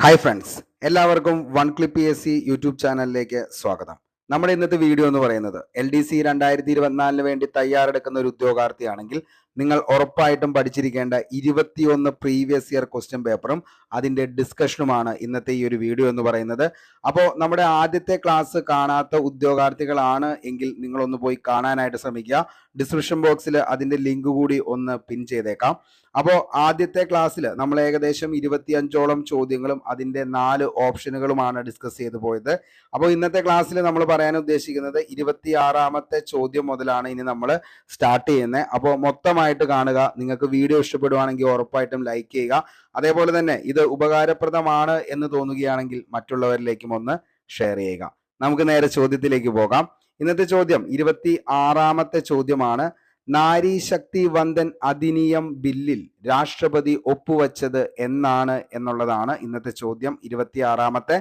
Hi friends, എല്ലാവർക്കും one clip PSC YouTube ചാനലിലേക്ക് സ്വാഗതം. നമ്മുടെ ഇന്നത്തെ വീഡിയോ എന്ന് പറയുന്നത് LDC 2024 വേണ്ടി തയ്യാറെടുക്കുന്ന ഒരു ഉദ്യോഗാർത്ഥിയാണെങ്കിൽ നിങ്ങൾ ഉറപ്പായിട്ടും പഠിച്ചിരിക്കേണ്ട 21 പ്രീവിയസ് ഇയർ ക്വസ്റ്റ്യൻ പേപ്പറും അതിൻ്റെ ഡിസ്കഷനുമാണ് ഇന്നത്തെ ഈ ഒരു വീഡിയോ എന്ന് പറയുന്നത്. അപ്പോൾ നമ്മുടെ ആദ്യത്തെ ക്ലാസ് കാണാത്ത ഉദ്യോഗാർത്ഥികളാണ് എങ്കിൽ നിങ്ങളൊന്ന് പോയി കാണാനായിട്ട് ശ്രമിക്കുക. ഡിസ്ക്രിപ്ഷൻ ബോക്സിൽ അതിൻ്റെ ലിങ്ക് കൂടി ഒന്ന് പിൻ ചെയ്തേക്കാം. അപ്പോൾ ആദ്യത്തെ ക്ലാസ്സിൽ നമ്മൾ ഏകദേശം 25ഓളം ചോദ്യങ്ങളും അതിൻ്റെ 4 ഓപ്ഷനുകളുമാണ് ഡിസ്കസ് ചെയ്തു പോയത്. അപ്പോൾ ഇന്നത്തെ ക്ലാസ്സിൽ നമ്മൾ പറയാൻ ഉദ്ദേശിക്കുന്നത് 26ാമത്തെ ചോദ്യം മുതലാണ് ഇനി നമ്മൾ സ്റ്റാർട്ട് ചെയ്യുന്നത്. അപ്പോൾ മൊത്തമായിട്ട് കാണുക. നിങ്ങൾക്ക് വീഡിയോ ഇഷ്ടപ്പെടുവാണെങ്കിൽ ഉറപ്പായിട്ടും ലൈക്ക് ചെയ്യുക. അതേപോലെ തന്നെ ഇത് ഉപകാരപ്രദമാണ് എന്ന് തോന്നുകയാണെങ്കിൽ മറ്റുള്ളവരിലേക്കും ഒന്ന് ഷെയർ ചെയ്യുക. നമുക്ക് നേരെ ചോദ്യത്തിലേക്ക് പോകാം. ഇന്നത്തെ ചോദ്യം 26ാമത്തെ ചോദ്യമാണ്. നാരി ശക്തി വന്ദൻ അധിനിയം ബില്ലിൽ രാഷ്ട്രപതി ഒപ്പുവെച്ചത് എന്നാണ് എന്നുള്ളതാണ് ഇന്നത്തെ ചോദ്യം. 26ാമത്തെ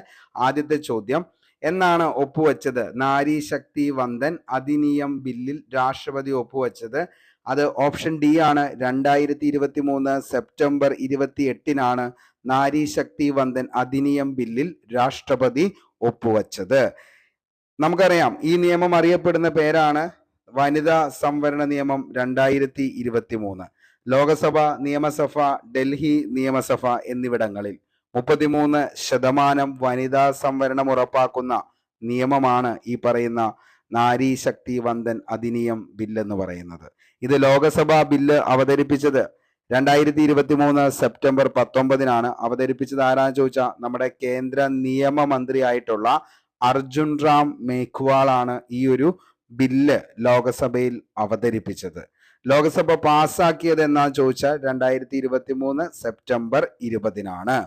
ആദ്യത്തെ ചോദ്യം, എന്നാണ് ഒപ്പുവെച്ചത്? നാരി ശക്തി വന്ദൻ അധിനിയം ബില്ലിൽ രാഷ്ട്രപതി ഒപ്പുവെച്ചത്. അത് ഓപ്ഷൻ ഡി ആണ്. 2023 സെപ്റ്റംബർ 28-നാണ് നാരി ശക്തി വന്ദൻ അധിനിയം ബില്ലിൽ രാഷ്ട്രപതി ഒപ്പുവെച്ചത്. നമുക്കറിയാം, ഈ നിയമം അറിയപ്പെടുന്ന പേരാണ് വനിതാ സംവരണ നിയമം 2023. ലോകസഭ, നിയമസഭ, ഡൽഹി നിയമസഭ എന്നിവിടങ്ങളിൽ 33% വനിതാ സംവരണം ഉറപ്പാക്കുന്ന നിയമമാണ് ഈ പറയുന്ന നാരി ശക്തി വന്ദൻ അധിനിയം ബില്ലെന്ന് പറയുന്നത്. ഇത് ലോകസഭ ബില്ല് അവതരിപ്പിച്ചത് 2023 സെപ്റ്റംബർ 19-നാണ്. അവതരിപ്പിച്ചത് ആരാന്ന് ചോദിച്ചാൽ നമ്മുടെ കേന്ദ്ര നിയമമന്ത്രിയായിട്ടുള്ള അർജുൻ റാം മേഘ്വാൾ ആണ് ഈ ഒരു ബില്ല് ലോകസഭയിൽ അവതരിപ്പിച്ചത്. ലോകസഭ പാസ്സാക്കിയത് എന്നാന്ന് ചോദിച്ചാൽ 2023 സെപ്റ്റംബർ 20-നാണ്.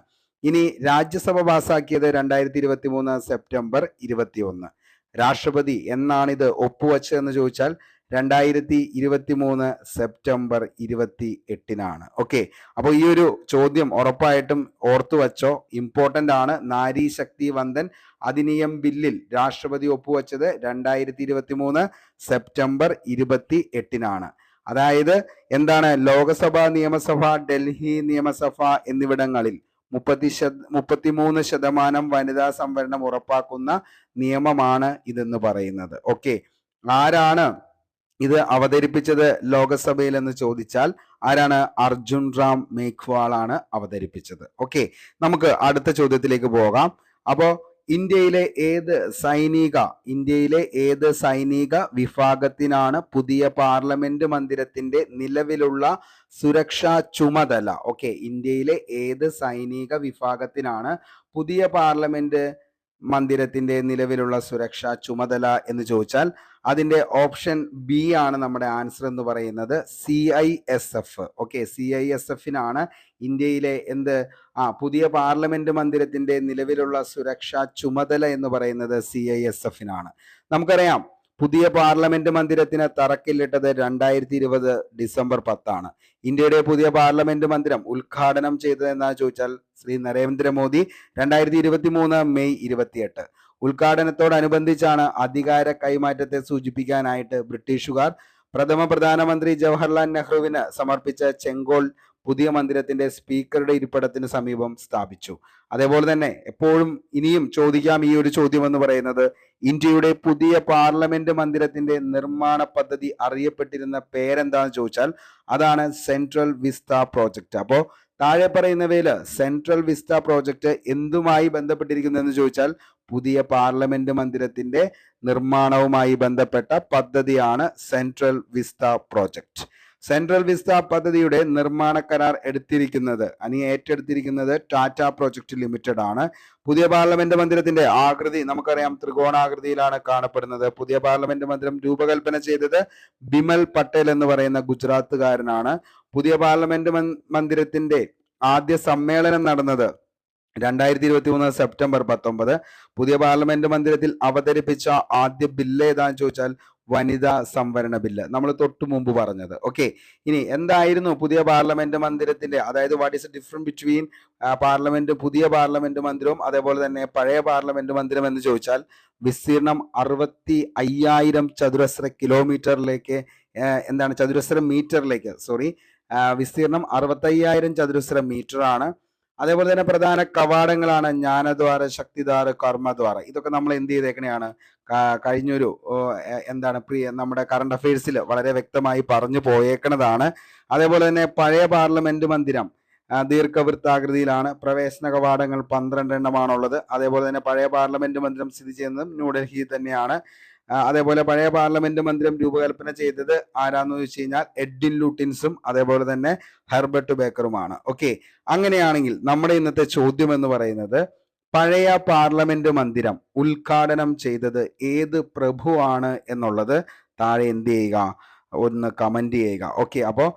ഇനി രാജ്യസഭ പാസ്സാക്കിയത് 2023 സെപ്റ്റംബർ 21. രാഷ്ട്രപതി എന്നാണിത് ഒപ്പുവെച്ചതെന്ന് ചോദിച്ചാൽ 2023 സെപ്റ്റംബർ 28-നാണ്. ഓക്കെ, അപ്പോൾ ഈ ഒരു ചോദ്യം ഉറപ്പായിട്ടും ഓർത്തു വച്ചോ, ഇമ്പോർട്ടൻ്റ് ആണ്. നാരി ശക്തി വന്ദൻ അധിനിയം ബില്ലിൽ രാഷ്ട്രപതി ഒപ്പുവെച്ചത് 2023 സെപ്റ്റംബർ 28-നാണ്. അതായത് എന്താണ്? ലോകസഭ, നിയമസഭ, ഡൽഹി നിയമസഭ എന്നിവിടങ്ങളിൽ 33% വനിതാ സംവരണം ഉറപ്പാക്കുന്ന നിയമമാണ് ഇതെന്ന് പറയുന്നത്. ഓക്കെ, ആരാണ് ഇത് അവതരിപ്പിച്ചത് ലോകസഭയിൽ എന്ന് ചോദിച്ചാൽ ആരാണ്? അർജുൻ റാം മേഘ്വാൾ ആണ് അവതരിപ്പിച്ചത്. ഓക്കെ, നമുക്ക് അടുത്ത ചോദ്യത്തിലേക്ക് പോകാം. അപ്പോൾ ഇന്ത്യയിലെ ഏത് സൈനിക വിഭാഗത്തിനാണ് പുതിയ പാർലമെന്റ് മന്ദിരത്തിന്റെ നിലവിലുള്ള സുരക്ഷാ ചുമതല? ഓക്കെ, ഇന്ത്യയിലെ ഏത് സൈനിക വിഭാഗത്തിനാണ് പുതിയ പാർലമെന്റ് മന്ദിരത്തിന്റെ നിലവിലുള്ള സുരക്ഷാ ചുമതല എന്ന് ചോദിച്ചാൽ അതിന്റെ ഓപ്ഷൻ ബി ആണ് നമ്മുടെ ആൻസർ എന്ന് പറയുന്നത്. CISF. ഓക്കെ, CISF-നാണ് ഇന്ത്യയിലെ പുതിയ പാർലമെന്റ് മന്ദിരത്തിന്റെ നിലവിലുള്ള സുരക്ഷാ ചുമതല എന്ന് പറയുന്നത് CISF-നാണ്. നമുക്കറിയാം, പുതിയ പാർലമെന്റ് മന്ദിരത്തിന് തറക്കല്ലിട്ടത് 2020 ഡിസംബർ 10-ആണ്. ഇന്ത്യയുടെ പുതിയ പാർലമെന്റ് മന്ദിരം ഉദ്ഘാടനം ചെയ്തത് എന്നാണ് ചോദിച്ചാൽ ശ്രീ നരേന്ദ്രമോദി 2023 മെയ് 28. ഉദ്ഘാടനത്തോടനുബന്ധിച്ചാണ് അധികാര കൈമാറ്റത്തെ സൂചിപ്പിക്കാനായിട്ട് ബ്രിട്ടീഷുകാർ പ്രഥമ പ്രധാനമന്ത്രി ജവഹർലാൽ നെഹ്റുവിന് സമർപ്പിച്ച ചെങ്കോൽ പുതിയ മന്ദിരത്തിന്റെ സ്പീക്കറുടെ ഇരിപ്പിടത്തിന് സമീപം സ്ഥാപിച്ചു. അതേപോലെ തന്നെ എപ്പോഴും ഇനിയും ചോദിക്കാം ഈ ഒരു ചോദ്യം എന്ന് പറയുന്നത്, ഇന്ത്യയുടെ പുതിയ പാർലമെന്റ് മന്ദിരത്തിന്റെ നിർമ്മാണ പദ്ധതി അറിയപ്പെട്ടിരുന്ന പേരെന്താന്ന് ചോദിച്ചാൽ അതാണ് സെൻട്രൽ വിസ്ത പ്രോജക്റ്റ്. അപ്പോൾ താഴെ പറയുന്നവയിൽ സെൻട്രൽ വിസ്ത പ്രോജക്റ്റ് എന്തുമായി ബന്ധപ്പെട്ടിരിക്കുന്നു എന്ന് ചോദിച്ചാൽ പുതിയ പാർലമെന്റ് മന്ദിരത്തിന്റെ നിർമ്മാണവുമായി ബന്ധപ്പെട്ട പദ്ധതിയാണ് central Vista project. Central Vista പദ്ധതിയുടെ നിർമ്മാണ കരാർ ഏറ്റെടുത്തിരിക്കുന്നത് ടാറ്റ പ്രോജക്റ്റ് ലിമിറ്റഡ് ആണ്. പുതിയ പാർലമെന്റ് മന്ദിരത്തിന്റെ ആകൃതി നമുക്കറിയാം, ത്രികോണാകൃതിയിലാണ് കാണപ്പെടുന്നത്. പുതിയ പാർലമെന്റ് മന്ദിരം രൂപകൽപ്പന ചെയ്തത് ബിമൽ പട്ടേൽ എന്ന് പറയുന്ന ഗുജറാത്തുകാരനാണ്. പുതിയ പാർലമെന്റ് മന്ദിരത്തിന്റെ ആദ്യ സമ്മേളനം നടന്നത് 2023 സെപ്റ്റംബർ 19. പുതിയ പാർലമെന്റ് മന്ദിരത്തിൽ അവതരിപ്പിച്ച ആദ്യ ബില്ല് ഏതാന്ന് ചോദിച്ചാൽ വനിതാ സംവരണ ബില്ല്, നമ്മൾ തൊട്ടു മുമ്പ് പറഞ്ഞത്. ഓക്കെ, ഇനി എന്തായിരുന്നു പുതിയ പാർലമെന്റ് മന്ദിരത്തിന്റെ, അതായത് what is the difference between പുതിയ പാർലമെന്റ് മന്ദിരവും അതേപോലെ തന്നെ പഴയ പാർലമെന്റ് മന്ദിരം എന്ന് ചോദിച്ചാൽ വിസ്തീർണം 65,000 ചതുരശ്ര കിലോമീറ്ററിലേക്ക് ചതുരശ്ര മീറ്ററിലേക്ക് വിസ്തീർണം 65,000 ചതുരശ്ര മീറ്റർ ആണ്. അതേപോലെ തന്നെ പ്രധാന കവാടങ്ങളാണ് ജ്ഞാനദ്വാര, ശക്തിദ്വാര, കർമ്മദ്വാര. ഇതൊക്കെ നമ്മൾ എന്ത് ചെയ്തേക്കണെയാണ്, കഴിഞ്ഞൊരു എന്താണ് നമ്മുടെ കറണ്ട് അഫയേഴ്സിൽ വളരെ വ്യക്തമായി പറഞ്ഞു പോയേക്കണതാണ്. അതേപോലെ തന്നെ പഴയ പാർലമെന്റ് മന്ദിരം ദീർഘവൃത്താകൃതിയിലാണ്. പ്രവേശന കവാടങ്ങൾ 12 എണ്ണമാണുള്ളത്. അതേപോലെ തന്നെ പഴയ പാർലമെന്റ് മന്ദിരം സ്ഥിതി ചെയ്യുന്നതും ന്യൂഡൽഹിയിൽ തന്നെയാണ്. അതേപോലെ പഴയ പാർലമെന്റ് മന്ദിരം രൂപകൽപ്പന ചെയ്തത് ആരാന്ന് ചോദിച്ചു കഴിഞ്ഞാൽ എഡ്വിൻ ലൂട്ടിൻസും അതേപോലെ തന്നെ ഹെർബർട്ട് ബേക്കറുമാണ്. ഓക്കെ, അങ്ങനെയാണെങ്കിൽ നമ്മുടെ ഇന്നത്തെ ചോദ്യം എന്ന് പറയുന്നത്, പഴയ പാർലമെന്റ് മന്ദിരം ഉദ്ഘാടനം ചെയ്തത് ഏത് പ്രഭുവാണ് എന്നുള്ളത് താഴെ എന്ത് ചെയ്യുക, ഒന്ന് കമന്റ് ചെയ്യുക. ഓക്കെ, അപ്പോൾ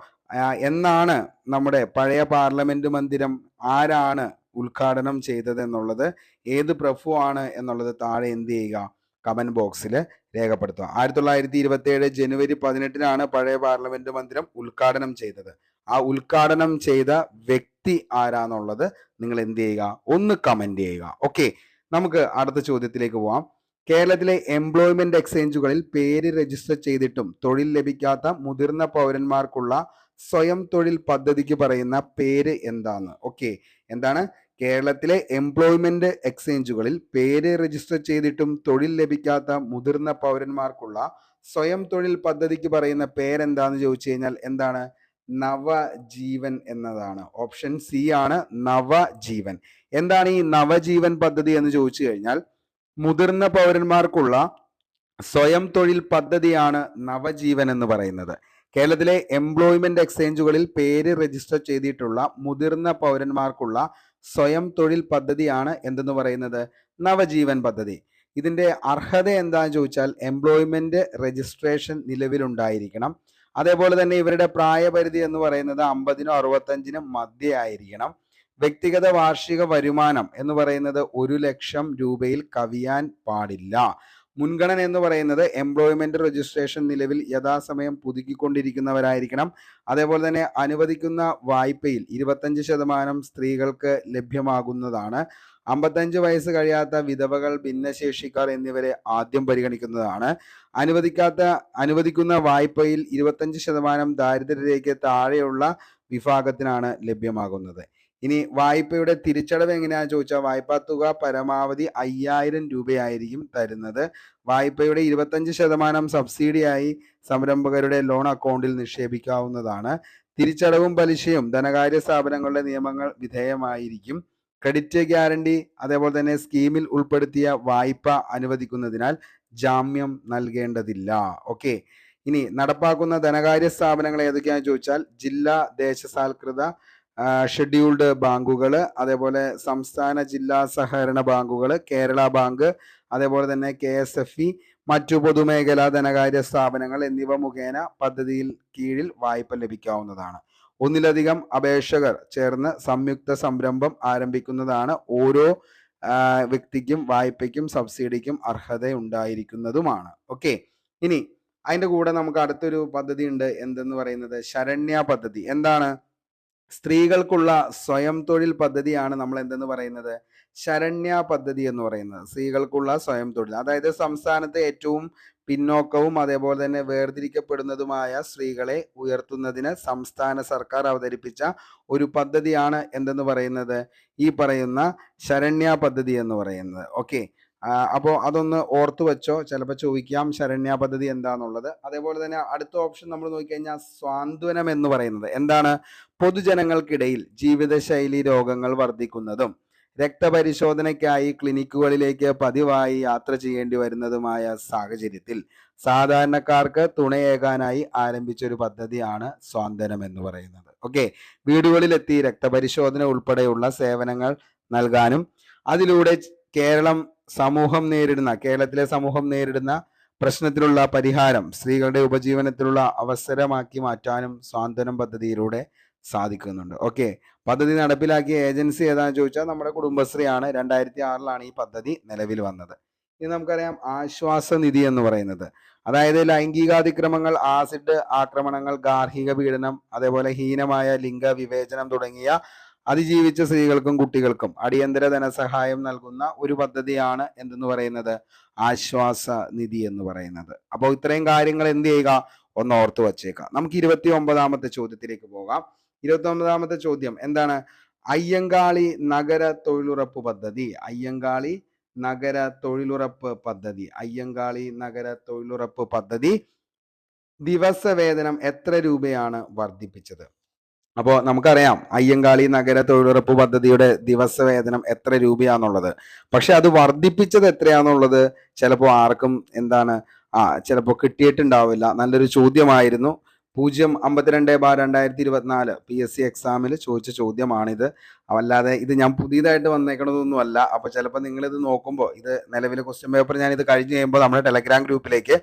എന്നാണ് നമ്മുടെ പഴയ പാർലമെന്റ് മന്ദിരം ആരാണ് ഉദ്ഘാടനം ചെയ്തത് എന്നുള്ളത്, ഏത് പ്രഭുവാണ് എന്നുള്ളത് താഴെ എന്ത് ചെയ്യുക, കമന്റ് ബോക്സിൽ രേഖപ്പെടുത്തുക. 1927 ജനുവരി 18-നാണ് പഴയ പാർലമെന്റ് മന്ദിരം ഉദ്ഘാടനം ചെയ്തത്. ആ ഉദ്ഘാടനം ചെയ്ത വ്യക്തി ആരാന്നുള്ളത് നിങ്ങൾ എന്ത് ചെയ്യുക, ഒന്ന് കമന്റ് ചെയ്യുക. ഓക്കെ, നമുക്ക് അടുത്ത ചോദ്യത്തിലേക്ക് പോവാം. കേരളത്തിലെ എംപ്ലോയ്മെന്റ് എക്സ്ചേഞ്ചുകളിൽ പേര് രജിസ്റ്റർ ചെയ്തിട്ടും തൊഴിൽ ലഭിക്കാത്ത മുതിർന്ന പൗരന്മാർക്കുള്ള സ്വയം തൊഴിൽ പദ്ധതിക്ക് പറയുന്ന പേര് എന്താണ്? ഓക്കെ, എന്താണ്? കേരളത്തിലെ എംപ്ലോയ്മെന്റ് എക്സ്ചേഞ്ചുകളിൽ പേര് രജിസ്റ്റർ ചെയ്തിട്ടും തൊഴിൽ ലഭിക്കാത്ത മുതിർന്ന പൗരന്മാർക്കുള്ള സ്വയം തൊഴിൽ പദ്ധതിക്ക് പറയുന്ന പേരെന്താന്ന് ചോദിച്ചു കഴിഞ്ഞാൽ എന്താണ്? നവജീവൻ എന്നതാണ്. ഓപ്ഷൻ സി ആണ് നവജീവൻ. എന്താണ് ഈ നവജീവൻ പദ്ധതി എന്ന് ചോദിച്ചു കഴിഞ്ഞാൽ, മുതിർന്ന പൗരന്മാർക്കുള്ള സ്വയം തൊഴിൽ പദ്ധതിയാണ് നവജീവൻ എന്ന് പറയുന്നത്. കേരളത്തിലെ എംപ്ലോയ്മെന്റ് എക്സ്ചേഞ്ചുകളിൽ പേര് രജിസ്റ്റർ ചെയ്തിട്ടുള്ള മുതിർന്ന പൗരന്മാർക്കുള്ള സ്വയം തൊഴിൽ പദ്ധതിയാണ് എന്തെന്ന് പറയുന്നത്? നവജീവൻ പദ്ധതി. ഇതിന്റെ അർഹത എന്താന്ന് ചോദിച്ചാൽ എംപ്ലോയ്മെന്റ് രജിസ്ട്രേഷൻ നിലവിലുണ്ടായിരിക്കണം. അതേപോലെ തന്നെ ഇവരുടെ പ്രായപരിധി എന്ന് പറയുന്നത് 50-നും 65-നും മധ്യേ ആയിരിക്കണം. വ്യക്തിഗത വാർഷിക വരുമാനം എന്ന് പറയുന്നത് 1 ലക്ഷം രൂപയിൽ കവിയാൻ പാടില്ല. മുൻഗണന എന്ന് പറയുന്നത് എംപ്ലോയ്മെന്റ് രജിസ്ട്രേഷൻ നിലവിൽ യഥാസമയം പുതുക്കിക്കൊണ്ടിരിക്കുന്നവരായിരിക്കണം. അതേപോലെ തന്നെ അനുവദിക്കുന്ന വായ്പയിൽ 25% സ്ത്രീകൾക്ക് ലഭ്യമാകുന്നതാണ്. 55 വയസ്സ് കഴിയാത്ത വിധവകൾ, ഭിന്നശേഷിക്കാർ എന്നിവരെ ആദ്യം പരിഗണിക്കുന്നതാണ്. അനുവദിക്കുന്ന വായ്പയിൽ 25% ദാരിദ്ര്യരേഖയ്ക്ക് താഴെയുള്ള വിഭാഗത്തിനാണ് ലഭ്യമാകുന്നത്. ഇനി വായ്പയുടെ തിരിച്ചടവ് എങ്ങനെയാണെന്ന് ചോദിച്ചാൽ, വായ്പാ തുക പരമാവധി 5000 രൂപയായിരിക്കും തരുന്നത്. വായ്പയുടെ 25% സബ്സിഡിയായി സംരംഭകരുടെ ലോൺ അക്കൗണ്ടിൽ നിക്ഷേപിക്കാവുന്നതാണ്. തിരിച്ചടവും പലിശയും ധനകാര്യ സ്ഥാപനങ്ങളുടെ നിയമങ്ങൾ വിധേയമായിരിക്കും. ക്രെഡിറ്റ് ഗ്യാരണ്ടി അതേപോലെ തന്നെ സ്കീമിൽ ഉൾപ്പെടുത്തിയ വായ്പ അനുവദിക്കുന്നതിനാൽ ജാമ്യം നൽകേണ്ടതില്ല. ഓക്കെ, ഇനി നടപ്പാക്കുന്ന ധനകാര്യ സ്ഥാപനങ്ങൾ ഏതൊക്കെയാണെന്ന് ചോദിച്ചാൽ, ജില്ലാ ദേശസാൽകൃത ഷെഡ്യൂൾഡ് ബാങ്കുകൾ, അതേപോലെ സംസ്ഥാന ജില്ലാ സഹകരണ ബാങ്കുകൾ, കേരള ബാങ്ക്, അതേപോലെ തന്നെ KSFE, മറ്റു പൊതുമേഖലാ ധനകാര്യ സ്ഥാപനങ്ങൾ എന്നിവ മുഖേന പദ്ധതിയിൽ കീഴിൽ വായ്പ ലഭിക്കാവുന്നതാണ്. ഒന്നിലധികം അപേക്ഷകർ ചേർന്ന് സംയുക്ത സംരംഭം ആരംഭിക്കുന്നതാണ് ഓരോ വ്യക്തിക്കും വായ്പയ്ക്കും സബ്സിഡിക്കും അർഹത ഉണ്ടായിരിക്കുന്നതുമാണ്. ഓക്കെ, ഇനി അതിന്റെ കൂടെ നമുക്ക് അടുത്തൊരു പദ്ധതി ഉണ്ട്. എന്തെന്ന് പറയുന്നത് ശരണ്യ പദ്ധതി. എന്താണ്? സ്ത്രീകൾക്കുള്ള സ്വയം തൊഴിൽ പദ്ധതിയാണ് നമ്മൾ എന്തെന്ന് പറയുന്നത്? ശരണ്യ പദ്ധതി എന്ന് പറയുന്നത്. സ്ത്രീകൾക്കുള്ള സ്വയം തൊഴിൽ, അതായത് സംസ്ഥാനത്തെ ഏറ്റവും പിന്നോക്കവും അതേപോലെ തന്നെ വേർതിരിക്കപ്പെടുന്നതുമായ സ്ത്രീകളെ ഉയർത്തുന്നതിന് സംസ്ഥാന സർക്കാർ അവതരിപ്പിച്ച ഒരു പദ്ധതിയാണ് എന്തെന്ന് പറയുന്നത്? ഈ പറയുന്ന ശരണ്യ പദ്ധതി എന്ന് പറയുന്നത്. ഓക്കെ, അപ്പോൾ അതൊന്ന് ഓർത്തു വെച്ചോ, ചിലപ്പോൾ ചോദിക്കാം ശരണ്യ പദ്ധതി എന്താന്നുള്ളത്. അതേപോലെ തന്നെ അടുത്ത ഓപ്ഷൻ നമ്മൾ നോക്കിക്കഴിഞ്ഞാൽ സ്വാന്തനം എന്ന് പറയുന്നത് എന്താണ്? പൊതുജനങ്ങൾക്കിടയിൽ ജീവിതശൈലി രോഗങ്ങൾ വർദ്ധിക്കുന്നതും രക്തപരിശോധനയ്ക്കായി ക്ലിനിക്കുകളിലേക്ക് പതിവായി യാത്ര ചെയ്യേണ്ടി വരുന്നതുമായ സാഹചര്യത്തിൽ സാധാരണക്കാർക്ക് തുണയേകാനായി ആരംഭിച്ച ഒരു പദ്ധതിയാണ് സ്വാന്തനം എന്ന് പറയുന്നത്. ഓക്കെ, വീടുകളിലെത്തി രക്തപരിശോധന ഉൾപ്പെടെയുള്ള സേവനങ്ങൾ നൽകാനും അതിലൂടെ കേരളത്തിലെ സമൂഹം നേരിടുന്ന പ്രശ്നത്തിലുള്ള പരിഹാരം സ്ത്രീകളുടെ ഉപജീവനത്തിലുള്ള അവസരമാക്കി മാറ്റാനും സ്വാന്തനം പദ്ധതിയിലൂടെ സാധിക്കുന്നുണ്ട്. ഓക്കെ, പദ്ധതി നടപ്പിലാക്കിയ ഏജൻസി ഏതാണെന്ന് ചോദിച്ചാൽ നമ്മുടെ കുടുംബശ്രീയാണ്. 2006-ലാണ് ഈ പദ്ധതി നിലവിൽ വന്നത്. ഇനി നമുക്കറിയാം ആശ്വാസനിധി എന്ന് പറയുന്നത്, അതായത് ലൈംഗികാതിക്രമങ്ങൾ, ആസിഡ് ആക്രമണങ്ങൾ, ഗാർഹിക പീഡനം, അതേപോലെ ഹീനമായ ലിംഗ വിവേചനം തുടങ്ങിയ അതിജീവിച്ച സ്ത്രീകൾക്കും കുട്ടികൾക്കും അടിയന്തര ധനസഹായം നൽകുന്ന ഒരു പദ്ധതിയാണ് എന്തെന്ന് പറയുന്നത്? ആശ്വാസ നിധി എന്ന് പറയുന്നത്. അപ്പോൾ ഇത്രയും കാര്യങ്ങൾ എന്ത് ചെയ്യുക, ഒന്ന് ഓർത്തു വച്ചേക്കാം. നമുക്ക് 29-ാമത്തെ ചോദ്യത്തിലേക്ക് പോകാം. 29-ാമത്തെ ചോദ്യം എന്താണ്? അയ്യങ്കാളി നഗര തൊഴിലുറപ്പ് പദ്ധതി, അയ്യങ്കാളി നഗര തൊഴിലുറപ്പ് പദ്ധതി, അയ്യങ്കാളി നഗര തൊഴിലുറപ്പ് പദ്ധതി ദിവസവേതനം എത്ര രൂപയാണ് വർദ്ധിപ്പിച്ചത്? അപ്പോൾ നമുക്കറിയാം അയ്യങ്കാളി നഗര തൊഴിലുറപ്പ് പദ്ധതിയുടെ ദിവസവേതനം എത്ര രൂപയാന്നുള്ളത്. പക്ഷെ അത് വർദ്ധിപ്പിച്ചത് എത്രയാന്നുള്ളത് ചിലപ്പോൾ ആർക്കും ചിലപ്പോൾ കിട്ടിയിട്ടുണ്ടാവില്ല. നല്ലൊരു ചോദ്യമായിരുന്നു. 052/2024 PSC എക്സാമിൽ ചോദിച്ച ചോദ്യമാണിത്. അല്ലാതെ ഇത് ഞാൻ പുതിയതായിട്ട് വന്നേക്കണതൊന്നുമല്ല. അപ്പോൾ ചിലപ്പോൾ നിങ്ങളിത് നോക്കുമ്പോൾ ഇത് നിലവിലെ ക്വസ്റ്റ്യൻ പേപ്പർ ഞാൻ ഇത് കഴിഞ്ഞ് കഴിയുമ്പോൾ നമ്മുടെ ടെലഗ്രാം ഗ്രൂപ്പിലേക്ക്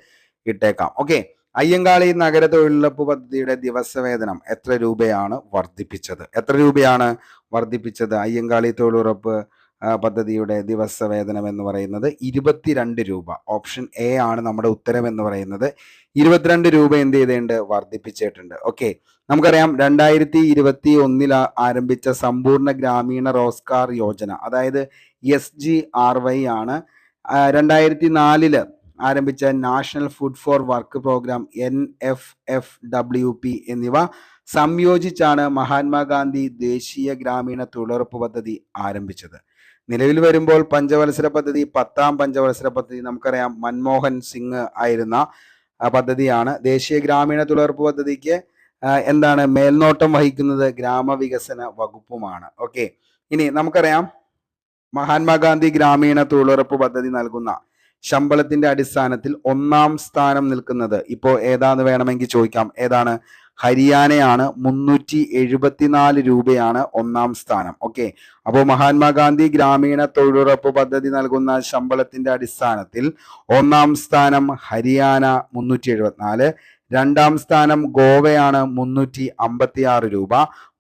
ഇട്ടേക്കാം. ഓക്കെ, അയ്യങ്കാളി നഗര തൊഴിലുറപ്പ് പദ്ധതിയുടെ ദിവസവേതനം എത്ര രൂപയാണ് വർദ്ധിപ്പിച്ചത്? എത്ര രൂപയാണ് വർദ്ധിപ്പിച്ചത്? അയ്യങ്കാളി തൊഴിലുറപ്പ് പദ്ധതിയുടെ ദിവസവേതനം എന്ന് പറയുന്നത് 22 രൂപ. ഓപ്ഷൻ എ ആണ് നമ്മുടെ ഉത്തരം എന്ന് പറയുന്നത്. 22 രൂപ എന്ത് ചെയ്തിട്ടുണ്ട്? വർദ്ധിപ്പിച്ചിട്ടുണ്ട്. ഓക്കെ, നമുക്കറിയാം 2021 ആരംഭിച്ച സമ്പൂർണ്ണ ഗ്രാമീണ റോസ്ഗാർ യോജന, അതായത് SGRY ആണ്. 2004 ആരംഭിച്ച national food for work programme NFFWP എന്നിവ സംയോജിച്ചാണ് മഹാത്മാഗാന്ധി ദേശീയ ഗ്രാമീണ തൊഴിലുറപ്പ് പദ്ധതി ആരംഭിച്ചത്. നിലവിൽ വരുമ്പോൾ പഞ്ചവത്സര പദ്ധതി, 10ാം പഞ്ചവത്സര പദ്ധതി നമുക്കറിയാം മൻമോഹൻ സിംഗ് ആയിരുന്ന പദ്ധതിയാണ്. ദേശീയ ഗ്രാമീണ തൊഴിലുറപ്പ് പദ്ധതിക്ക് മേൽനോട്ടം വഹിക്കുന്നത് ഗ്രാമവികസന വകുപ്പുമാണ്. ഓക്കെ, ഇനി നമുക്കറിയാം മഹാത്മാഗാന്ധി ഗ്രാമീണ തൊഴിലുറപ്പ് പദ്ധതി നൽകുന്ന ശമ്പളത്തിന്റെ അടിസ്ഥാനത്തിൽ 1ാം സ്ഥാനം നിൽക്കുന്നത് ഇപ്പോൾ ഏതാന്ന് വേണമെങ്കിൽ ചോദിക്കാം. ഏതാണ്? ഹരിയാനയാണ്. 374 രൂപയാണ് 1ാം സ്ഥാനം. ഓക്കെ, അപ്പോൾ മഹാത്മാഗാന്ധി ഗ്രാമീണ തൊഴിലുറപ്പ് പദ്ധതി നൽകുന്ന ശമ്പളത്തിന്റെ അടിസ്ഥാനത്തിൽ 1ാം സ്ഥാനം ഹരിയാന 374, 2ാം സ്ഥാനം ഗോവയാണ് 356 രൂപ,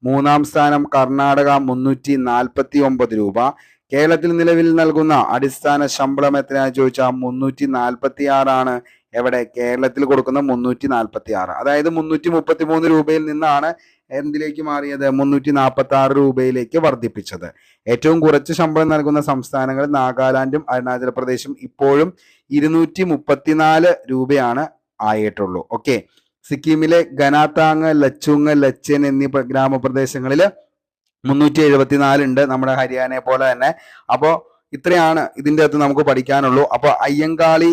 3ാം സ്ഥാനം കർണാടക 349 രൂപ. കേരളത്തിൽ നിലവിൽ നൽകുന്ന അടിസ്ഥാന ശമ്പളം എത്രയാണെന്ന് ചോദിച്ചാൽ 346 ആണ്. എവിടെ? കേരളത്തിൽ കൊടുക്കുന്ന 346. അതായത് 333 രൂപയിൽ നിന്നാണ് എന്തിലേക്ക് മാറിയത്? 346 രൂപയിലേക്ക് വർദ്ധിപ്പിച്ചത്. ഏറ്റവും കുറച്ച് ശമ്പളം നൽകുന്ന സംസ്ഥാനങ്ങൾ നാഗാലാൻഡും അരുണാചൽ പ്രദേശും ഇപ്പോഴും 234 രൂപയാണ് ആയിട്ടുള്ളൂ. ഓക്കെ, സിക്കിമിലെ ഗനാതാങ്, ലച്ചുങ്, ലച്ചൻ എന്നീ ഗ്രാമപ്രദേശങ്ങളിൽ 374 ഉണ്ട്, നമ്മുടെ ഹരിയാനയെ പോലെ തന്നെ. അപ്പോൾ ഇത്രയാണ് ഇതിൻ്റെ അകത്ത് നമുക്ക് പഠിക്കാനുള്ളൂ. അപ്പോൾ അയ്യങ്കാളി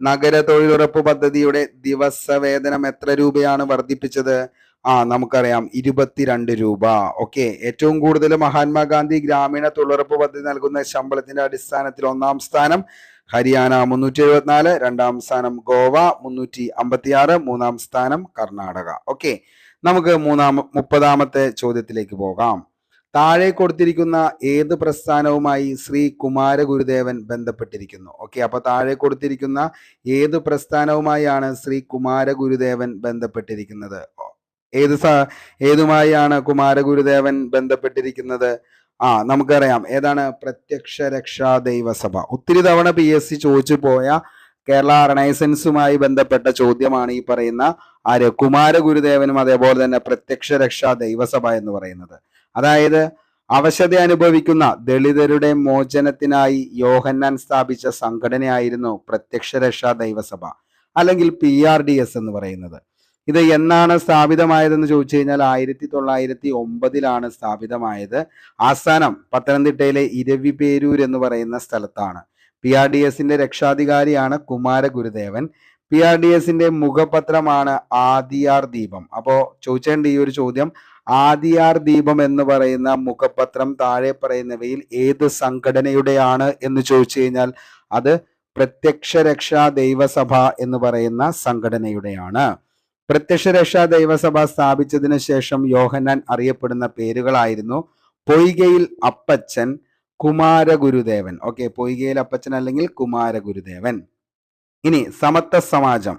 നഗര തൊഴിലുറപ്പ് പദ്ധതിയുടെ ദിവസവേതനം എത്ര രൂപയാണ് വർദ്ധിപ്പിച്ചത്? നമുക്കറിയാം 22 രൂപ. ഓക്കെ, ഏറ്റവും കൂടുതൽ മഹാത്മാഗാന്ധി ഗ്രാമീണ തൊഴിലുറപ്പ് പദ്ധതി നൽകുന്ന ശമ്പളത്തിന്റെ അടിസ്ഥാനത്തിൽ 1ാം സ്ഥാനം ഹരിയാന 374, 2ാം സ്ഥാനം ഗോവ 356, 3ാം സ്ഥാനം കർണാടക. ഓക്കെ, നമുക്ക് 30ാമത്തെ ചോദ്യത്തിലേക്ക് പോകാം. താഴെ കൊടുത്തിരിക്കുന്ന ഏത് പ്രസ്ഥാനവുമായി ശ്രീ കുമാരഗുരുദേവൻ ബന്ധപ്പെട്ടിരിക്കുന്നു? ഓക്കെ, അപ്പൊ താഴെ കൊടുത്തിരിക്കുന്ന ഏത് പ്രസ്ഥാനവുമായാണ് ശ്രീ കുമാരഗുരുദേവൻ ബന്ധപ്പെട്ടിരിക്കുന്നത്? ഏതുമായാണ് കുമാരഗുരുദേവൻ ബന്ധപ്പെട്ടിരിക്കുന്നത്? നമുക്കറിയാം ഏതാണ്? പ്രത്യക്ഷ രക്ഷാ ദൈവസഭ. ഒത്തിരി തവണ PSC ചോദിച്ചു പോയ കേരള റെനൈസൻസുമായി ബന്ധപ്പെട്ട ചോദ്യമാണ് ഈ പറയുന്ന കുമാരഗുരുദേവനും അതേപോലെ തന്നെ പ്രത്യക്ഷ രക്ഷാ ദൈവസഭ എന്ന് പറയുന്നത്. അതായത് അവശത അനുഭവിക്കുന്ന ദളിതരുടെ മോചനത്തിനായി യോഹന്നാൻ സ്ഥാപിച്ച സംഘടനയായിരുന്നു പ്രത്യക്ഷ രക്ഷാ ദൈവസഭ, അല്ലെങ്കിൽ PRDS എന്ന് പറയുന്നത്. ഇത് എന്നാണ് സ്ഥാപിതമായതെന്ന് ചോദിച്ചു കഴിഞ്ഞാൽ 1909 സ്ഥാപിതമായത്. ആസ്ഥാനം പത്തനംതിട്ടയിലെ ഇരവിപേരൂർ എന്ന് പറയുന്ന സ്ഥലത്താണ്. PRDSന്റെ രക്ഷാധികാരിയാണ് കുമാരഗുരുദേവൻ. PRDSന്റെ മുഖപത്രമാണ് ആദിയാർ ദീപം. അപ്പോൾ ചോദിച്ചേണ്ട ഈ ഒരു ചോദ്യം, ആദിയാർ ദീപം എന്ന് പറയുന്ന മുഖപത്രം താഴെ പറയുന്നവയിൽ ഏത് സംഘടനയുടെയാണ് എന്ന് ചോദിച്ചു കഴിഞ്ഞാൽ അത് പ്രത്യക്ഷ രക്ഷാ ദൈവസഭ എന്ന് പറയുന്ന സംഘടനയുടെയാണ്. പ്രത്യക്ഷ രക്ഷാ ദൈവസഭ സ്ഥാപിച്ചതിന് ശേഷം യോഹന്നാൻ അറിയപ്പെടുന്ന പേരുകളായിരുന്നു പൊയ്കയിൽ അപ്പച്ചൻ, കുമാരഗുരുദേവൻ. ഓക്കെ, പൊയ്കയിൽ അപ്പച്ചൻ അല്ലെങ്കിൽ കുമാരഗുരുദേവൻ. ഇനി സമത്വ സമാജം.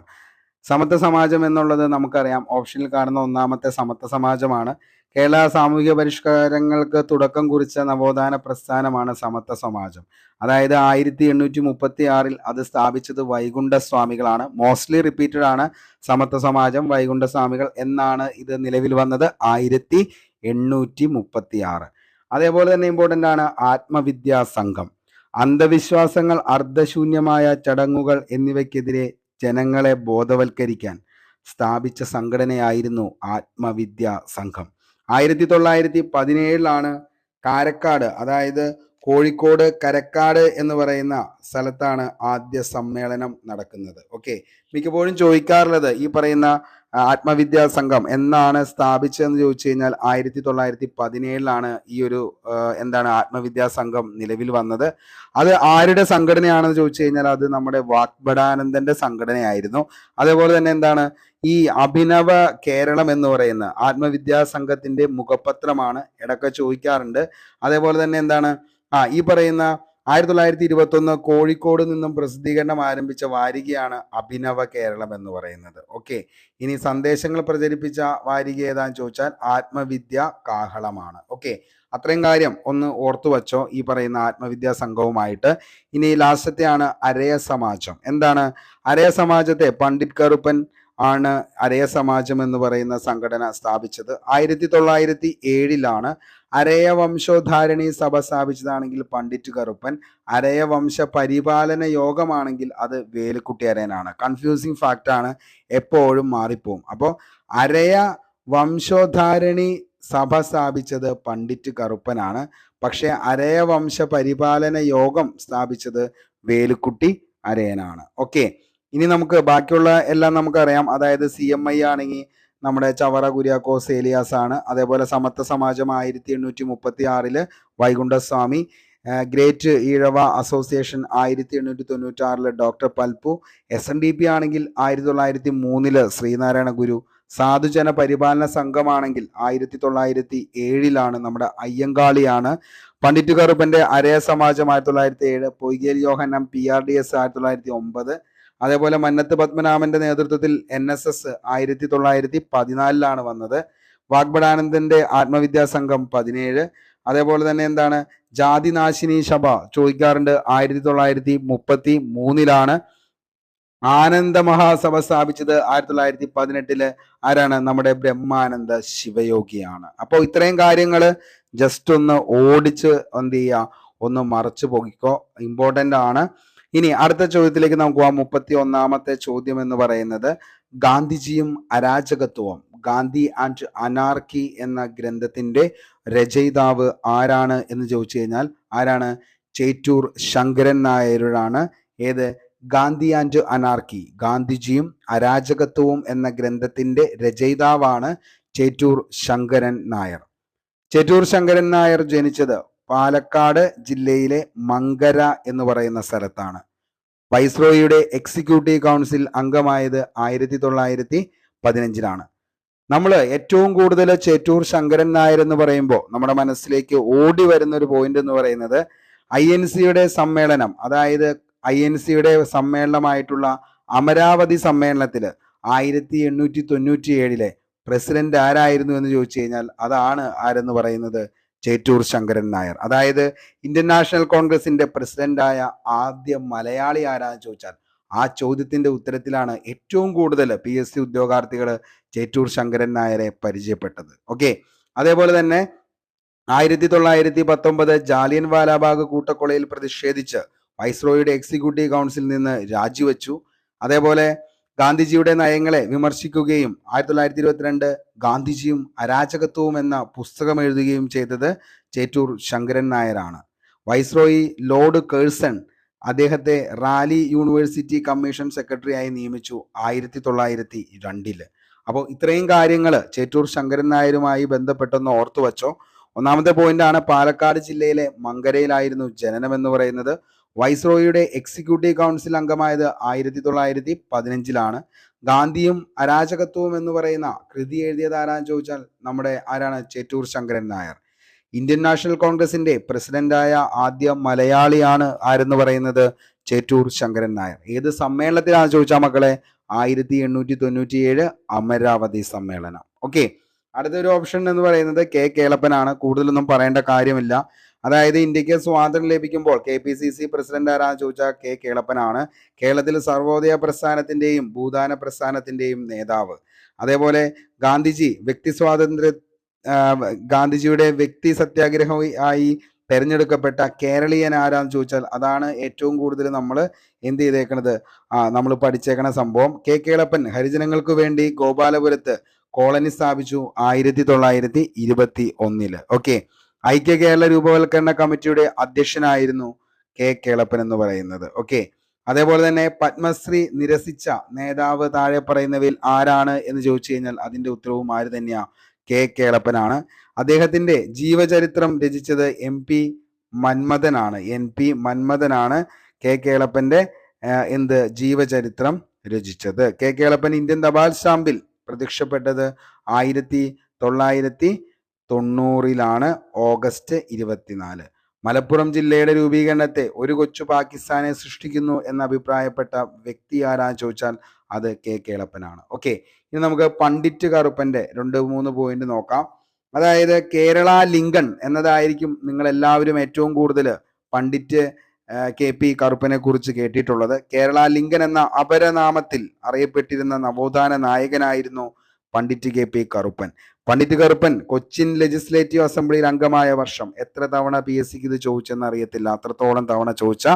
സമത്വ സമാജം എന്നുള്ളത് നമുക്കറിയാം ഓപ്ഷനിൽ കാണുന്ന 1ാമത്തെ സമത്വ സമാജമാണ്. കേരള സാമൂഹിക പരിഷ്കാരങ്ങൾക്ക് തുടക്കം കുറിച്ച നവോത്ഥാന പ്രസ്ഥാനമാണ് സമത്വ സമാജം. അതായത് 1836 അത് സ്ഥാപിച്ചത് വൈകുണ്ഠ സ്വാമികളാണ്. മോസ്റ്റ്ലി റിപ്പീറ്റഡ് ആണ് സമത്വ സമാജം, വൈകുണ്ഠ സ്വാമികൾ എന്നാണ് ഇത് നിലവിൽ വന്നത് 1836. അതേപോലെ തന്നെ ഇമ്പോർട്ടൻ്റ് ആണ് ആത്മവിദ്യാ സംഘം. അന്ധവിശ്വാസങ്ങൾ, അർദ്ധശൂന്യമായ ചടങ്ങുകൾ എന്നിവയ്ക്കെതിരെ ജനങ്ങളെ ബോധവൽക്കരിക്കാൻ സ്ഥാപിച്ച സംഘടനയായിരുന്നു ആത്മവിദ്യാ സംഘം. 1917 കാരക്കാട്, അതായത് കോഴിക്കോട് കരക്കാട് എന്ന് പറയുന്ന സ്ഥലത്താണ് ആദ്യ സമ്മേളനം നടക്കുന്നത്. ഓക്കെ, മിക്കപ്പോഴും ചോദിക്കാറുള്ളത് ഈ പറയുന്ന ആത്മവിദ്യാ സംഘം എന്നാണ് സ്ഥാപിച്ചതെന്ന് ചോദിച്ചു കഴിഞ്ഞാൽ 1917 ഈ ഒരു എന്താണ് ആത്മവിദ്യാ സംഘം നിലവിൽ വന്നത്. അത് ആരുടെ സംഘടനയാണെന്ന് ചോദിച്ചു കഴിഞ്ഞാൽ അത് നമ്മുടെ വാഗ്ഭടാനന്ദന്റെ സംഘടനയായിരുന്നു. അതേപോലെ തന്നെ എന്താണ് ഈ അഭിനവ കേരളം എന്ന് പറയുന്ന ആത്മവിദ്യാ സംഘത്തിന്റെ മുഖപത്രമാണ്, ഇടയ്ക്ക് ചോദിക്കാറുണ്ട്. അതേപോലെ തന്നെ എന്താണ് ഈ പറയുന്ന 1921 കോഴിക്കോട് നിന്നും പ്രസിദ്ധീകരണം ആരംഭിച്ച വാരികയാണ് അഭിനവ കേരളം എന്ന് പറയുന്നത്. ഓക്കെ, ഇനി സന്ദേശങ്ങൾ പ്രചരിപ്പിച്ച വാരിക ഏതാന്ന് ചോദിച്ചാൽ ആത്മവിദ്യ കാഹളമാണ്. ഓക്കെ, അത്രയും കാര്യം ഒന്ന് ഓർത്തു വച്ചോ ഈ പറയുന്ന ആത്മവിദ്യാ സംഘവുമായിട്ട്. ഇനി ലാസ്റ്റത്തെയാണ് അരയ സമാജം. എന്താണ് അരയ സമാജത്തെ? പണ്ഡിറ്റ് കറുപ്പൻ ആണ് അരയ സമാജം എന്ന് പറയുന്ന സംഘടന സ്ഥാപിച്ചത്. 1907 അരയ വംശോദ്ധാരണി സഭ സ്ഥാപിച്ചതാണെങ്കിൽ പണ്ഡിറ്റ് കറുപ്പൻ, അരയ വംശ പരിപാലന യോഗമാണെങ്കിൽ അത് വേലുക്കുട്ടി അരയനാണ്. കൺഫ്യൂസിങ് ഫാക്റ്റ് ആണ്, എപ്പോഴും മാറിപ്പോവും. അപ്പോൾ അരയ വംശോദ്ധാരണി സഭ സ്ഥാപിച്ചത് പണ്ഡിറ്റ് കറുപ്പനാണ്, പക്ഷെ അരയ വംശ പരിപാലന യോഗം സ്ഥാപിച്ചത് വേലുക്കുട്ടി അരയനാണ്. ഓക്കെ, ഇനി നമുക്ക് ബാക്കിയുള്ള എല്ലാം നമുക്കറിയാം. അതായത് CMI ആണെങ്കിൽ നമ്മുടെ ചവറ കുര്യാക്കോസ് ഏലിയാസ് ആണ്. അതേപോലെ സമത്വ സമാജം 1836 Vaikunda Swami. Great Ezhava association 1896 doctor Palpu. SNDP ആണെങ്കിൽ 1903 ശ്രീനാരായണ ഗുരു. സാധുജന പരിപാലന സംഘമാണെങ്കിൽ 1907 നമ്മുടെ അയ്യങ്കാളിയാണ്. പണ്ഡിറ്റ് കറുപ്പന്റെ അരയ സമാജം 1907, പൊയ്കേൽ യോഹന്നാൻ PRDS 1909. അതേപോലെ മന്നത്ത് പത്മനാഭന്റെ നേതൃത്വത്തിൽ NSS 1914 വന്നത്. വാഗ്ഭടാനന്ദന്റെ ആത്മവിദ്യാ സംഘം 17. അതേപോലെ തന്നെ എന്താണ് ജാതിനാശിനി സഭ ചോദിക്കാറുണ്ട്, 1933 ആനന്ദ മഹാസഭ സ്ഥാപിച്ചത് 1918 ആരാണ്? നമ്മുടെ ബ്രഹ്മാനന്ദ ശിവയോഗിയാണ്. അപ്പോൾ ഇത്രയും കാര്യങ്ങൾ ജസ്റ്റ് ഒന്ന് ഓടിച്ച് എന്ത് ചെയ്യുക, ഒന്ന് മറച്ചു പോകിക്കോ, ഇമ്പോർട്ടൻ്റ് ആണ്. ഇനി അടുത്ത ചോദ്യത്തിലേക്ക് നമുക്ക് പോകാം. 31ാമത്തെ ചോദ്യം എന്ന് പറയുന്നത് ഗാന്ധിജിയും അരാജകത്വവും, ഗാന്ധി ആൻഡ് അനാർക്കി എന്ന ഗ്രന്ഥത്തിന്റെ രചയിതാവ് ആരാണ് എന്ന് ചോദിച്ചു കഴിഞ്ഞാൽ ആരാണ്? ചേറ്റൂർ ശങ്കരൻ നായരാണ്. ഏത്? ഗാന്ധി ആൻഡ് അനാർക്കി, ഗാന്ധിജിയും അരാജകത്വവും എന്ന ഗ്രന്ഥത്തിന്റെ രചയിതാവാണ് ചേറ്റൂർ ശങ്കരൻ നായർ. ചേറ്റൂർ ശങ്കരൻ നായർ ജനിച്ചത് പാലക്കാട് ജില്ലയിലെ മങ്കര എന്ന് പറയുന്ന സ്ഥലത്താണ്. വൈസ്രോയിയുടെ എക്സിക്യൂട്ടീവ് കൗൺസിൽ അംഗമായത് 1915 നമ്മൾ ഏറ്റവും കൂടുതൽ ചേറ്റൂർ ശങ്കരൻ നായർ എന്ന് പറയുമ്പോൾ നമ്മുടെ മനസ്സിലേക്ക് ഓടി വരുന്ന ഒരു പോയിന്റ് എന്ന് പറയുന്നത് INC-യുടെ സമ്മേളനം, അതായത് INC-യുടെ സമ്മേളനമായിട്ടുള്ള അമരാവതി സമ്മേളനത്തിൽ 1897 പ്രസിഡന്റ് ആരായിരുന്നു എന്ന് ചോദിച്ചു കഴിഞ്ഞാൽ അതാണ് ആരെന്ന് പറയുന്നത് ചേറ്റൂർ ശങ്കരൻ നായർ. അതായത് ഇന്ത്യൻ നാഷണൽ കോൺഗ്രസിന്റെ പ്രസിഡന്റായ ആദ്യ മലയാളി ആരാന്ന് ചോദിച്ചാൽ ആ ചോദ്യത്തിന്റെ ഉത്തരത്തിലാണ് ഏറ്റവും കൂടുതൽ PSC ഉദ്യോഗാർത്ഥികൾ ചേറ്റൂർ ശങ്കരൻ നായരെ പരിചയപ്പെട്ടത്. ഓക്കെ, അതേപോലെ തന്നെ 1919 ജാലിയൻ വാലാബാഗ് കൂട്ടക്കൊലയിൽ പ്രതിഷേധിച്ച് വൈസ്രോയിയുടെ എക്സിക്യൂട്ടീവ് കൗൺസിലിൽ നിന്ന് രാജിവെച്ചു. അതേപോലെ ഗാന്ധിജിയുടെ നയങ്ങളെ വിമർശിക്കുകയും 1922 ഗാന്ധിജിയും അരാജകത്വവും എന്ന പുസ്തകം എഴുതുകയും ചെയ്തത് ചേറ്റൂർ ശങ്കരൻ നായരാണ്. വൈസ്രോയി ലോർഡ് കേഴ്സൺ അദ്ദേഹത്തെ റാലി യൂണിവേഴ്സിറ്റി കമ്മീഷൻ സെക്രട്ടറിയായി നിയമിച്ചു 1902. അപ്പോൾ ഇത്രയും കാര്യങ്ങൾ ചേറ്റൂർ ശങ്കരൻ നായരുമായി ബന്ധപ്പെട്ടൊന്ന് ഓർത്തു വച്ചോ. ഒന്നാമത്തെ പോയിന്റ് ആണ് പാലക്കാട് ജില്ലയിലെ മങ്കരയിലായിരുന്നു ജനനം എന്ന് പറയുന്നത്. വൈസ്രോയിയുടെ എക്സിക്യൂട്ടീവ് കൗൺസിൽ അംഗമായത് 1915. ഗാന്ധിയും അരാജകത്വവും എന്ന് പറയുന്ന കൃതി എഴുതിയത് ആരാന്ന് ചോദിച്ചാൽ നമ്മുടെ ആരാണ്? ചേറ്റൂർ ശങ്കരൻ നായർ. ഇന്ത്യൻ നാഷണൽ കോൺഗ്രസിന്റെ പ്രസിഡന്റായ ആദ്യ മലയാളിയാണ് ആരെന്ന് പറയുന്നത് ചേറ്റൂർ ശങ്കരൻ നായർ. ഏത് സമ്മേളനത്തിലാണെന്ന് ചോദിച്ചാൽ മക്കളെ 1897 അമരാവതി സമ്മേളനം. ഓക്കെ, അടുത്തൊരു ഓപ്ഷൻ എന്ന് പറയുന്നത് കേളപ്പനാണ്. കൂടുതലൊന്നും പറയേണ്ട കാര്യമില്ല. അതായത് ഇന്ത്യക്ക് സ്വാതന്ത്ര്യം ലഭിക്കുമ്പോൾ KPCC പ്രസിഡന്റ് ആരാന്ന് ചോദിച്ചാൽ കേളപ്പനാണ്. കേരളത്തിൽ സർവോദയ പ്രസ്ഥാനത്തിന്റെയും ഭൂദാന പ്രസ്ഥാനത്തിന്റെയും നേതാവ്. അതേപോലെ ഗാന്ധിജി ഗാന്ധിജിയുടെ വ്യക്തി സത്യാഗ്രഹം ആയി തെരഞ്ഞെടുക്കപ്പെട്ട കേരളീയൻ ആരാന്ന് ചോദിച്ചാൽ അതാണ് ഏറ്റവും കൂടുതൽ നമ്മൾ എന്ത് ചെയ്തേക്കണത്, നമ്മൾ പഠിച്ചേക്കണ സംഭവം. കേളപ്പൻ ഹരിജനങ്ങൾക്ക് വേണ്ടി ഗോപാലപുരത്ത് കോളനി സ്ഥാപിച്ചു 1921. ഓക്കെ, ഐക്യ കേരള രൂപവൽക്കരണ കമ്മിറ്റിയുടെ അധ്യക്ഷനായിരുന്നു കെ കേളപ്പൻ എന്ന് പറയുന്നത്. ഓക്കെ, അതേപോലെ തന്നെ പത്മശ്രീ നിരസിച്ച നേതാവ് താഴെ പറയുന്നവയിൽ ആരാണ് എന്ന് ചോദിച്ചു കഴിഞ്ഞാൽ അതിന്റെ ഉത്തരവും ആര് തന്നെയാ? കെ കേളപ്പനാണ്. അദ്ദേഹത്തിന്റെ ജീവചരിത്രം രചിച്ചത് MP മന്മഥനാണ്. NP മന്മഥനാണ് കെ കേളപ്പന്റെ എന്ത് ജീവചരിത്രം രചിച്ചത്. കെ കേളപ്പൻ ഇന്ത്യൻ തപാൽ സ്റ്റാമ്പിൽ പ്രത്യക്ഷപ്പെട്ടത് 1990 ഓഗസ്റ്റ് 24. മലപ്പുറം ജില്ലയുടെ രൂപീകരണത്തെ ഒരു കൊച്ചു പാകിസ്ഥാനെ സൃഷ്ടിക്കുന്നു എന്ന് അഭിപ്രായപ്പെട്ട വ്യക്തി ആരാന്ന് ചോദിച്ചാൽ അത് കെ കേളപ്പനാണ്. ഓക്കെ, ഇനി നമുക്ക് പണ്ഡിറ്റ് കറുപ്പന്റെ 2-3 പോയിന്റ് നോക്കാം. അതായത് കേരള ലിങ്കൺ എന്നതായിരിക്കും നിങ്ങൾ എല്ലാവരും ഏറ്റവും കൂടുതൽ പണ്ഡിറ്റ് KP കറുപ്പനെ കുറിച്ച് കേട്ടിട്ടുള്ളത്. കേരള ലിങ്കൻ എന്ന അപരനാമത്തിൽ അറിയപ്പെട്ടിരുന്ന നവോത്ഥാന നായകനായിരുന്നു Pandit KP Karuppan. Pandit Karuppan Cochin legislative അസംബ്ലിയിൽ അംഗമായ വർഷം എത്ര തവണ PSCക്ക് ഇത് ചോദിച്ചെന്ന് അറിയത്തില്ല, അത്രത്തോളം തവണ ചോദിച്ച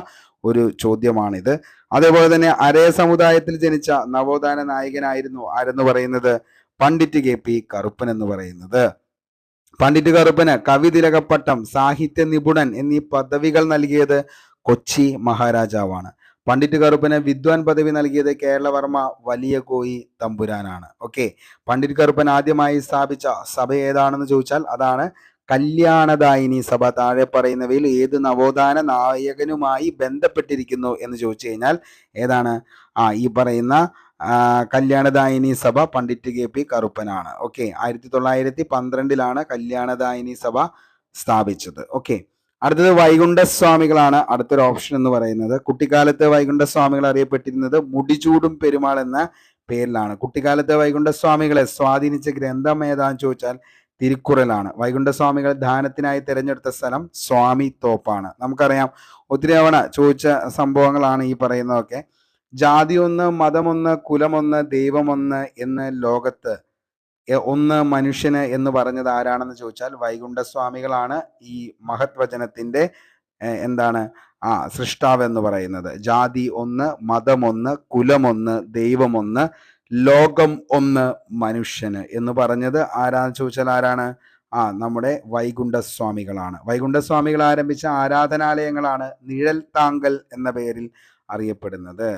ഒരു ചോദ്യമാണിത്. അതേപോലെ തന്നെ അരേ സമുദായത്തിൽ ജനിച്ച നവോത്ഥാന നായകനായിരുന്നു ആരെന്ന് പറയുന്നത്? പണ്ഡിറ്റ് KP കറുപ്പൻ എന്ന് പറയുന്നത്. പണ്ഡിറ്റ് കറുപ്പന് കവി തിലകപ്പട്ടം, സാഹിത്യ നിപുണൻ എന്നീ പദവികൾ നൽകിയത് കൊച്ചി മഹാരാജാവാണ്. പണ്ഡിറ്റ് കറുപ്പന് വിദ്വാൻ പദവി നൽകിയത് കേരളവർമ്മ വലിയ കോയി തമ്പുരാനാണ്. ഓക്കെ, പണ്ഡിറ്റ് കറുപ്പൻ ആദ്യമായി സ്ഥാപിച്ച സഭ ഏതാണെന്ന് ചോദിച്ചാൽ അതാണ് കല്യാണദായിനി സഭ. താഴെ പറയുന്നവയിൽ ഏത് നവോത്ഥാന നായകനുമായി ബന്ധപ്പെട്ടിരിക്കുന്നു എന്ന് ചോദിച്ചു കഴിഞ്ഞാൽ ഏതാണ്? ഈ പറയുന്ന കല്യാണദായിനി സഭ പണ്ഡിറ്റ് KP കറുപ്പനാണ്. ഓക്കെ, 1912 കല്യാണദായിനി സഭ സ്ഥാപിച്ചത്. ഓക്കെ, അടുത്തത് വൈകുണ്ഠസ്വാമികളാണ് അടുത്തൊരു ഓപ്ഷൻ എന്ന് പറയുന്നത്. കുട്ടിക്കാലത്ത് വൈകുണ്ഠസ്വാമികൾ അറിയപ്പെട്ടിരുന്നത് മുടിചൂടും പെരുമാൾ എന്ന പേരിലാണ്. കുട്ടിക്കാലത്ത് വൈകുണ്ഠസ്വാമികളെ സ്വാധീനിച്ച ഗ്രന്ഥം ഏതാന്ന് ചോദിച്ചാൽ തിരുക്കുറലാണ്. വൈകുണ്ഠസ്വാമികൾ ധ്യാനത്തിനായി തിരഞ്ഞെടുത്ത സ്ഥലം സ്വാമി തോപ്പാണ്. നമുക്കറിയാം, ഒത്തിരി തവണ ചോദിച്ച സംഭവങ്ങളാണ് ഈ പറയുന്നതൊക്കെ. ജാതി ഒന്ന്, മതമൊന്ന്, കുലമൊന്ന്, ദൈവമൊന്ന് എന്ന് ലോകത്ത് ഒന്ന് മനുഷ്യന് എന്ന് പറഞ്ഞത് ആരാണെന്ന് ചോദിച്ചാൽ വൈകുണ്ഠസ്വാമികളാണ്. ഈ മഹത് വചനത്തിന്റെ എന്താണ് സൃഷ്ടാവ് എന്ന് പറയുന്നത്. ജാതി ഒന്ന്, മതമൊന്ന്, കുലമൊന്ന്, ദൈവമൊന്ന്, ലോകം ഒന്ന് മനുഷ്യന് എന്ന് പറഞ്ഞത് ആരാന്ന് ചോദിച്ചാൽ ആരാണ്? നമ്മുടെ വൈകുണ്ഠസ്വാമികളാണ്. വൈകുണ്ഠസ്വാമികൾ ആരംഭിച്ച ആരാധനാലയങ്ങളാണ് നിഴൽ താങ്കൽ എന്ന പേരിൽ അറിയപ്പെടുന്നത്.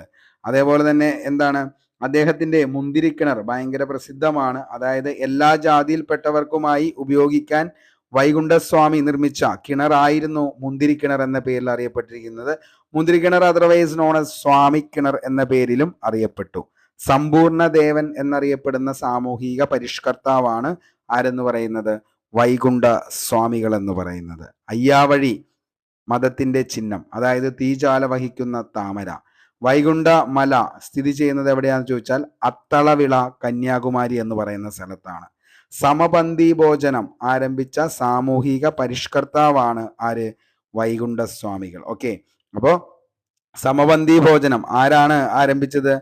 അതേപോലെ തന്നെ എന്താണ്, അദ്ദേഹത്തിന്റെ മുന്തിരിക്കിണർ ഭയങ്കര പ്രസിദ്ധമാണ്. അതായത് എല്ലാ ജാതിയിൽപ്പെട്ടവർക്കുമായി ഉപയോഗിക്കാൻ വൈകുണ്ഠസ്വാമി നിർമ്മിച്ച കിണറായിരുന്നു മുന്തിരിക്കിണർ എന്ന പേരിൽ അറിയപ്പെട്ടിരിക്കുന്നത്. മുന്തിരിക്കിണർ അതർവൈസ് നോൺ ആസ് സ്വാമി കിണർ എന്ന പേരിലും അറിയപ്പെട്ടു. സമ്പൂർണ്ണ ദേവൻ എന്നറിയപ്പെടുന്ന സാമൂഹിക പരിഷ്കർത്താവാണ് ആരെന്ന് പറയുന്നത്? വൈകുണ്ഠ സ്വാമികൾ എന്ന് പറയുന്നത്. അയ്യാവഴി മതത്തിന്റെ ചിഹ്നം, അതായത് തീജാല വഹിക്കുന്ന താമര. വൈകുണ്ഠ മല സ്ഥിതി ചെയ്യുന്നത് എവിടെയാണെന്ന് ചോദിച്ചാൽ അത്തളവിള, കന്യാകുമാരി എന്ന് പറയുന്ന സ്ഥലത്താണ്. സമപന്തി ഭോജനം ആരംഭിച്ച സാമൂഹിക പരിഷ്കർത്താവാണ് ആര്? വൈകുണ്ഠസ്വാമികൾ. ഓക്കെ, അപ്പോ സമപന്തി ഭോജനം ആരാണ് ആരംഭിച്ചത്?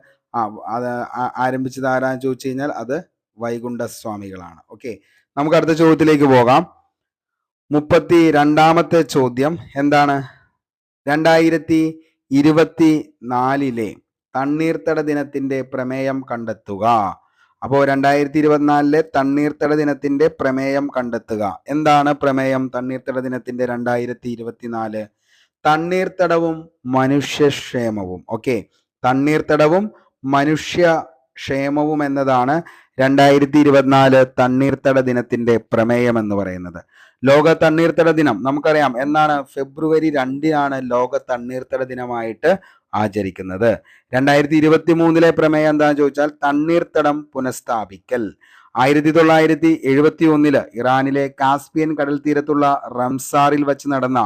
ആരംഭിച്ചത് ആരാന്ന് ചോദിച്ചു കഴിഞ്ഞാൽ അത് വൈകുണ്ഠസ്വാമികളാണ്. ഓക്കെ, നമുക്ക് അടുത്ത ചോദ്യത്തിലേക്ക് പോകാം. 32ാമത്തെ ചോദ്യം എന്താണ്? 2024 തണ്ണീർത്തട ദിനത്തിന്റെ പ്രമേയം കണ്ടെത്തുക. അപ്പോൾ 2024 തണ്ണീർത്തട ദിനത്തിന്റെ പ്രമേയം കണ്ടെത്തുക. എന്താണ് പ്രമേയം തണ്ണീർത്തട ദിനത്തിന്റെ 2024? തണ്ണീർത്തടവും മനുഷ്യക്ഷേമവും. ഓക്കെ, തണ്ണീർത്തടവും മനുഷ്യക്ഷേമവും എന്നതാണ് 2024 തണ്ണീർത്തട ദിനത്തിന്റെ പ്രമേയം എന്ന് പറയുന്നത്. ലോക തണ്ണീർത്തട ദിനം നമുക്കറിയാം എന്നാണ്? ഫെബ്രുവരി 2 ലോക തണ്ണീർത്തട ദിനമായിട്ട് ആചരിക്കുന്നത്. 2023 പ്രമേയം എന്താണെന്ന് ചോദിച്ചാൽ തണ്ണീർത്തടം പുനഃസ്ഥാപിക്കൽ. 1971 ഇറാനിലെ കാസ്പിയൻ കടൽ തീരത്തുള്ള റംസാറിൽ വച്ച് നടന്ന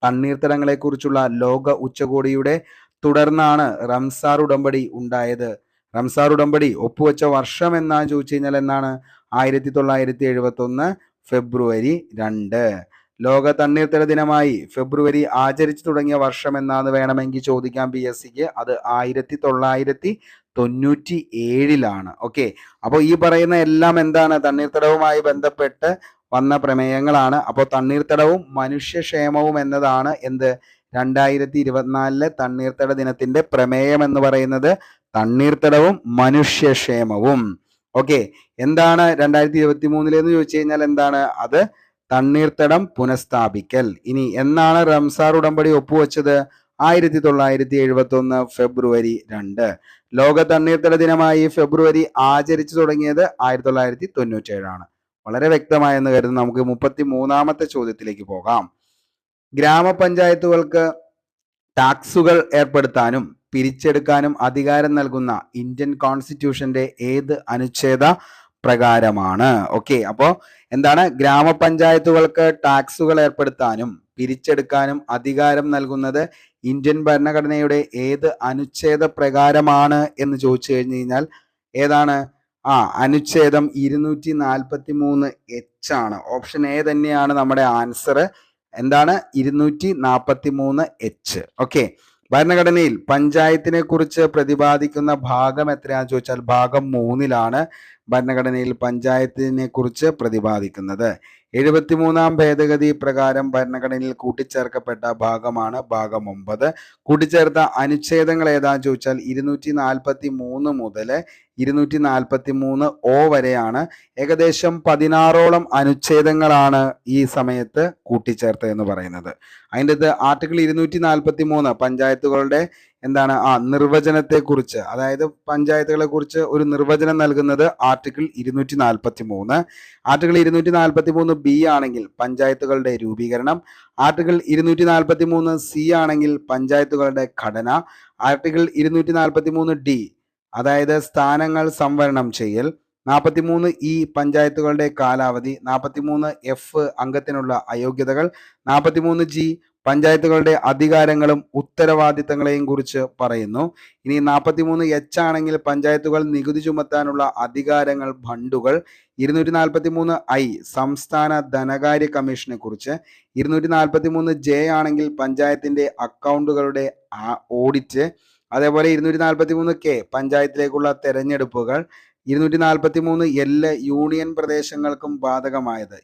തണ്ണീർത്തടങ്ങളെ കുറിച്ചുള്ള ലോക ഉച്ചകോടിയുടെ തുടർന്നാണ് റംസാർ ഉടമ്പടി ഉണ്ടായത്. റംസാർ ഉടമ്പടി ഒപ്പുവെച്ച വർഷം എന്നാന്ന് ചോദിച്ചു കഴിഞ്ഞാൽ എന്നാണ്? 1971 ഫെബ്രുവരി 2. ലോക തണ്ണീർത്തട ദിനമായി ഫെബ്രുവരി ആചരിച്ചു തുടങ്ങിയ വർഷം എന്നാന്ന് വേണമെങ്കിൽ ചോദിക്കാം PSCക്ക്. അത് 1997. ഓക്കെ, അപ്പോൾ ഈ പറയുന്ന എല്ലാം എന്താണ്? തണ്ണീർത്തടവുമായി ബന്ധപ്പെട്ട് വന്ന പ്രമേയങ്ങളാണ്. അപ്പോൾ തണ്ണീർത്തടവും മനുഷ്യക്ഷേമവും എന്നതാണ് എന്ത്? 2024 തണ്ണീർത്തട ദിനത്തിന്റെ പ്രമേയം എന്ന് പറയുന്നത് തണ്ണീർത്തടവും മനുഷ്യക്ഷേമവും. ഓക്കെ, എന്താണ് 2023 എന്ന് ചോദിച്ചു കഴിഞ്ഞാൽ എന്താണ്? അത് തണ്ണീർത്തടം പുനഃസ്ഥാപിക്കൽ. ഇനി എന്നാണ് റംസാർ ഉടമ്പടി ഒപ്പുവെച്ചത്? 1971 ഫെബ്രുവരി 2. ലോക തണ്ണീർത്തട ദിനമായി ഫെബ്രുവരി ആചരിച്ചു തുടങ്ങിയത് 1997 വളരെ വ്യക്തമായെന്ന് കരുതുന്നു. നമുക്ക് 33ാമത്തെ ചോദ്യത്തിലേക്ക് പോകാം. ഗ്രാമപഞ്ചായത്തുകൾക്ക് ടാക്സുകൾ ഏർപ്പെടുത്താനും പിരിച്ചെടുക്കാനും അധികാരം നൽകുന്ന ഇന്ത്യൻ കോൺസ്റ്റിറ്റ്യൂഷന്റെ ഏത് അനുച്ഛേദ പ്രകാരമാണ്? ഓക്കെ, അപ്പോൾ എന്താണ്? ഗ്രാമപഞ്ചായത്തുകൾക്ക് ടാക്സുകൾ ഏർപ്പെടുത്താനും പിരിച്ചെടുക്കാനും അധികാരം നൽകുന്നത് ഇന്ത്യൻ ഭരണഘടനയുടെ ഏത് അനുച്ഛേദ പ്രകാരമാണ് എന്ന് ചോദിച്ചു കഴിഞ്ഞാൽ ഏതാണ്? അനുച്ഛേദം 243 ആണ്. ഓപ്ഷൻ എ തന്നെയാണ് നമ്മുടെ ആൻസർ. എന്താണ്? 243 ഓക്കെ. ഭരണഘടനയിൽ പഞ്ചായത്തിനെ കുറിച്ച് പ്രതിപാദിക്കുന്ന ഭാഗം എത്രയാണെന്ന് ചോദിച്ചാൽ ഭാഗം 3 ഭരണഘടനയിൽ പഞ്ചായത്തിനെ കുറിച്ച് പ്രതിപാദിക്കുന്നത്. 73ാം ഭേദഗതി പ്രകാരം ഭരണഘടനയിൽ കൂട്ടിച്ചേർക്കപ്പെട്ട ഭാഗമാണ് ഭാഗം 9. കൂട്ടിച്ചേർത്ത അനുച്ഛേദങ്ങൾ ഏതാന്ന് ചോദിച്ചാൽ 243 മുതൽ 243 വരെയാണ്. ഏകദേശം 16ഓളം അനുച്ഛേദങ്ങളാണ് ഈ സമയത്ത് കൂട്ടിച്ചേർത്തതെന്ന് പറയുന്നത്. അതിൻ്റെ ആർട്ടിക്കിൾ 243 പഞ്ചായത്തുകളുടെ എന്താണ് നിർവചനത്തെ കുറിച്ച്, അതായത് പഞ്ചായത്തുകളെ കുറിച്ച് ഒരു നിർവചനം നൽകുന്നത് ആർട്ടിക്കിൾ 243. ആർട്ടിക്കിൾ 243 ആണെങ്കിൽ പഞ്ചായത്തുകളുടെ രൂപീകരണം, ആർട്ടിക്കിൾ 243 ആണെങ്കിൽ പഞ്ചായത്തുകളുടെ ഘടന, ആർട്ടിക്കിൾ 243 അതായത് സ്ഥാനങ്ങൾ സംവരണം ചെയ്യൽ, 43 പഞ്ചായത്തുകളുടെ കാലാവധി, 43 അംഗത്തിനുള്ള അയോഗ്യതകൾ, 43 പഞ്ചായത്തുകളുടെ അധികാരങ്ങളും ഉത്തരവാദിത്തങ്ങളെയും കുറിച്ച് പറയുന്നു. ഇനി 43 ആണെങ്കിൽ പഞ്ചായത്തുകൾ നികുതി ചുമത്താനുള്ള അധികാരങ്ങൾ, ഫണ്ടുകൾ. 243 സംസ്ഥാന ധനകാര്യ കമ്മീഷനെ കുറിച്ച്. 243 ആണെങ്കിൽ പഞ്ചായത്തിന്റെ അക്കൗണ്ടുകളുടെ ഓഡിറ്റ്. അതേപോലെ 243 പഞ്ചായത്തിലേക്കുള്ള തെരഞ്ഞെടുപ്പുകൾ. 243 യൂണിയൻ പ്രദേശങ്ങൾക്കും ബാധകമായത്.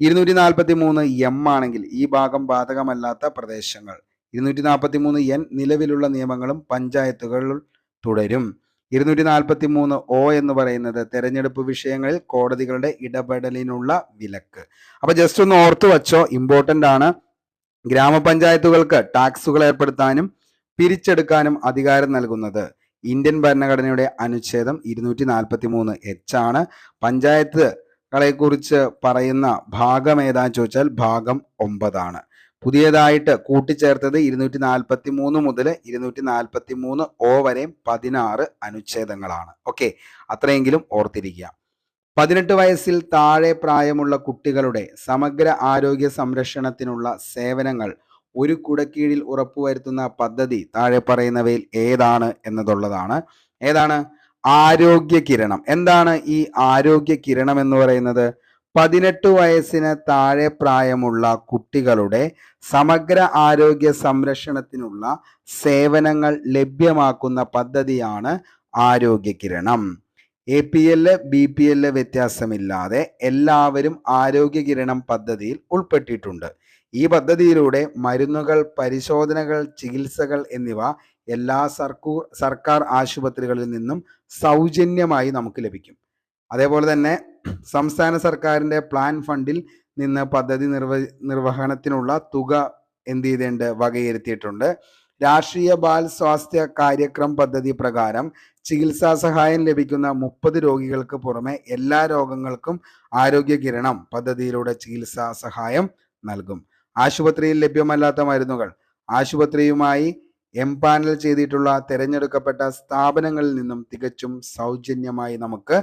243 ആണെങ്കിൽ ഈ ഭാഗം ബാധകമല്ലാത്ത പ്രദേശങ്ങൾ. 243 നിലവിലുള്ള നിയമങ്ങളും പഞ്ചായത്തുകൾ തുടരും. 243 എന്ന് പറയുന്നത് തെരഞ്ഞെടുപ്പ് വിഷയങ്ങളിൽ കോടതികളുടെ ഇടപെടലിനുള്ള വിലക്ക്. അപ്പൊ ജസ്റ്റ് ഒന്ന് ഓർത്തു വച്ചോ, ഇമ്പോർട്ടന്റ് ആണ്. ഗ്രാമപഞ്ചായത്തുകൾക്ക് ടാക്സുകൾ ഏർപ്പെടുത്താനും പിരിച്ചെടുക്കാനും അധികാരം നൽകുന്നത് ഇന്ത്യൻ ഭരണഘടനയുടെ അനുച്ഛേദം 243 ആണ്. പഞ്ചായത്തുകളെ കുറിച്ച് പറയുന്ന ഭാഗം ഏതാന്ന് ചോദിച്ചാൽ ഭാഗം 9 പുതിയതായിട്ട് കൂട്ടിച്ചേർത്തത് 243 മുതൽ 243 വരെ 16 അനുച്ഛേദങ്ങളാണ്. ഓക്കെ, അത്രയെങ്കിലും ഓർത്തിരിക്കുക. 18 വയസ്സിൽ താഴെ പ്രായമുള്ള കുട്ടികളുടെ സമഗ്ര ആരോഗ്യ സംരക്ഷണത്തിനുള്ള സേവനങ്ങൾ ഒരു കുടക്കീഴിൽ ഉറപ്പുവരുത്തുന്ന പദ്ധതി താഴെ പറയുന്നവയിൽ ഏതാണ് എന്നതുള്ളതാണ്. ഏതാണ്? ആരോഗ്യ കിരണം. എന്താണ് ഈ ആരോഗ്യ കിരണം എന്ന് പറയുന്നത്? 18 വയസ്സിന് താഴെ പ്രായമുള്ള കുട്ടികളുടെ സമഗ്ര ആരോഗ്യ സംരക്ഷണത്തിനുള്ള സേവനങ്ങൾ ലഭ്യമാക്കുന്ന പദ്ധതിയാണ് ആരോഗ്യ കിരണം. APL BPL വ്യത്യാസമില്ലാതെ എല്ലാവരും ആരോഗ്യ കിരണം പദ്ധതിയിൽ ഉൾപ്പെട്ടിട്ടുണ്ട്. ഈ പദ്ധതിയിലൂടെ മരുന്നുകൾ, പരിശോധനകൾ, ചികിത്സകൾ എന്നിവ എല്ലാ സർക്കാർ ആശുപത്രികളിൽ നിന്നും സൗജന്യമായി നമുക്ക് ലഭിക്കും. അതേപോലെ തന്നെ സംസ്ഥാന സർക്കാരിന്റെ പ്ലാൻ ഫണ്ടിൽ നിന്ന് പദ്ധതി നിർവഹണത്തിനുള്ള തുക എന്ത് ചെയ്തിട്ടുണ്ട്? വകയിരുത്തിയിട്ടുണ്ട്. രാഷ്ട്രീയ ബാൽ സ്വാസ്ഥ്യ കാര്യക്രം പദ്ധതി പ്രകാരം ചികിത്സാ സഹായം ലഭിക്കുന്ന 30 രോഗികൾക്ക് പുറമെ എല്ലാ രോഗങ്ങൾക്കും ആരോഗ്യ കിരണം പദ്ധതിയിലൂടെ ചികിത്സാ സഹായം നൽകും. ആശുപത്രിയിൽ ലഭ്യമല്ലാത്ത മരുന്നുകൾ ആശുപത്രിയുമായി എംപാനൽ ചെയ്തിട്ടുള്ള തിരഞ്ഞെടുക്കപ്പെട്ട സ്ഥാപനങ്ങളിൽ നിന്നും തികച്ചും സൗജന്യമായി നമുക്ക്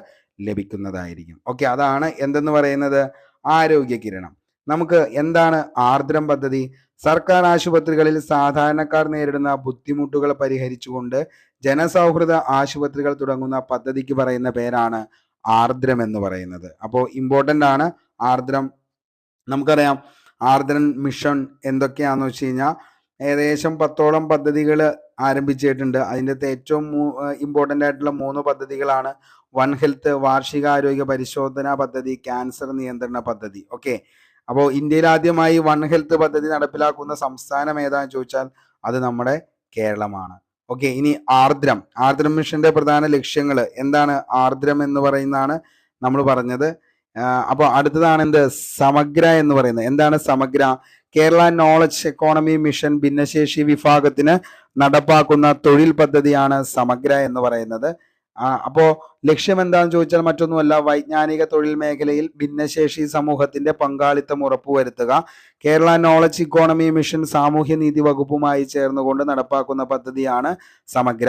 ലഭിക്കുന്നതായിരിക്കും. ഓക്കെ, അതാണ് എന്തെന്ന് പറയുന്നത്? ആരോഗ്യ കിരണം. നമുക്ക് എന്താണ് ആർദ്രം പദ്ധതി? സർക്കാർ ആശുപത്രികളിൽ സാധാരണക്കാർ നേരിടുന്ന ബുദ്ധിമുട്ടുകൾ പരിഹരിച്ചുകൊണ്ട് ജനസൗഹൃദ ആശുപത്രികൾ തുടങ്ങുന്ന പദ്ധതിക്ക് പറയുന്ന പേരാണ് ആർദ്രം എന്ന് പറയുന്നത്. അപ്പോൾ ഇമ്പോർട്ടൻ്റ് ആണ് ആർദ്രം. നമുക്കറിയാം ആർദ്രം മിഷൻ എന്തൊക്കെയാണെന്ന് വെച്ച് കഴിഞ്ഞാൽ ഏകദേശം 10ഓളം പദ്ധതികൾ ആരംഭിച്ചിട്ടുണ്ട്. അതിൻ്റെ ഏറ്റവും ഇമ്പോർട്ടൻ്റ് ആയിട്ടുള്ള 3 പദ്ധതികളാണ് വൺ ഹെൽത്ത് വാർഷികാരോഗ്യ പരിശോധനാ പദ്ധതി, ക്യാൻസർ നിയന്ത്രണ പദ്ധതി. ഓക്കെ, അപ്പോൾ ഇന്ത്യയിൽ ആദ്യമായി വൺ ഹെൽത്ത് പദ്ധതി നടപ്പിലാക്കുന്ന സംസ്ഥാനം ഏതാണെന്ന് ചോദിച്ചാൽ അത് നമ്മുടെ കേരളമാണ്. ഓക്കെ, ഇനി ആർദ്രം മിഷന്റെ പ്രധാന ലക്ഷ്യങ്ങൾ എന്താണ്? ആർദ്രം എന്ന് പറയുന്നതാണ് നമ്മൾ പറഞ്ഞത്. അപ്പോൾ അടുത്തതാണ് എന്ത്? സമഗ്ര എന്ന് പറയുന്നത്. എന്താണ് സമഗ്ര? കേരള നോളജ് എക്കോണമി മിഷൻ ഭിന്നശേഷി വിഭാഗത്തിന് നടപ്പാക്കുന്ന തൊഴിൽ പദ്ധതിയാണ് സമഗ്ര എന്ന് പറയുന്നത്. അപ്പോൾ ലക്ഷ്യം എന്താണെന്ന് ചോദിച്ചാൽ മറ്റൊന്നുമല്ല, വൈജ്ഞാനിക തൊഴിൽ മേഖലയിൽ ഭിന്നശേഷി സമൂഹത്തിന്റെ പങ്കാളിത്തം ഉറപ്പുവരുത്തുക. കേരള നോളജ് ഇക്കോണമി മിഷൻ സാമൂഹ്യനീതി വകുപ്പുമായി ചേർന്നുകൊണ്ട് നടപ്പാക്കുന്ന പദ്ധതിയാണ് സമഗ്ര.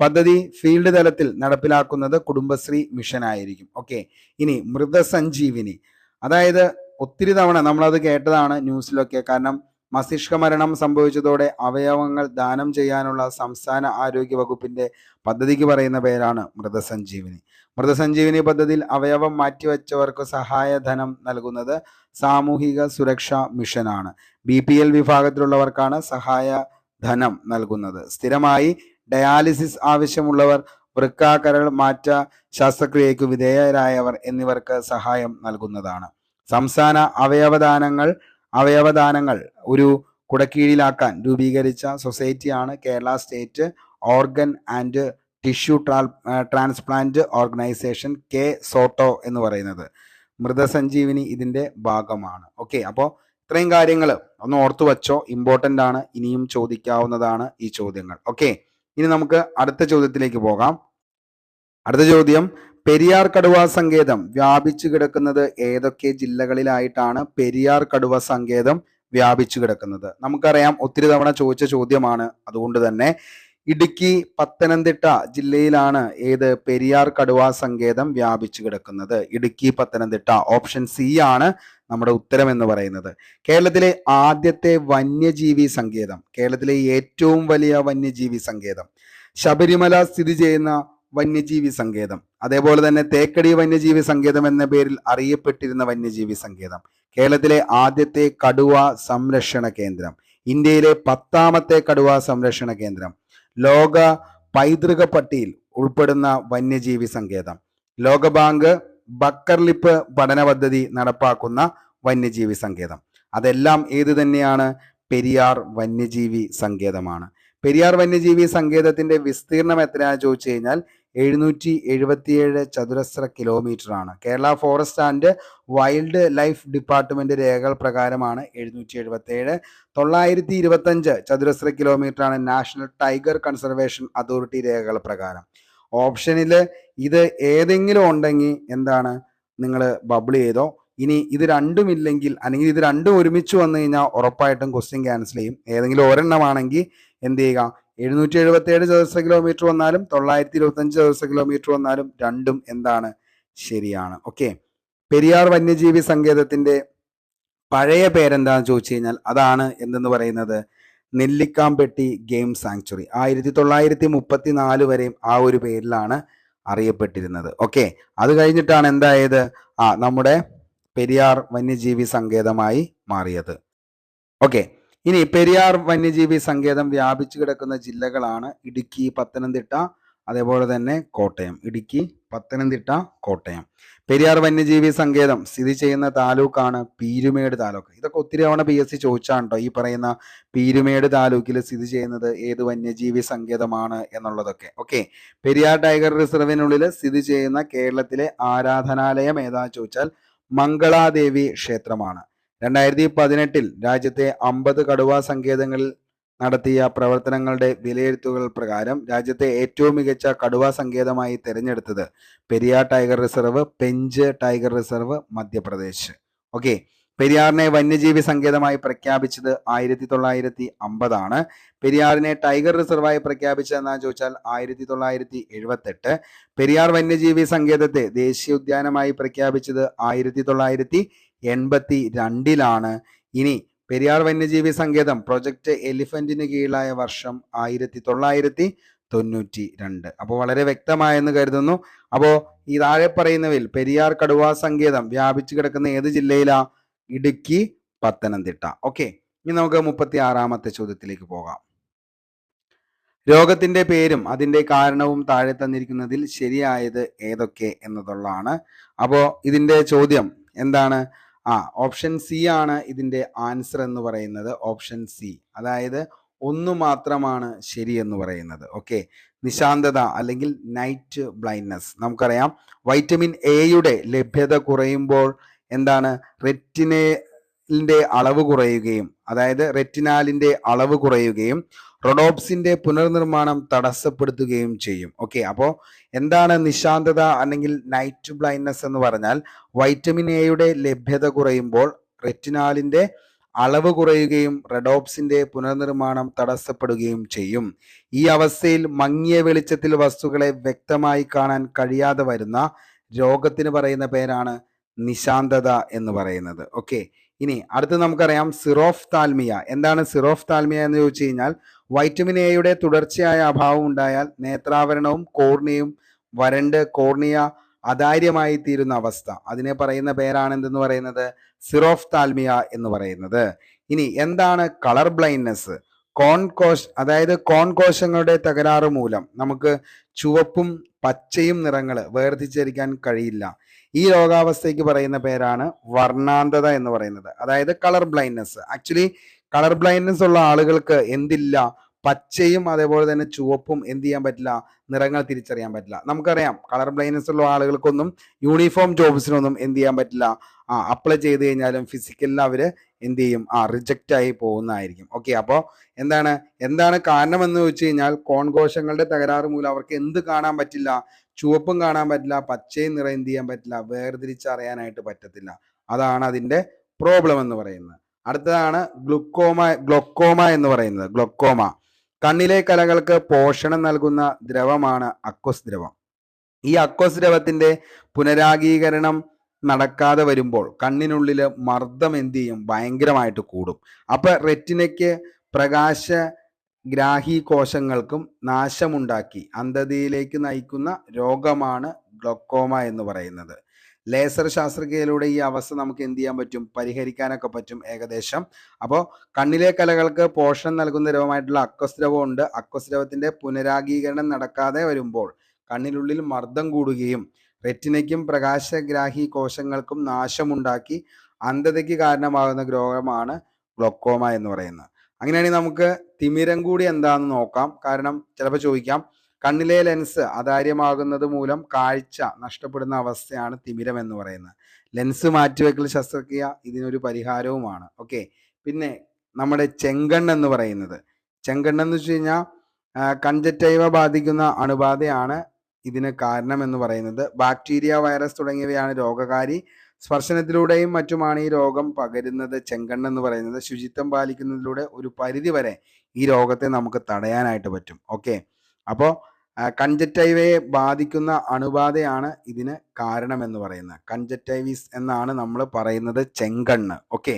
പദ്ധതി ഫീൽഡ് തലത്തിൽ നടപ്പിലാക്കുന്നത് കുടുംബശ്രീ മിഷൻ ആയിരിക്കും. ഓക്കെ, ഇനി മൃതസഞ്ജീവിനി, അതായത് ഒത്തിരി തവണ നമ്മളത് കേട്ടതാണ് ന്യൂസിലൊക്കെ. കാരണം മസ്തിഷ്ക മരണം സംഭവിച്ചതോടെ അവയവങ്ങൾ ദാനം ചെയ്യാനുള്ള സംസ്ഥാന ആരോഗ്യ വകുപ്പിന്റെ പദ്ധതിക്ക് പറയുന്ന പേരാണ് മൃതസഞ്ജീവിനി. മൃതസഞ്ജീവിനി പദ്ധതിയിൽ അവയവം മാറ്റിവെച്ചവർക്ക് സഹായധനം നൽകുന്നത് സാമൂഹിക സുരക്ഷാ മിഷനാണ്. BPL വിഭാഗത്തിലുള്ളവർക്കാണ് സഹായധനം നൽകുന്നത്. സ്ഥിരമായി ഡയാലിസിസ് ആവശ്യമുള്ളവർ, വൃക്ക കരൾ മാറ്റ ശസ്ത്രക്രിയയ്ക്ക് വിധേയരായവർ എന്നിവർക്ക് സഹായം നൽകുന്നതാണ്. സംസ്ഥാന അവയവദാനങ്ങൾ ഒരു കുടക്കീഴിലാക്കാൻ രൂപീകരിച്ച സൊസൈറ്റിയാണ് Kerala state organ and tissue transplant organisation, KSOTO എന്ന് പറയുന്നത്. മൃതസഞ്ജീവിനി ഇതിന്റെ ഭാഗമാണ്. ഓക്കെ, അപ്പോൾ ഇത്രയും കാര്യങ്ങൾ ഒന്ന് ഓർത്തു വച്ചോ, ഇമ്പോർട്ടൻ്റ് ആണ്, ഇനിയും ചോദിക്കാവുന്നതാണ് ഈ ചോദ്യങ്ങൾ. ഓക്കെ, ഇനി നമുക്ക് അടുത്ത ചോദ്യത്തിലേക്ക് പോകാം. അടുത്ത ചോദ്യം, പെരിയാർ കടുവ സങ്കേതം വ്യാപിച്ചു കിടക്കുന്നത് ഏതൊക്കെ ജില്ലകളിലായിട്ടാണ് പെരിയാർ കടുവ സങ്കേതം വ്യാപിച്ചു കിടക്കുന്നത്? നമുക്കറിയാം, ഒത്തിരി തവണ ചോദിച്ച ചോദ്യമാണ്. അതുകൊണ്ട് തന്നെ ഇടുക്കി, പത്തനംതിട്ട ജില്ലയിലാണ് ഏത് പെരിയാർ കടുവ സങ്കേതം വ്യാപിച്ചു കിടക്കുന്നത്. ഇടുക്കി, പത്തനംതിട്ട. ഓപ്ഷൻ സി ആണ് നമ്മുടെ ഉത്തരം എന്ന് പറയുന്നത്. കേരളത്തിലെ ആദ്യത്തെ വന്യജീവി സങ്കേതം, കേരളത്തിലെ ഏറ്റവും വലിയ വന്യജീവി സങ്കേതം, ശബരിമല സ്ഥിതി ചെയ്യുന്ന വന്യജീവി സങ്കേതം, അതേപോലെ തന്നെ തേക്കടി വന്യജീവി സങ്കേതം എന്ന പേരിൽ അറിയപ്പെട്ടിരുന്ന വന്യജീവി സങ്കേതം, കേരളത്തിലെ ആദ്യത്തെ കടുവ സംരക്ഷണ കേന്ദ്രം, ഇന്ത്യയിലെ 10ാമത്തെ കടുവ സംരക്ഷണ കേന്ദ്രം, ലോക പൈതൃക പട്ടികയിൽ ഉൾപ്പെടുന്ന വന്യജീവി സങ്കേതം, ലോകബാങ്ക് ബക്കർലിപ്പ് പഠന പദ്ധതി നടപ്പാക്കുന്ന വന്യജീവി സങ്കേതം. അതെല്ലാം ഏത് തന്നെയാണ്? പെരിയാർ വന്യജീവി സങ്കേതമാണ്. പെരിയാർ വന്യജീവി സങ്കേതത്തിന്റെ വിസ്തീർണം എത്രയാണെന്ന് ചോദിച്ചു കഴിഞ്ഞാൽ 777 ചതുരശ്ര കിലോമീറ്റർ ആണ്. Kerala forest and wild life department രേഖകൾ പ്രകാരമാണ് 777. 925 ചതുരശ്ര കിലോമീറ്റർ ആണ് നാഷണൽ ടൈഗർ കൺസർവേഷൻ അതോറിറ്റി രേഖകൾ പ്രകാരം. ഓപ്ഷനിൽ ഇത് ഏതെങ്കിലും ഉണ്ടെങ്കിൽ എന്താണ്, നിങ്ങൾ ബബിൾ ചെയ്തോ. ഇനി ഇത് രണ്ടും ഇല്ലെങ്കിൽ, അല്ലെങ്കിൽ ഇത് രണ്ടും ഒരുമിച്ച് വന്നു കഴിഞ്ഞാൽ ഉറപ്പായിട്ടും ക്വസ്റ്റ്യൻ ക്യാൻസൽ ചെയ്യും. ഏതെങ്കിലും ഒരെണ്ണമാണെങ്കിൽ എന്ത് ചെയ്യുക, 777 ചതുരശ്ര കിലോമീറ്റർ വന്നാലും 925 ചതുരശ്ര കിലോമീറ്റർ വന്നാലും രണ്ടും എന്താണ്, ശരിയാണ്. ഓക്കെ, പെരിയാർ വന്യജീവി സങ്കേതത്തിന്റെ പഴയ പേരെന്താണെന്ന് ചോദിച്ചു കഴിഞ്ഞാൽ അതാണ് എന്തെന്ന് പറയുന്നത്, നെല്ലിക്കാംപെട്ടി ഗെയിം സാങ്ച്വറി. 1934 വരെയും ആ ഒരു പേരിലാണ് അറിയപ്പെട്ടിരുന്നത്. ഓക്കെ, അത് കഴിഞ്ഞിട്ടാണ് എന്തായത്, നമ്മുടെ പെരിയാർ വന്യജീവി സങ്കേതമായി മാറിയത്. ഓക്കെ, ഇനി പെരിയാർ വന്യജീവി സങ്കേതം വ്യാപിച്ചു കിടക്കുന്ന ജില്ലകളാണ് ഇടുക്കി, പത്തനംതിട്ട, അതേപോലെ തന്നെ കോട്ടയം. ഇടുക്കി, പത്തനംതിട്ട, കോട്ടയം. പെരിയാർ വന്യജീവി സങ്കേതം സ്ഥിതി ചെയ്യുന്ന താലൂക്കാണ് പീരുമേട് താലൂക്ക്. ഇതൊക്കെ ഒത്തിരി തവണ PSC ചോദിച്ചാണ് കേട്ടോ. ഈ പറയുന്ന പീരുമേട് താലൂക്കിൽ സ്ഥിതി ചെയ്യുന്നത് ഏത് വന്യജീവി സങ്കേതമാണ് എന്നുള്ളതൊക്കെ. ഓക്കെ, പെരിയാർ ടൈഗർ റിസർവിനുള്ളിൽ സ്ഥിതി ചെയ്യുന്ന കേരളത്തിലെ ആരാധനാലയം ഏതാണെന്ന് ചോദിച്ചാൽ മംഗളാദേവി ക്ഷേത്രമാണ്. 2018 രാജ്യത്തെ 50 കടുവ സങ്കേതങ്ങളിൽ നടത്തിയ പ്രവർത്തനങ്ങളുടെ വിലയിരുത്തലുകൾ പ്രകാരം രാജ്യത്തെ ഏറ്റവും മികച്ച കടുവ സങ്കേതമായി തിരഞ്ഞെടുത്തത് Periyar tiger reserve, Pench tiger reserve, Madhya Pradesh. Okay, പെരിയാറിനെ വന്യജീവി സങ്കേതമായി പ്രഖ്യാപിച്ചത് 1950 ആണ്. പെരിയാറിനെ ടൈഗർ റിസർവായി പ്രഖ്യാപിച്ചത് എന്നാന്ന് ചോദിച്ചാൽ 1978. പെരിയാർ വന്യജീവി സങ്കേതത്തെ ദേശീയ ഉദ്യാനമായി പ്രഖ്യാപിച്ചത് 1982 ഇനി പെരിയാർ വന്യജീവി സങ്കേതം പ്രൊജക്ട് എലിഫന്റിന് കീഴിലായ വർഷം 1992. അപ്പോൾ വളരെ വ്യക്തമായെന്ന് കരുതുന്നു. അപ്പോൾ ഈ താഴെ പറയുന്നവയിൽ പെരിയാർ കടുവാ സങ്കേതം വ്യാപിച്ചു കിടക്കുന്ന ഏത് ജില്ലയിലാ? ഇടുക്കി, പത്തനംതിട്ട. ഓക്കെ, ഇനി നമുക്ക് 36ാമത്തെ ചോദ്യത്തിലേക്ക് പോകാം. രോഗത്തിന്റെ പേരും അതിന്റെ കാരണവും താഴെ തന്നിരിക്കുന്നതിൽ ശരിയായത് ഏതൊക്കെ എന്നതുള്ളതാണ്. അപ്പോൾ ഇതിന്റെ ചോദ്യം എന്താണ്? ഓപ്ഷൻ സി ആണ് ഇതിന്റെ ആൻസർ എന്ന് പറയുന്നത്. ഓപ്ഷൻ സി, അതായത് ഒന്ന് മാത്രമാണ് ശരി എന്ന് പറയുന്നത്. ഓക്കെ, നിശാന്തത അല്ലെങ്കിൽ നൈറ്റ് ബ്ലൈൻഡ്നെസ്. നമുക്കറിയാം വൈറ്റമിൻ എയുടെ ലഭ്യത കുറയുമ്പോൾ എന്താണ് റെറ്റിനലിന്റെ അളവ് കുറയുകയും, അതായത് റെറ്റിനാലിന്റെ അളവ് കുറയുകയും റൊഡോപ്സിന്റെ പുനർനിർമ്മാണം തടസ്സപ്പെടുത്തുകയും ചെയ്യും. ഓക്കെ, അപ്പോൾ എന്താണ് നിശാന്തത അല്ലെങ്കിൽ നൈറ്റ് ബ്ലൈൻഡ്നെസ് എന്ന് പറഞ്ഞാൽ വൈറ്റമിൻ എയുടെ ലഭ്യത കുറയുമ്പോൾ റെറ്റിനാലിന്റെ അളവ് കുറയുകയും റെഡോപ്സിന്റെ പുനർനിർമ്മാണം തടസ്സപ്പെടുകയും ചെയ്യും. ഈ അവസ്ഥയിൽ മങ്ങിയ വെളിച്ചത്തിൽ വസ്തുക്കളെ വ്യക്തമായി കാണാൻ കഴിയാതെ വരുന്ന രോഗത്തിന് പറയുന്ന പേരാണ് നിശാന്തത എന്ന് പറയുന്നത്. ഓക്കെ, ഇനി അടുത്ത് നമുക്കറിയാം സിറോഫ്താൽമിയ. എന്താണ് സിറോഫ്താൽമിയ എന്ന് ചോദിച്ചു കഴിഞ്ഞാൽ വൈറ്റമിൻ എയുടെ തുടർച്ചയായ അഭാവം ഉണ്ടായാൽ നേത്രാവരണവും കോർണിയയും വരണ്ട് കോർണിയ അതാര്യമായി തീരുന്ന അവസ്ഥ, അതിനെ പറയുന്ന പേരാണ് എന്തെന്ന് പറയുന്നത് സിറോഫ്താൽമിയ എന്ന് പറയുന്നത്. ഇനി എന്താണ് കളർ ബ്ലൈൻഡ്നെസ്? അതായത് കോൺകോശങ്ങളുടെ തകരാറ് മൂലം നമുക്ക് ചുവപ്പും പച്ചയും നിറങ്ങൾ വേർതിരിച്ചറിയാൻ കഴിയില്ല. ഈ രോഗാവസ്ഥയ്ക്ക് പറയുന്ന പേരാണ് വർണ്ണാന്തത എന്ന് പറയുന്നത്, അതായത് colour blindness. Actually colour blindness ഉള്ള ആളുകൾക്ക് എന്തില്ല, പച്ചയും അതേപോലെ തന്നെ ചുവപ്പും എന്ത് ചെയ്യാൻ പറ്റില്ല, നിറങ്ങൾ തിരിച്ചറിയാൻ പറ്റില്ല. നമുക്കറിയാം കളർ ബ്ലൈൻഡ്നെസ് ഉള്ള ആളുകൾക്കൊന്നും യൂണിഫോം ജോബ്സിനൊന്നും എന്ത് ചെയ്യാൻ പറ്റില്ല, അപ്ലൈ ചെയ്ത് കഴിഞ്ഞാലും ഫിസിക്കലിൽ അവർ എന്ത് ചെയ്യും, റിജക്റ്റ് ആയി പോകുന്നതായിരിക്കും. ഓക്കെ, അപ്പോൾ എന്താണ് കാരണം എന്ന് ചോദിച്ചു കഴിഞ്ഞാൽ കോൺകോശങ്ങളുടെ തകരാറ് മൂലം അവർക്ക് എന്ത് കാണാൻ പറ്റില്ല, ചുവപ്പും കാണാൻ പറ്റില്ല, പച്ചയും നിറം എന്ത് ചെയ്യാൻ പറ്റില്ല, വേർതിരിച്ചറിയാനായിട്ട് പറ്റത്തില്ല. അതാണ് അതിൻ്റെ പ്രോബ്ലം എന്ന് പറയുന്നത്. അടുത്തതാണ് ഗ്ലോക്കോമ എന്ന് പറയുന്നത്. ഗ്ലോക്കോമ കണ്ണിലെ കലകൾക്ക് പോഷണം നൽകുന്ന ദ്രവമാണ് അക്വസ് ദ്രവം. ഈ അക്വസ് ദ്രവത്തിന്റെ പുനരാഗീകരണം നടക്കാതെ വരുമ്പോൾ കണ്ണിനുള്ളിൽ മർദ്ദം എന്ത് ചെയ്യും, ഭയങ്കരമായിട്ട് കൂടും. അപ്പൊ റെറ്റിനയ്ക്ക് പ്രകാശഗ്രാഹി കോശങ്ങൾക്കും നാശമുണ്ടാക്കി അന്ധതയിലേക്ക് നയിക്കുന്ന രോഗമാണ് ഗ്ലോക്കോമ എന്ന് പറയുന്നത്. ലേസർ ശാസ്ത്രക്രിയയിലൂടെ ഈ അവസ്ഥ നമുക്ക് എന്ത് ചെയ്യാൻ പറ്റും, പരിഹരിക്കാനൊക്കെ പറ്റും ഏകദേശം. അപ്പോൾ കണ്ണിലെ കലകൾക്ക് പോഷണം നൽകുന്ന ദ്രവമായിട്ടുള്ള അക്വസ് ദ്രവം ഉണ്ട്. അക്വസ് ദ്രവത്തിന്റെ പുനരാഗീകരണം നടക്കാതെ വരുമ്പോൾ കണ്ണിനുള്ളിൽ മർദ്ദം കൂടുകയും റെറ്റിനയ്ക്കും പ്രകാശഗ്രാഹി കോശങ്ങൾക്കും നാശമുണ്ടാക്കി അന്ധതയ്ക്ക് കാരണമാകുന്ന രോഗമാണ് ഗ്ലോക്കോമ എന്ന് പറയുന്നത്. അങ്ങനെയാണെങ്കിൽ നമുക്ക് തിമിരം കൂടി എന്താണെന്ന് നോക്കാം. കാരണം ചിലപ്പോൾ ചോദിക്കാം, കണ്ണിലെ ലെൻസ് അതാര്യമാകുന്നത് മൂലം കാഴ്ച നഷ്ടപ്പെടുന്ന അവസ്ഥയാണ് തിമിരം എന്ന് പറയുന്നത്. ലെൻസ് മാറ്റിവെക്കൽ ശസ്ത്രക്രിയ ഇതിനൊരു പരിഹാരവുമാണ്. ഓക്കെ, പിന്നെ നമ്മുടെ ചെങ്കണ്ണ് പറയുന്നത്, ചെങ്കണ്ണെന്ന് വെച്ച് കഴിഞ്ഞാൽ കൺജക്റ്റൈവ ബാധിക്കുന്ന അണുബാധയാണ് ഇതിന് കാരണം എന്ന് പറയുന്നത്. ബാക്ടീരിയ, വൈറസ് തുടങ്ങിയവയാണ് രോഗകാരി. സ്പർശനത്തിലൂടെയും മറ്റുമാണ് ഈ രോഗം പകരുന്നത്. ചെങ്കണ്ണ് പറയുന്നത് ശുചിത്വം പാലിക്കുന്നതിലൂടെ ഒരു പരിധി വരെ ഈ രോഗത്തെ നമുക്ക് തടയാനായിട്ട് പറ്റും. ഓക്കെ, അപ്പോൾ കൺജക്റ്റൈവയെ ബാധിക്കുന്ന അണുബാധയാണ് ഇതിന് കാരണമെന്ന് പറയുന്നത്. കൺജക്റ്റൈവിസ് എന്നാണ് നമ്മൾ പറയുന്നത് ചെങ്കണ്ണ്. ഓക്കെ,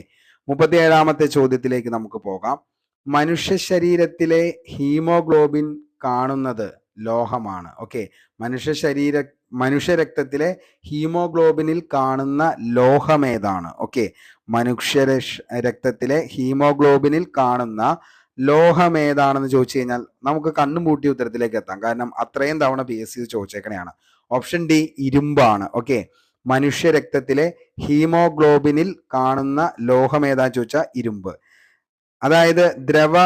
37ാമത്തെ ചോദ്യത്തിലേക്ക് നമുക്ക് പോകാം. മനുഷ്യ ശരീരത്തിലെ ഹീമോഗ്ലോബിൻ കാണുന്നത് ലോഹമാണ്. ഓക്കെ, മനുഷ്യ രക്തത്തിലെ ഹീമോഗ്ലോബിനിൽ കാണുന്ന ലോഹമേതാണ്? ഓക്കെ, മനുഷ്യ രക്തത്തിലെ ഹീമോഗ്ലോബിനിൽ കാണുന്ന ലോഹമേതാണെന്ന് ചോദിച്ചു കഴിഞ്ഞാൽ നമുക്ക് കണ്ണും പൂട്ടി ഉത്തരത്തിലേക്ക് എത്താം. കാരണം അത്രയും തവണ PSC ചോദിച്ചേക്കണെയാണ്. ഓപ്ഷൻ ഡി ഇരുമ്പാണ്. ഓക്കെ, മനുഷ്യ രക്തത്തിലെ ഹീമോഗ്ലോബിനിൽ കാണുന്ന ലോഹമേതാന്ന് ചോദിച്ചാൽ ഇരുമ്പ്. അതായത് ദ്രവ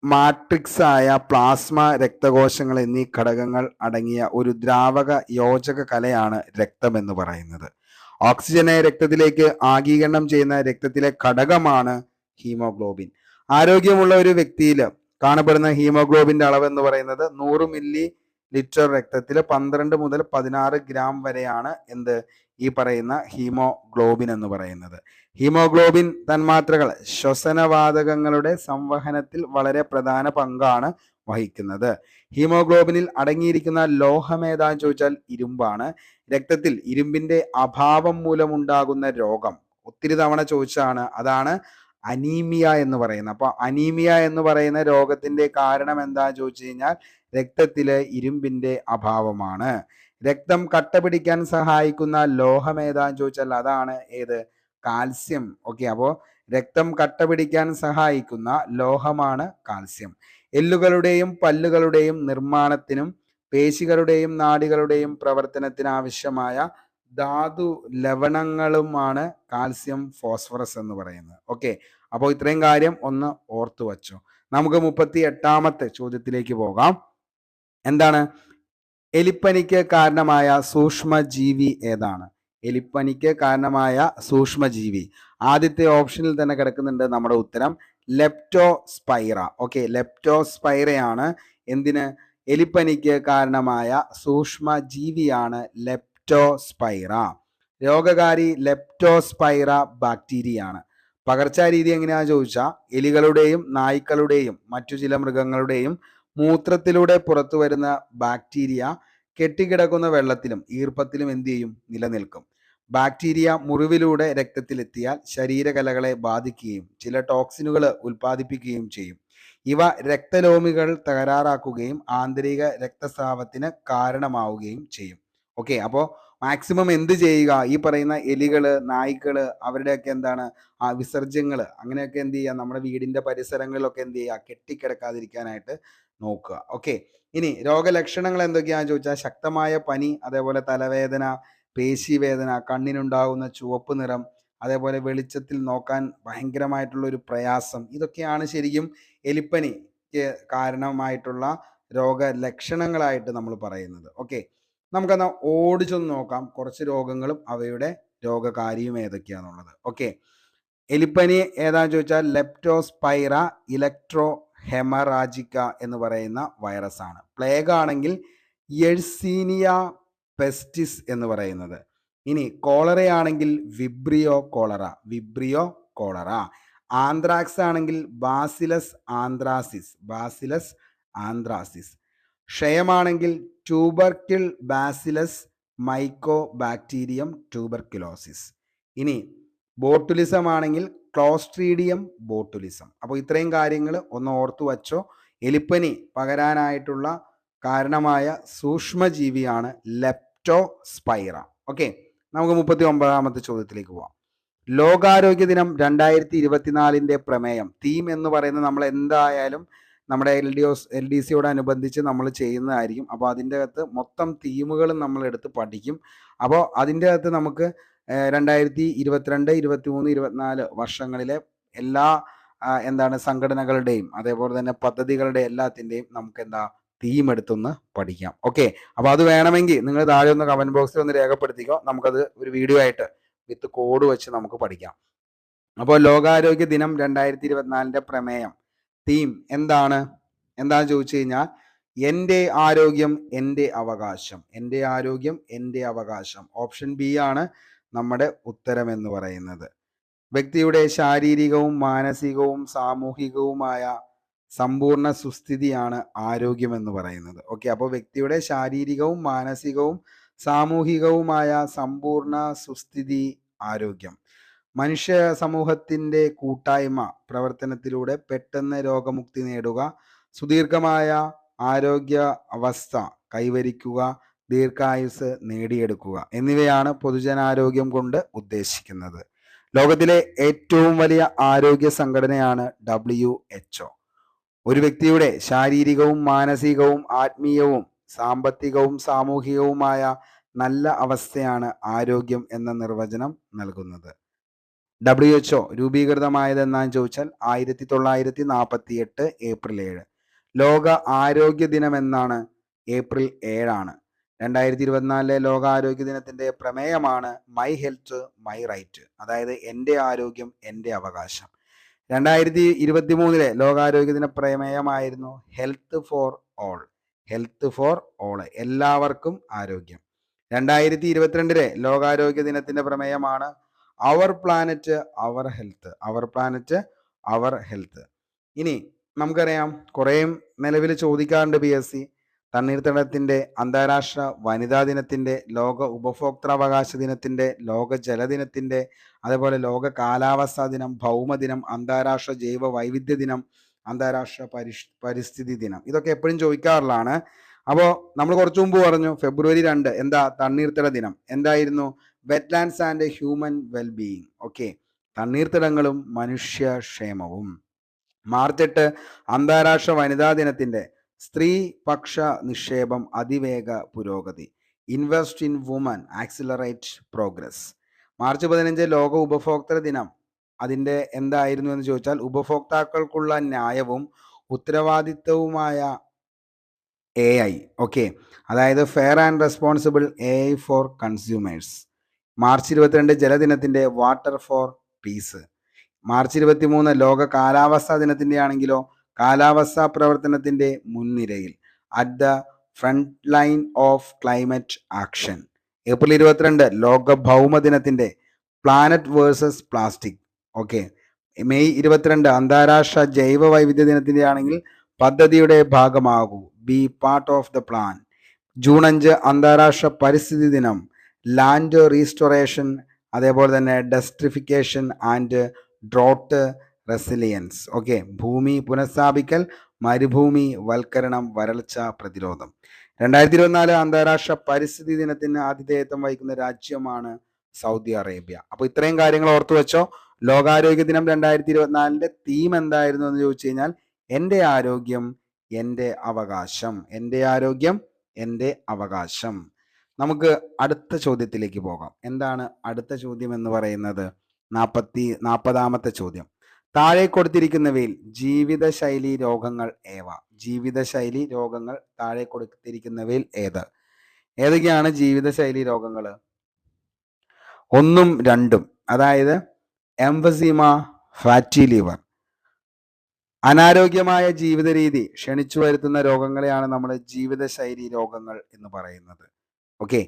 മാട്രിക്സ് ആയ പ്ലാസ്മ, രക്തകോശങ്ങൾ എന്നീ ഘടകങ്ങൾ അടങ്ങിയ ഒരു ദ്രാവക യോജക കലയാണ് രക്തം എന്ന് പറയുന്നത്. ഓക്സിജനെ രക്തത്തിലേക്ക് ആഗീകരണം ചെയ്യുന്ന രക്തത്തിലെ ഘടകമാണ് ഹീമോഗ്ലോബിൻ. ആരോഗ്യമുള്ള ഒരു വ്യക്തിയിൽ കാണപ്പെടുന്ന ഹീമോഗ്ലോബിന്റെ അളവ് എന്ന് പറയുന്നത് 100 മില്ലി ലിറ്റർ രക്തത്തിൽ 12 മുതൽ 16 ഗ്രാം വരെയാണ് ഈ പറയുന്ന ഹീമോഗ്ലോബിൻ എന്ന് പറയുന്നത്. ഹീമോഗ്ലോബിൻ തന്മാത്രകൾ ശ്വസനവാതകങ്ങളുടെ സംവഹനത്തിൽ വളരെ പ്രധാന പങ്കാണ് വഹിക്കുന്നത്. ഹീമോഗ്ലോബിനിൽ അടങ്ങിയിരിക്കുന്ന ലോഹമേതാന്ന് ചോദിച്ചാൽ ഇരുമ്പാണ്. രക്തത്തിൽ ഇരുമ്പിന്റെ അഭാവം മൂലമുണ്ടാകുന്ന രോഗം ഒത്തിരി തവണ ചോദിച്ചാണ്, അതാണ് അനീമിയ എന്ന് പറയുന്നത്. അപ്പൊ അനീമിയ എന്ന് പറയുന്ന രോഗത്തിന്റെ കാരണം എന്താന്ന് ചോദിച്ചു കഴിഞ്ഞാൽ രക്തത്തിലെ ഇരുമ്പിന്റെ അഭാവമാണ്. രക്തം കട്ട പിടിക്കാൻ സഹായിക്കുന്ന ലോഹമേതാന്ന് ചോദിച്ചാൽ അതാണ് കാൽസ്യം. ഓക്കെ, അപ്പോൾ രക്തം കട്ട പിടിക്കാൻ സഹായിക്കുന്ന ലോഹമാണ് കാൽസ്യം. എല്ലുകളുടെയും പല്ലുകളുടെയും നിർമ്മാണത്തിനും പേശികളുടെയും നാഡികളുടെയും പ്രവർത്തനത്തിന് ആവശ്യമായ ധാതു ലവണങ്ങളുമാണ് കാൽസ്യം, ഫോസ്ഫറസ് എന്ന് പറയുന്നത്. ഓക്കെ, അപ്പോൾ ഇത്രയും കാര്യം ഒന്ന് ഓർത്തു വച്ചോ. നമുക്ക് 38ാമത്തെ ചോദ്യത്തിലേക്ക് പോകാം. എന്താണ്? എലിപ്പനിക്ക് കാരണമായ സൂക്ഷ്മജീവി ഏതാണ്? എലിപ്പനിക്ക് കാരണമായ സൂക്ഷ്മജീവി ആദ്യത്തെ ഓപ്ഷനിൽ തന്നെ കിടക്കുന്നുണ്ട് നമ്മുടെ ഉത്തരം ലെപ്റ്റോസ്പൈറ. ഓക്കെ, ലെപ്റ്റോസ്പൈറയാണ് എന്തിന്? എലിപ്പനിക്ക് കാരണമായ സൂക്ഷ്മജീവിയാണ് ലെപ്റ്റോസ്പൈറ. രോഗകാരി ലെപ്റ്റോസ്പൈറ ബാക്ടീരിയയാണ്. പകർച്ചാരീതി എങ്ങനെയാണെന്ന് ചോദിച്ചാൽ എലികളുടെയും നായ്ക്കളുടെയും മറ്റു ചില മൃഗങ്ങളുടെയും മൂത്രത്തിലൂടെ പുറത്തു വരുന്ന ബാക്ടീരിയ കെട്ടിക്കിടക്കുന്ന വെള്ളത്തിലും ഈർപ്പത്തിലും എന്ത് ചെയ്യും? നിലനിൽക്കും. ബാക്ടീരിയ മുറിവിലൂടെ രക്തത്തിലെത്തിയാൽ ശരീരകലകളെ ബാധിക്കുകയും ചില ടോക്സിനുകൾ ഉൽപ്പാദിപ്പിക്കുകയും ചെയ്യും. ഇവ രക്തലോമികൾ തകരാറാക്കുകയും ആന്തരിക രക്തസ്രാവത്തിന് കാരണമാവുകയും ചെയ്യും. ഓക്കെ, അപ്പോൾ മാക്സിമം എന്ത് ചെയ്യുക? ഈ പറയുന്ന എലികള്, നായ്ക്കള്, അവരുടെയൊക്കെ എന്താണ് ആ വിസർജ്യങ്ങൾ അങ്ങനെയൊക്കെ എന്ത് ചെയ്യുക? നമ്മുടെ വീടിന്റെ പരിസരങ്ങളിലൊക്കെ എന്ത് ചെയ്യുക? കെട്ടിക്കിടക്കാതിരിക്കാനായിട്ട് നോക്കുക. ഓക്കെ, ഇനി രോഗലക്ഷണങ്ങൾ എന്തൊക്കെയാണെന്ന് ചോദിച്ചാൽ ശക്തമായ പനി, അതേപോലെ തലവേദന, പേശിവേദന, കണ്ണിനുണ്ടാകുന്ന ചുവപ്പ് നിറം, അതേപോലെ വെളിച്ചത്തിൽ നോക്കാൻ ഭയങ്കരമായിട്ടുള്ള ഒരു പ്രയാസം, ഇതൊക്കെയാണ് ശരിക്കും എലിപ്പനിക്ക് കാരണമായിട്ടുള്ള രോഗലക്ഷണങ്ങളായിട്ട് നമ്മൾ പറയുന്നത്. ഓക്കെ, നമുക്കെന്നാൽ ഓടിച്ചൊന്ന് നോക്കാം കുറച്ച് രോഗങ്ങളും അവയുടെ രോഗകാരിയും ഏതൊക്കെയാണെന്നുള്ളത്. ഓക്കെ, എലിപ്പനി ഏതാണെന്ന് ചോദിച്ചാൽ ലെപ്റ്റോസ്പൈറ ഇലക്ട്രോ ഹെമറാജിക്ക എന്ന് പറയുന്ന വൈറസ് ആണ്. പ്ലേഗ് ആണെങ്കിൽ യെഴ്സീനിയ പെസ്റ്റിസ് എന്ന് പറയുന്നത്. ഇനി കോളറയാണെങ്കിൽ വിബ്രിയോ കോളറ. ആന്ത്രാക്സ് ആണെങ്കിൽ ബാസിലസ് ആന്ത്രാസിസ്. ക്ഷയമാണെങ്കിൽ tubercle bacillus Mycobacterium tuberculosis. ഇനി ബോട്ടുലിസം ആണെങ്കിൽ ക്ലോസ്ട്രീഡിയം ബോട്ടുലിസം. അപ്പോൾ ഇത്രയും കാര്യങ്ങൾ ഒന്ന് ഓർത്തു വച്ചോ. എലിപ്പനി പകരാനായിട്ടുള്ള കാരണമായ സൂക്ഷ്മജീവിയാണ് ലെപ്റ്റോസ്പൈറ. ഓക്കെ, നമുക്ക് 39ാമത്തെ ചോദ്യത്തിലേക്ക് പോവാം. ലോകാരോഗ്യ ദിനം 2024 പ്രമേയം, തീം എന്ന് പറയുന്നത് നമ്മൾ എന്തായാലും നമ്മുടെ LDCയോടനുബന്ധിച്ച് നമ്മൾ ചെയ്യുന്നതായിരിക്കും. അപ്പോൾ അതിൻ്റെ അകത്ത് മൊത്തം തീമുകളും നമ്മൾ എടുത്ത് പഠിക്കും. അപ്പോൾ അതിൻ്റെ അകത്ത് നമുക്ക് 2022, 23, 24 വർഷങ്ങളിലെ എല്ലാ സംഘടനകളുടെയും അതേപോലെ തന്നെ പദ്ധതികളുടെ എല്ലാത്തിൻ്റെയും നമുക്ക് തീം എടുത്തൊന്ന് പഠിക്കാം. ഓക്കെ, അപ്പോൾ അത് വേണമെങ്കിൽ നിങ്ങൾ താഴെ ഒന്ന് കമൻറ്റ് ബോക്സിൽ ഒന്ന് രേഖപ്പെടുത്തിക്കോ. നമുക്കത് ഒരു വീഡിയോ ആയിട്ട് വിത്ത് കോഡ് വെച്ച് നമുക്ക് പഠിക്കാം. അപ്പോൾ ലോകാരോഗ്യ ദിനം 2024 പ്രമേയം തീം എന്താണെന്ന് ചോദിച്ചു കഴിഞ്ഞാൽ എൻ്റെ ആരോഗ്യം എൻ്റെ അവകാശം. ഓപ്ഷൻ ബി ആണ് നമ്മുടെ ഉത്തരം എന്ന് പറയുന്നത്. വ്യക്തിയുടെ ശാരീരികവും മാനസികവും സാമൂഹികവുമായ സമ്പൂർണ്ണ സുസ്ഥിതിയാണ് ആരോഗ്യം എന്ന് പറയുന്നത്. ഓക്കെ, അപ്പോൾ വ്യക്തിയുടെ ശാരീരികവും മാനസികവും സാമൂഹികവുമായ സമ്പൂർണ്ണ സുസ്ഥിതി ആരോഗ്യം. മനുഷ്യ സമൂഹത്തിൻ്റെ കൂട്ടായ്മ പ്രവർത്തനത്തിലൂടെ പെട്ടെന്ന് രോഗമുക്തി നേടുക, സുദീർഘമായ ആരോഗ്യ അവസ്ഥ കൈവരിക്കുക, ദീർഘായുസ് നേടിയെടുക്കുക എന്നിവയാണ് പൊതുജനാരോഗ്യം കൊണ്ട് ഉദ്ദേശിക്കുന്നത്. ലോകത്തിലെ ഏറ്റവും വലിയ ആരോഗ്യ സംഘടനയാണ് WHO. ഒരു വ്യക്തിയുടെ ശാരീരികവും മാനസികവും ആത്മീയവും സാമ്പത്തികവും സാമൂഹികവുമായ നല്ല അവസ്ഥയാണ് ആരോഗ്യം എന്ന നിർവചനം നൽകുന്നത്. WHO രൂപീകൃതമായത് എന്നാന്ന് ചോദിച്ചാൽ 1948 ഏപ്രിൽ 7. ലോക ആരോഗ്യ ദിനം എന്നാണ്? ഏപ്രിൽ 7 2024 ലോകാരോഗ്യ ദിനത്തിന്റെ പ്രമേയമാണ് മൈ ഹെൽത്ത് മൈ റൈറ്റ്, അതായത് എൻ്റെ ആരോഗ്യം എൻ്റെ അവകാശം. 2023 ലോകാരോഗ്യ ദിന പ്രമേയമായിരുന്നു ഹെൽത്ത് ഫോർ ഓൾ, എല്ലാവർക്കും ആരോഗ്യം. 2022 ലോകാരോഗ്യ ദിനത്തിന്റെ പ്രമേയമാണ് അവർ പ്ലാനറ്റ് അവർ ഹെൽത്ത്. ഇനി നമുക്കറിയാം കുറേ നിലവിൽ ചോദിക്കാറുണ്ട് PSC. തണ്ണീർത്തടത്തിന്റെ അന്താരാഷ്ട്ര വനിതാ ദിനത്തിന്റെ, ലോക ഉപഭോക്താവകാശ ദിനത്തിന്റെ, ലോക ജലദിനത്തിന്റെ, അതേപോലെ ലോക കാലാവസ്ഥാ ദിനം, ഭൗമദിനം, അന്താരാഷ്ട്ര ജൈവ വൈവിധ്യ ദിനം, അന്താരാഷ്ട്ര പരിസ്ഥിതി ദിനം, ഇതൊക്കെ എപ്പോഴും ചോദിക്കാറുള്ളതാണ്. അപ്പോൾ നമ്മൾ കുറച്ചു മുമ്പ് പറഞ്ഞു ഫെബ്രുവരി 2 തണ്ണീർത്തട ദിനം എന്തായിരുന്നു? Wetlands and human wellbeing. Okay, തണ്ണീർത്തടങ്ങളും മനുഷ്യക്ഷേമവും. മാർച്ച് 8 അന്താരാഷ്ട്ര വനിതാ ദിനത്തിന്റെ സ്ത്രീ പക്ഷ നിക്ഷേപം അതിവേഗ പുരോഗതി, invest in woman accelerate progress. March 15 ലോക ഉപഭോക്തൃ ദിനം. അതിൻ്റെ എന്തായിരുന്നു എന്ന് ചോദിച്ചാൽ ഉപഭോക്താക്കൾക്കുള്ള ന്യായവും ഉത്തരവാദിത്വവുമായ AI. ഓക്കെ, അതായത് fair and responsible AI for consumers. March 22 ജലദിനത്തിൻ്റെ വാട്ടർ ഫോർ പീസ്. മാർച്ച് 23 ലോക കാലാവസ്ഥാ ദിനത്തിൻ്റെ ആണെങ്കിലോ കാലാവസ്ഥാ പ്രവർത്തനത്തിൻ്റെ മുൻനിരയിൽ, at the front line of climate action. April 22 ലോക ഭൗമദിനത്തിൻ്റെ planet versus plastic. Okay, May 22 അന്താരാഷ്ട്ര ജൈവ വൈവിധ്യ ദിനത്തിൻ്റെ ആണെങ്കിൽ പദ്ധതിയുടെ ഭാഗമാകൂ, be part of the plan. June 5 അന്താരാഷ്ട്ര പരിസ്ഥിതി ദിനം, ലാൻഡ് റീസ്റ്റോറേഷൻ, അതേപോലെ തന്നെ desertification and drought resilience. Okay, ഭൂമി പുനഃസ്ഥാപിക്കൽ, മരുഭൂമി വൽക്കരണം, വരൾച്ച പ്രതിരോധം. 2024 അന്താരാഷ്ട്ര പരിസ്ഥിതി ദിനത്തിന് ആതിഥേയത്വം വഹിക്കുന്ന രാജ്യമാണ് സൗദി അറേബ്യ. അപ്പോൾ ഇത്രയും കാര്യങ്ങൾ ഓർത്തു വെച്ചോ. ലോകാരോഗ്യ ദിനം 2024 തീം എന്തായിരുന്നു എന്ന് ചോദിച്ചു കഴിഞ്ഞാൽ എൻ്റെ ആരോഗ്യം എൻ്റെ അവകാശം. എൻ്റെ ആരോഗ്യം എൻ്റെ അവകാശം. നമുക്ക് അടുത്ത ചോദ്യത്തിലേക്ക് പോകാം. എന്താണ് അടുത്ത ചോദ്യം എന്ന് പറയുന്നത്? 40ാമത്തെ ചോദ്യം. താഴെ കൊടുത്തിരിക്കുന്നവയിൽ ജീവിതശൈലി രോഗങ്ങൾ ഏവ? ജീവിതശൈലി രോഗങ്ങൾ താഴെ കൊടുത്തിരിക്കുന്നവയിൽ ഏതൊക്കെയാണ് ജീവിതശൈലി രോഗങ്ങൾ? 1ഉം 2ഉം, അതായത് എംഫസീമ, ഫാറ്റി ലിവർ. അനാരോഗ്യമായ ജീവിത രീതി ക്ഷണിച്ചു വരുത്തുന്ന രോഗങ്ങളെയാണ് നമ്മൾ ജീവിതശൈലി രോഗങ്ങൾ എന്ന് പറയുന്നത്. ഓക്കെ,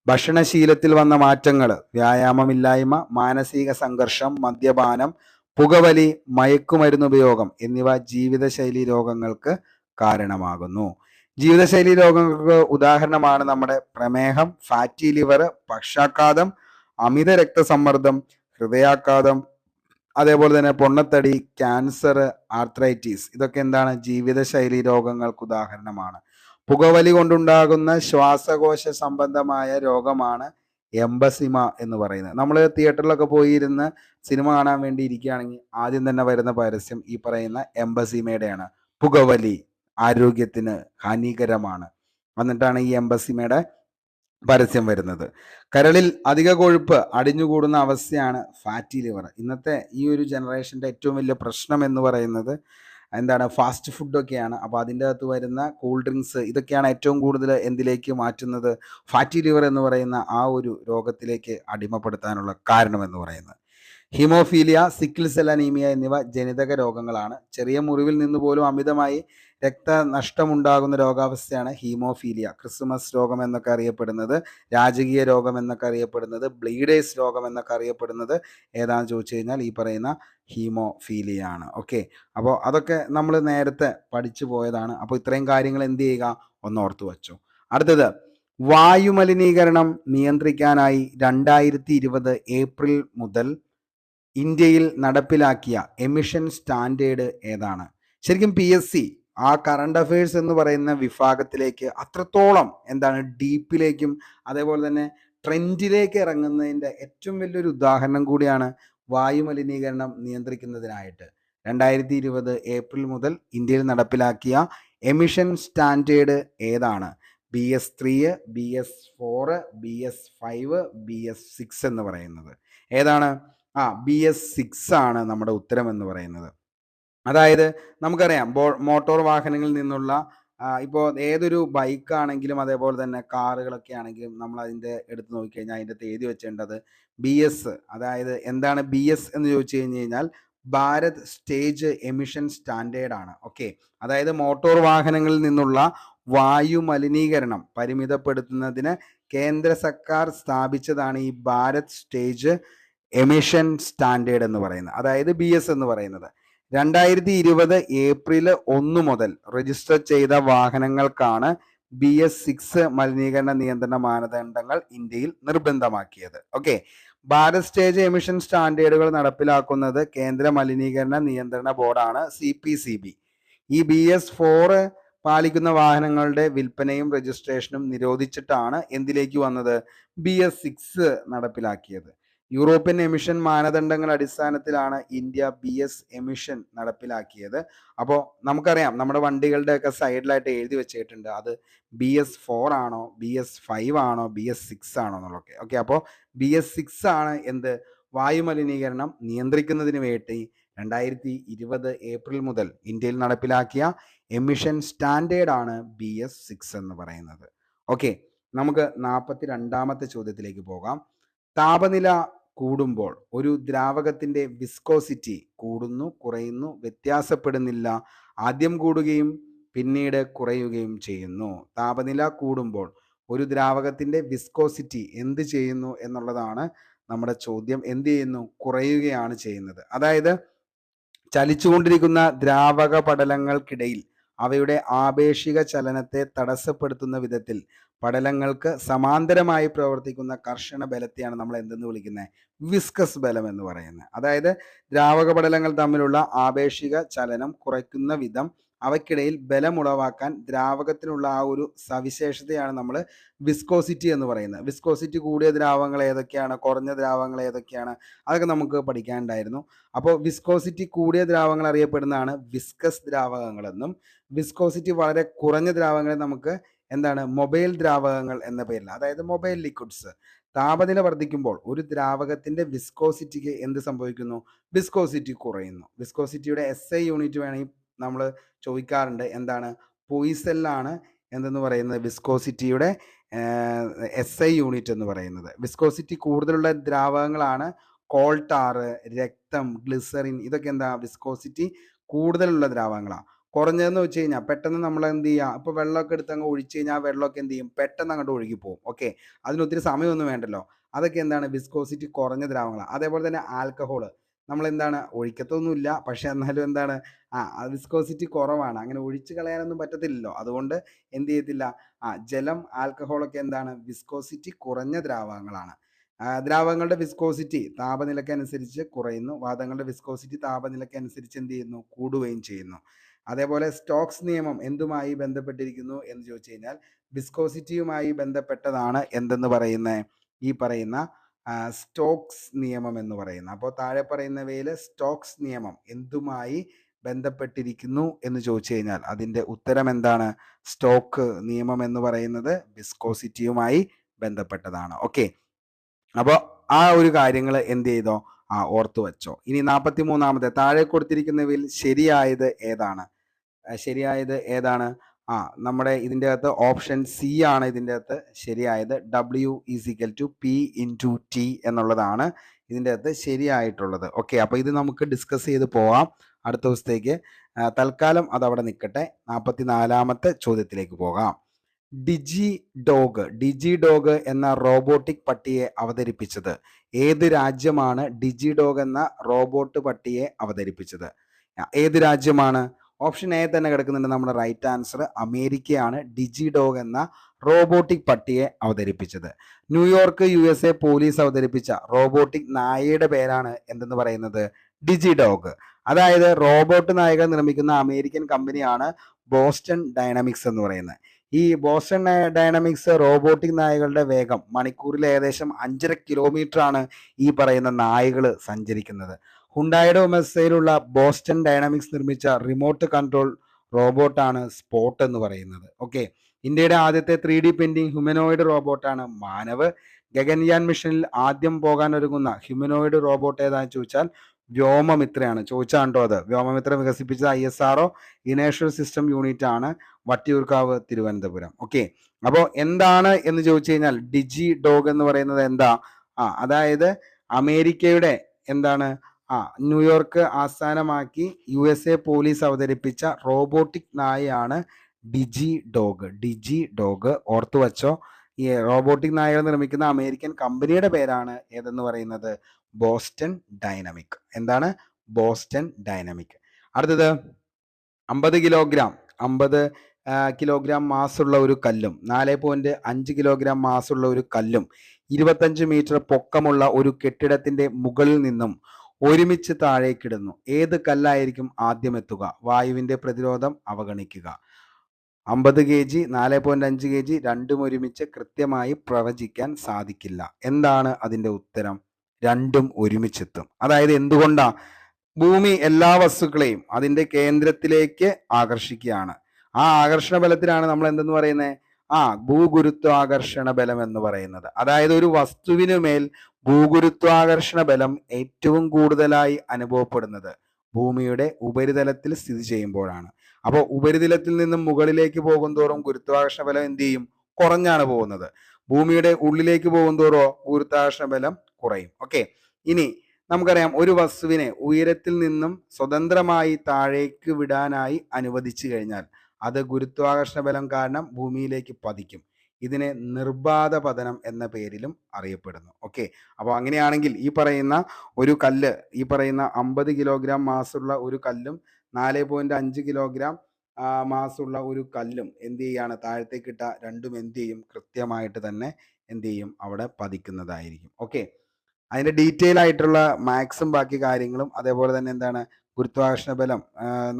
ഭക്ഷണശീലത്തിൽ വന്ന മാറ്റങ്ങൾ, വ്യായാമമില്ലായ്മ, മാനസിക സംഘർഷം, മദ്യപാനം, പുകവലി, മയക്കുമരുന്ന് ഉപയോഗം എന്നിവ ജീവിതശൈലി രോഗങ്ങൾക്ക് കാരണമാകുന്നു. ജീവിതശൈലി രോഗങ്ങൾക്ക് ഉദാഹരണമാണ് നമ്മുടെ പ്രമേഹം, ഫാറ്റി ലിവർ, പക്ഷാഘാതം, അമിത രക്തസമ്മർദ്ദം, ഹൃദയാഘാതം, അതേപോലെ തന്നെ പൊണ്ണത്തടി, ക്യാൻസർ, ആർത്രൈറ്റിസ്. ഇതൊക്കെ എന്താണ്? ജീവിതശൈലി രോഗങ്ങൾക്ക് ഉദാഹരണമാണ്. പുകവലി കൊണ്ടുണ്ടാകുന്ന ശ്വാസകോശ സംബന്ധമായ രോഗമാണ് എംബസിമ എന്ന് പറയുന്നത്. നമ്മൾ തിയേറ്ററിലൊക്കെ പോയിരുന്ന് സിനിമ കാണാൻ വേണ്ടി ഇരിക്കുകയാണെങ്കിൽ ആദ്യം തന്നെ വരുന്ന പരസ്യം ഈ പറയുന്ന എംബസിമയുടെയാണ്. പുകവലി ആരോഗ്യത്തിന് ഹാനികരമാണ് എന്നിട്ടാണ് ഈ എംബസിമയുടെ പരസ്യം വരുന്നത്. കരളിൽ അധിക കൊഴുപ്പ് അടിഞ്ഞുകൂടുന്ന അവസ്ഥയാണ് ഫാറ്റി ലിവർ. ഇന്നത്തെ ഈ ഒരു ജനറേഷൻ്റെ ഏറ്റവും വലിയ പ്രശ്നം എന്ന് പറയുന്നത് എന്താണ്? ഫാസ്റ്റ് ഫുഡൊക്കെയാണ്. അപ്പോൾ അതിൻ്റെ അകത്ത് വരുന്ന കൂൾ ഡ്രിങ്ക്സ്, ഇതൊക്കെയാണ് ഏറ്റവും കൂടുതൽ എന്തിലേക്ക് മാറ്റുന്നത്? ഫാറ്റി ലിവർ എന്ന് പറയുന്ന ആ ഒരു രോഗത്തിലേക്ക് അടിമപ്പെടുത്താനുള്ള കാരണം എന്ന് പറയുന്നത്. ഹീമോഫീലിയ, സിക്കിൾ സെൽ അനീമിയ എന്നിവ ജനിതക രോഗങ്ങളാണ്. ചെറിയ മുറിവിൽ നിന്ന് പോലും അമിതമായി രക്തനഷ്ടമുണ്ടാകുന്ന രോഗാവസ്ഥയാണ് ഹീമോഫീലിയ. ക്രിസ്മസ് രോഗം എന്നൊക്കെ അറിയപ്പെടുന്നത്, രാജകീയ രോഗം എന്നൊക്കെ അറിയപ്പെടുന്നത്, ബ്ലീഡേഴ്സ് രോഗം എന്നൊക്കെ അറിയപ്പെടുന്നത് ഏതാണെന്ന് ചോദിച്ചു കഴിഞ്ഞാൽ ഈ പറയുന്ന ഹീമോഫീലിയ ആണ്. ഓക്കെ, അപ്പോൾ അതൊക്കെ നമ്മൾ നേരത്തെ പഠിച്ചു പോയതാണ്. അപ്പോൾ ഇത്രയും കാര്യങ്ങൾ എന്ത് ചെയ്യുക? ഒന്ന് ഓർത്തു വച്ചു. അടുത്തത്, വായുമലിനീകരണം നിയന്ത്രിക്കാനായി 2020 ഏപ്രിൽ മുതൽ ഇന്ത്യയിൽ നടപ്പിലാക്കിയ എമിഷൻ സ്റ്റാൻഡേർഡ് ഏതാണ്? ശരിക്കും PSC ആ കറണ്ട് അഫയേഴ്സ് എന്ന് പറയുന്ന വിഭാഗത്തിലേക്ക് അത്രത്തോളം എന്താണ് ഡീപ്പിലേക്കും അതേപോലെ തന്നെ ട്രെൻഡിലേക്ക് ഇറങ്ങുന്നതിൻ്റെ ഏറ്റവും വലിയൊരു ഉദാഹരണം കൂടിയാണ് വായുമലിനീകരണം നിയന്ത്രിക്കുന്നതിനായിട്ട് 2020 ഏപ്രിൽ മുതൽ ഇന്ത്യയിൽ നടപ്പിലാക്കിയ എമിഷൻ സ്റ്റാൻഡേർഡ് ഏതാണ്? BS3, BS4, BS5, BS6 എന്ന് പറയുന്നത് ഏതാണ്? BS6 ആണ് നമ്മുടെ ഉത്തരം എന്ന് പറയുന്നത്. അതായത് നമുക്കറിയാം മോട്ടോർ വാഹനങ്ങളിൽ നിന്നുള്ള ഇപ്പോൾ ഏതൊരു ബൈക്കാണെങ്കിലും അതേപോലെ തന്നെ കാറുകളൊക്കെ ആണെങ്കിലും നമ്മൾ അതിൻ്റെ എടുത്ത് നോക്കിക്കഴിഞ്ഞാൽ അതിൻ്റെ അകത്ത് എഴുതി വെച്ചേണ്ടത് BS. അതായത് എന്താണ് BS എന്ന് ചോദിച്ചു കഴിഞ്ഞ് കഴിഞ്ഞാൽ ഭാരത് സ്റ്റേജ് എമിഷൻ സ്റ്റാൻഡേർഡ് ആണ്. ഓക്കെ, അതായത് മോട്ടോർ വാഹനങ്ങളിൽ നിന്നുള്ള വായു മലിനീകരണം പരിമിതപ്പെടുത്തുന്നതിന് കേന്ദ്ര സർക്കാർ സ്ഥാപിച്ചതാണ് ഈ ഭാരത് സ്റ്റേജ് എമിഷൻ സ്റ്റാൻഡേർഡ് എന്ന് പറയുന്നത്, അതായത് BS എന്ന് പറയുന്നത്. 2020 ഏപ്രിൽ 1 മുതൽ രജിസ്റ്റർ ചെയ്ത വാഹനങ്ങൾക്കാണ് BS6 മലിനീകരണ നിയന്ത്രണ മാനദണ്ഡങ്ങൾ ഇന്ത്യയിൽ നിർബന്ധമാക്കിയത്. ഓക്കെ, ഭാരത് സ്റ്റേജ് എമിഷൻ സ്റ്റാൻഡേർഡുകൾ നടപ്പിലാക്കുന്നത് കേന്ദ്ര മലിനീകരണ നിയന്ത്രണ ബോർഡാണ്, CPCB. ഈ BS4 പാലിക്കുന്ന വാഹനങ്ങളുടെ വിൽപ്പനയും രജിസ്ട്രേഷനും നിരോധിച്ചിട്ടാണ് എന്തിലേക്ക് വന്നത്? BS6 നടപ്പിലാക്കിയത്. യൂറോപ്യൻ എമിഷൻ മാനദണ്ഡങ്ങൾ അടിസ്ഥാനത്തിലാണ് ഇന്ത്യ BS എമിഷൻ നടപ്പിലാക്കിയത്. അപ്പോൾ നമുക്കറിയാം നമ്മുടെ വണ്ടികളുടെയൊക്കെ സൈഡിലായിട്ട് എഴുതി വെച്ചിട്ടുണ്ട് അത് BS4 ആണോ, BS5 ആണോ, BS6 ആണോ എന്നുള്ളതൊക്കെ. ഓക്കെ, അപ്പോൾ BS6 ആണ് എന്ത്? വായുമലിനീകരണം നിയന്ത്രിക്കുന്നതിന് വേണ്ടി 2020 ഏപ്രിൽ മുതൽ ഇന്ത്യയിൽ നടപ്പിലാക്കിയ എമിഷൻ സ്റ്റാൻഡേർഡ് ആണ് BS6 എന്ന് പറയുന്നത്. ഓക്കെ, നമുക്ക് 42ാമത്തെ ചോദ്യത്തിലേക്ക് പോകാം. താപനില കൂടുമ്പോൾ ഒരു ദ്രാവകത്തിന്റെ വിസ്കോസിറ്റി കൂടുന്നു, കുറയുന്നു, വ്യത്യാസപ്പെടുന്നില്ല, ആദ്യം കൂടുകയും പിന്നീട് കുറയുകയും ചെയ്യുന്നു. താപനില കൂടുമ്പോൾ ഒരു ദ്രാവകത്തിന്റെ വിസ്കോസിറ്റി എന്ത് ചെയ്യുന്നു എന്നുള്ളതാണ് നമ്മുടെ ചോദ്യം. എന്ത് ചെയ്യുന്നു? കുറയുകയാണ് ചെയ്യുന്നത്. അതായത് ചലിച്ചുകൊണ്ടിരിക്കുന്ന ദ്രാവക പടലങ്ങൾക്കിടയിൽ അവയുടെ ആപേക്ഷിക ചലനത്തെ തടസ്സപ്പെടുത്തുന്ന വിധത്തിൽ പടലങ്ങൾക്ക് സമാന്തരമായി പ്രവർത്തിക്കുന്ന കർഷണ ബലത്തെയാണ് നമ്മൾ എന്തെന്ന് വിളിക്കുന്നത്? വിസ്കസ് ബലം എന്ന് പറയുന്നത്. അതായത് ദ്രാവക പടലങ്ങൾ തമ്മിലുള്ള ആപേക്ഷിക ചലനം കുറയ്ക്കുന്ന വിധം അവയ്ക്കിടയിൽ ബലമുളവാക്കാൻ ദ്രാവകത്തിനുള്ള ആ ഒരു സവിശേഷതയാണ് നമ്മൾ വിസ്കോസിറ്റി എന്ന് പറയുന്നത്. വിസ്കോസിറ്റി കൂടിയ ദ്രാവകങ്ങൾ ഏതൊക്കെയാണ്, കുറഞ്ഞ ദ്രാവകങ്ങൾ ഏതൊക്കെയാണ്, അതൊക്കെ നമുക്ക് പഠിക്കാനുണ്ടായിരുന്നു. അപ്പോൾ വിസ്കോസിറ്റി കൂടിയ ദ്രാവകങ്ങൾ അറിയപ്പെടുന്നതാണ് വിസ്കസ് ദ്രാവകങ്ങളെന്നും, വിസ്കോസിറ്റി വളരെ കുറഞ്ഞ ദ്രാവകങ്ങളെ നമുക്ക് എന്താണ് മൊബൈൽ ദ്രാവകങ്ങൾ എന്ന പേരിൽ, അതായത് മൊബൈൽ ലിക്വിഡ്സ്. താപനില വർദ്ധിക്കുമ്പോൾ ഒരു ദ്രാവകത്തിന്റെ വിസ്കോസിറ്റിക്ക് എന്ത് സംഭവിക്കുന്നു? വിസ്കോസിറ്റി കുറയുന്നു. വിസ്കോസിറ്റിയുടെ SI യൂണിറ്റ് വേണമെങ്കിൽ നമ്മൾ ചോദിക്കാറുണ്ട്. എന്താണ്? പോയിസെല്ലാണ് എന്തെന്ന് പറയുന്നത് വിസ്കോസിറ്റിയുടെ SI യൂണിറ്റ് എന്ന് പറയുന്നത്. വിസ്കോസിറ്റി കൂടുതലുള്ള ദ്രാവകങ്ങളാണ് കോൾട്ടാറ്, രക്തം, ഗ്ലിസറിൻ. ഇതൊക്കെ എന്താ? വിസ്കോസിറ്റി കൂടുതലുള്ള ദ്രാവകങ്ങളാണ്. കുറഞ്ഞതെന്ന് വെച്ച് കഴിഞ്ഞാൽ പെട്ടെന്ന് നമ്മൾ എന്ത് ചെയ്യുക, ഇപ്പോൾ വെള്ളമൊക്കെ എടുത്ത് അങ്ങ് ഒഴിച്ച് കഴിഞ്ഞാൽ ആ വെള്ളമൊക്കെ എന്ത് ചെയ്യും? പെട്ടെന്ന് അങ്ങോട്ട് ഒഴുകിപ്പോകും. ഓക്കെ, അതിനൊത്തിരി സമയമൊന്നും വേണ്ടല്ലോ. അതൊക്കെ എന്താണ്? വിസ്കോസിറ്റി കുറഞ്ഞ ദ്രാവകങ്ങളാണ്. അതേപോലെ തന്നെ ആൽക്കഹോള് നമ്മൾ എന്താണ് ഒഴിക്കത്തൊന്നുമില്ല, പക്ഷെ എന്നാലും എന്താണ് വിസ്കോസിറ്റി കുറവാണ്, അങ്ങനെ ഒഴിച്ച് കളയാനൊന്നും പറ്റത്തില്ലല്ലോ. അതുകൊണ്ട് എന്ത് ചെയ്യത്തില്ല, ജലം, ആൽക്കഹോളൊക്കെ എന്താണ്? വിസ്കോസിറ്റി കുറഞ്ഞ ദ്രാവകങ്ങളാണ്. ദ്രാവകങ്ങളുടെ വിസ്കോസിറ്റി താപനിലയ്ക്ക് അനുസരിച്ച് കുറയുന്നു, വാതകങ്ങളുടെ വിസ്കോസിറ്റി താപനിലയ്ക്ക് അനുസരിച്ച് എന്ത് ചെയ്യുന്നു? കൂടുകയും ചെയ്യുന്നു. അതേപോലെ സ്റ്റോക്സ് നിയമം എന്തുമായി ബന്ധപ്പെട്ടിരിക്കുന്നു എന്ന് ചോദിച്ചു കഴിഞ്ഞാൽ വിസ്കോസിറ്റിയുമായി ബന്ധപ്പെട്ടതാണ് എന്തെന്ന് പറയുന്നത്? ഈ പറയുന്ന സ്റ്റോക്സ് നിയമം എന്ന് പറയുന്നത്. അപ്പോൾ താഴെ പറയുന്നവയിൽ സ്റ്റോക്സ് നിയമം എന്തുമായി ബന്ധപ്പെട്ടിരിക്കുന്നു എന്ന് ചോദിച്ചു കഴിഞ്ഞാൽ അതിൻ്റെ ഉത്തരം എന്താണ്? സ്റ്റോക്ക് നിയമം എന്ന് പറയുന്നത് വിസ്കോസിറ്റിയുമായി ബന്ധപ്പെട്ടതാണ്. ഓക്കെ, അപ്പോൾ ആ ഒരു കാര്യങ്ങൾ എന്ത് ചെയ്തോ? ഓർത്തു വെച്ചോ. ഇനി 43ാമത്തെ, താഴെ കൊടുത്തിരിക്കുന്നവയിൽ ശരിയായത് ഏതാണ്? ശരിയായത് ഏതാണ്? നമ്മുടെ ഇതിൻ്റെ അകത്ത് ഓപ്ഷൻ C ആണ് ഇതിൻ്റെ അകത്ത് ശരിയായത്. W = P/T എന്നുള്ളതാണ് ഇതിൻ്റെ അകത്ത് ശരിയായിട്ടുള്ളത്. ഓക്കെ, അപ്പോൾ ഇത് നമുക്ക് ഡിസ്കസ് ചെയ്ത് പോവാം അടുത്ത ദിവസത്തേക്ക്. തൽക്കാലം അതവിടെ നിൽക്കട്ടെ. 44ാമത്തെ ചോദ്യത്തിലേക്ക് പോകാം. ഡിജി എന്ന റോബോട്ടിക് പട്ടിയെ അവതരിപ്പിച്ചത് ഏത് രാജ്യമാണ്? ഡിജിഡോഗ് എന്ന റോബോട്ട് പട്ടിയെ അവതരിപ്പിച്ചത് ഏത് രാജ്യമാണ്? ഓപ്ഷൻ A തന്നെ കിടക്കുന്നുണ്ട്. നമ്മുടെ റൈറ്റ് ആൻസർ അമേരിക്കയാണ് ഡിജിഡോഗ് എന്ന റോബോട്ടിക് പട്ടിയെ അവതരിപ്പിച്ചത്. ന്യൂയോർക്ക് USA പോലീസ് അവതരിപ്പിച്ച റോബോട്ടിക് നായയുടെ പേരാണ് എന്തെന്ന് പറയുന്നത്? ഡിജിഡോഗ്. അതായത് റോബോട്ട് നായകൾ നിർമ്മിക്കുന്ന അമേരിക്കൻ കമ്പനിയാണ് ബോസ്റ്റൺ ഡൈനാമിക്സ് എന്ന് പറയുന്നത്. ഈ ബോസ്റ്റൺ ഡൈനാമിക്സ് റോബോട്ടിക് നായകളുടെ വേഗം മണിക്കൂറിൽ ഏകദേശം 5.5 കിലോമീറ്റർ ആണ് ഈ പറയുന്ന നായകൾ സഞ്ചരിക്കുന്നത്. ഹുണ്ടായുടെ ഉടമസ്ഥയിലുള്ള ബോസ്റ്റൺ ഡൈനാമിക്സ് നിർമ്മിച്ച റിമോട്ട് കൺട്രോൾ റോബോട്ടാണ് സ്പോട്ട് എന്ന് പറയുന്നത്. ഓക്കെ, ഇന്ത്യയുടെ ആദ്യത്തെ 3D പെയിന്റിംഗ് ഹ്യൂമനോയിഡ് റോബോട്ടാണ് മാനവ്. ഗഗൻയാൻ മിഷനിൽ ആദ്യം പോകാൻ ഒരുങ്ങുന്ന ഹ്യൂമനോയിഡ് റോബോട്ട് ഏതാണെന്ന് ചോദിച്ചാൽ വ്യോമമിത്രയാണ്. ചോദിച്ചാണ്ടോ അത്? വ്യോമമിത്ര വികസിപ്പിച്ച ISRO ഇനേഷ്യൽ സിസ്റ്റം യൂണിറ്റ് ആണ്, വട്ടിയൂർക്കാവ്, തിരുവനന്തപുരം. ഓക്കെ, അപ്പോൾ എന്താണ് എന്ന് ചോദിച്ചു കഴിഞ്ഞാൽ ഡിജിഡോഗ് എന്ന് പറയുന്നത് എന്താ? അതായത് അമേരിക്കയുടെ എന്താണ് ന്യൂയോർക്ക് ആസ്ഥാനമാക്കി USA പോലീസ് അവതരിപ്പിച്ച റോബോട്ടിക് നായയാണ് ഡിജിഡോഗ്. ഓർത്തു വച്ചോ. ഈ റോബോട്ടിക് നായകൾ നിർമ്മിക്കുന്ന അമേരിക്കൻ കമ്പനിയുടെ പേരാണ് ഏതെന്ന് പറയുന്നത്? Boston Dynamic. എന്താണ്? Boston Dynamic. അടുത്തത് 50 കിലോഗ്രാം മാസുള്ള ഒരു കല്ലും 4.5 കിലോഗ്രാം മാസുള്ള ഒരു കല്ലും 25 മീറ്റർ പൊക്കമുള്ള ഒരു കെട്ടിടത്തിന്റെ മുകളിൽ നിന്നും ഒരുമിച്ച് താഴേക്കിടുന്നു. ഏത് കല്ലായിരിക്കും ആദ്യം എത്തുക? വായുവിന്റെ പ്രതിരോധം അവഗണിക്കുക. 50 kg, 4.5 kg രണ്ടും ഒരുമിച്ച് കൃത്യമായി പ്രവചിക്കാൻ സാധിക്കില്ല. എന്താണ് അതിൻ്റെ ഉത്തരം? രണ്ടും ഒരുമിച്ചെത്തും. അതായത് എന്തുകൊണ്ടാ? ഭൂമി എല്ലാ വസ്തുക്കളെയും അതിൻ്റെ കേന്ദ്രത്തിലേക്ക് ആകർഷിക്കുകയാണ്. ആ ആകർഷണ ബലത്തിനാണ് നമ്മൾ എന്തെന്ന് പറയുന്നത്? ഭൂഗുരുത്വാകർഷണ ബലം എന്ന് പറയുന്നത്. അതായത് ഒരു വസ്തുവിന് മേൽ ഭൂഗുരുത്വാകർഷണ ബലം ഏറ്റവും കൂടുതലായി അനുഭവപ്പെടുന്നത് ഭൂമിയുടെ ഉപരിതലത്തിൽ സ്ഥിതി ചെയ്യുമ്പോഴാണ്. അപ്പോൾ ഉപരിതലത്തിൽ നിന്നും മുകളിലേക്ക് പോകുന്തോറും ഗുരുത്വാകർഷണ ബലം എന്ത് ചെയ്യും? കുറഞ്ഞാണ് പോകുന്നത്. ഭൂമിയുടെ ഉള്ളിലേക്ക് പോകുന്തോറോ ഗുരുത്വാകർഷണ ബലം കുറയും. ഓക്കെ, ഇനി നമുക്കറിയാം, ഒരു വസ്തുവിനെ ഉയരത്തിൽ നിന്നും സ്വതന്ത്രമായി താഴേക്ക് വിടാനായി അനുവദിച്ചു കഴിഞ്ഞാൽ അത് ഗുരുത്വാകർഷണ ബലം കാരണം ഭൂമിയിലേക്ക് പതിക്കും. ഇതിനെ നിർബാധ പതനം എന്ന പേരിലും അറിയപ്പെടുന്നു. ഓക്കെ, അപ്പോൾ അങ്ങനെയാണെങ്കിൽ ഈ പറയുന്ന ഒരു കല്ല്, ഈ പറയുന്ന 50 കിലോഗ്രാം മാസുള്ള ഒരു കല്ലും 4.5 കിലോഗ്രാം മാസുള്ള ഒരു കല്ലും എന്ത് ചെയ്യാണ്? താഴത്തേക്കിട്ട രണ്ടും എന്ത് ചെയ്യും? കൃത്യമായിട്ട് തന്നെ എന്ത് ചെയ്യും? അവിടെ പതിക്കുന്നതായിരിക്കും. ഓക്കെ, അതിൻ്റെ ഡീറ്റെയിൽ ആയിട്ടുള്ള മാക്സും ബാക്കി കാര്യങ്ങളും അതേപോലെ തന്നെ എന്താണ് ഗുരുത്വാകർഷണ ബലം,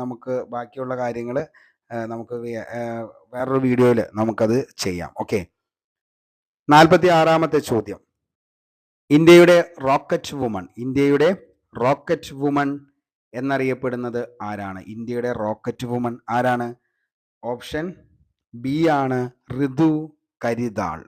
നമുക്ക് ബാക്കിയുള്ള കാര്യങ്ങൾ നമുക്ക് വേറൊരു വീഡിയോയിൽ നമുക്കത് ചെയ്യാം. ഓക്കെ, 46ാമത്തെ ചോദ്യം. ഇന്ത്യയുടെ റോക്കറ്റ് വുമൺ എന്നറിയപ്പെടുന്നത് ആരാണ്? ഇന്ത്യയുടെ റോക്കറ്റ് വുമൺ ആരാണ്? ഓപ്ഷൻ ബി ആണ് ഋതു കരിതാൾ.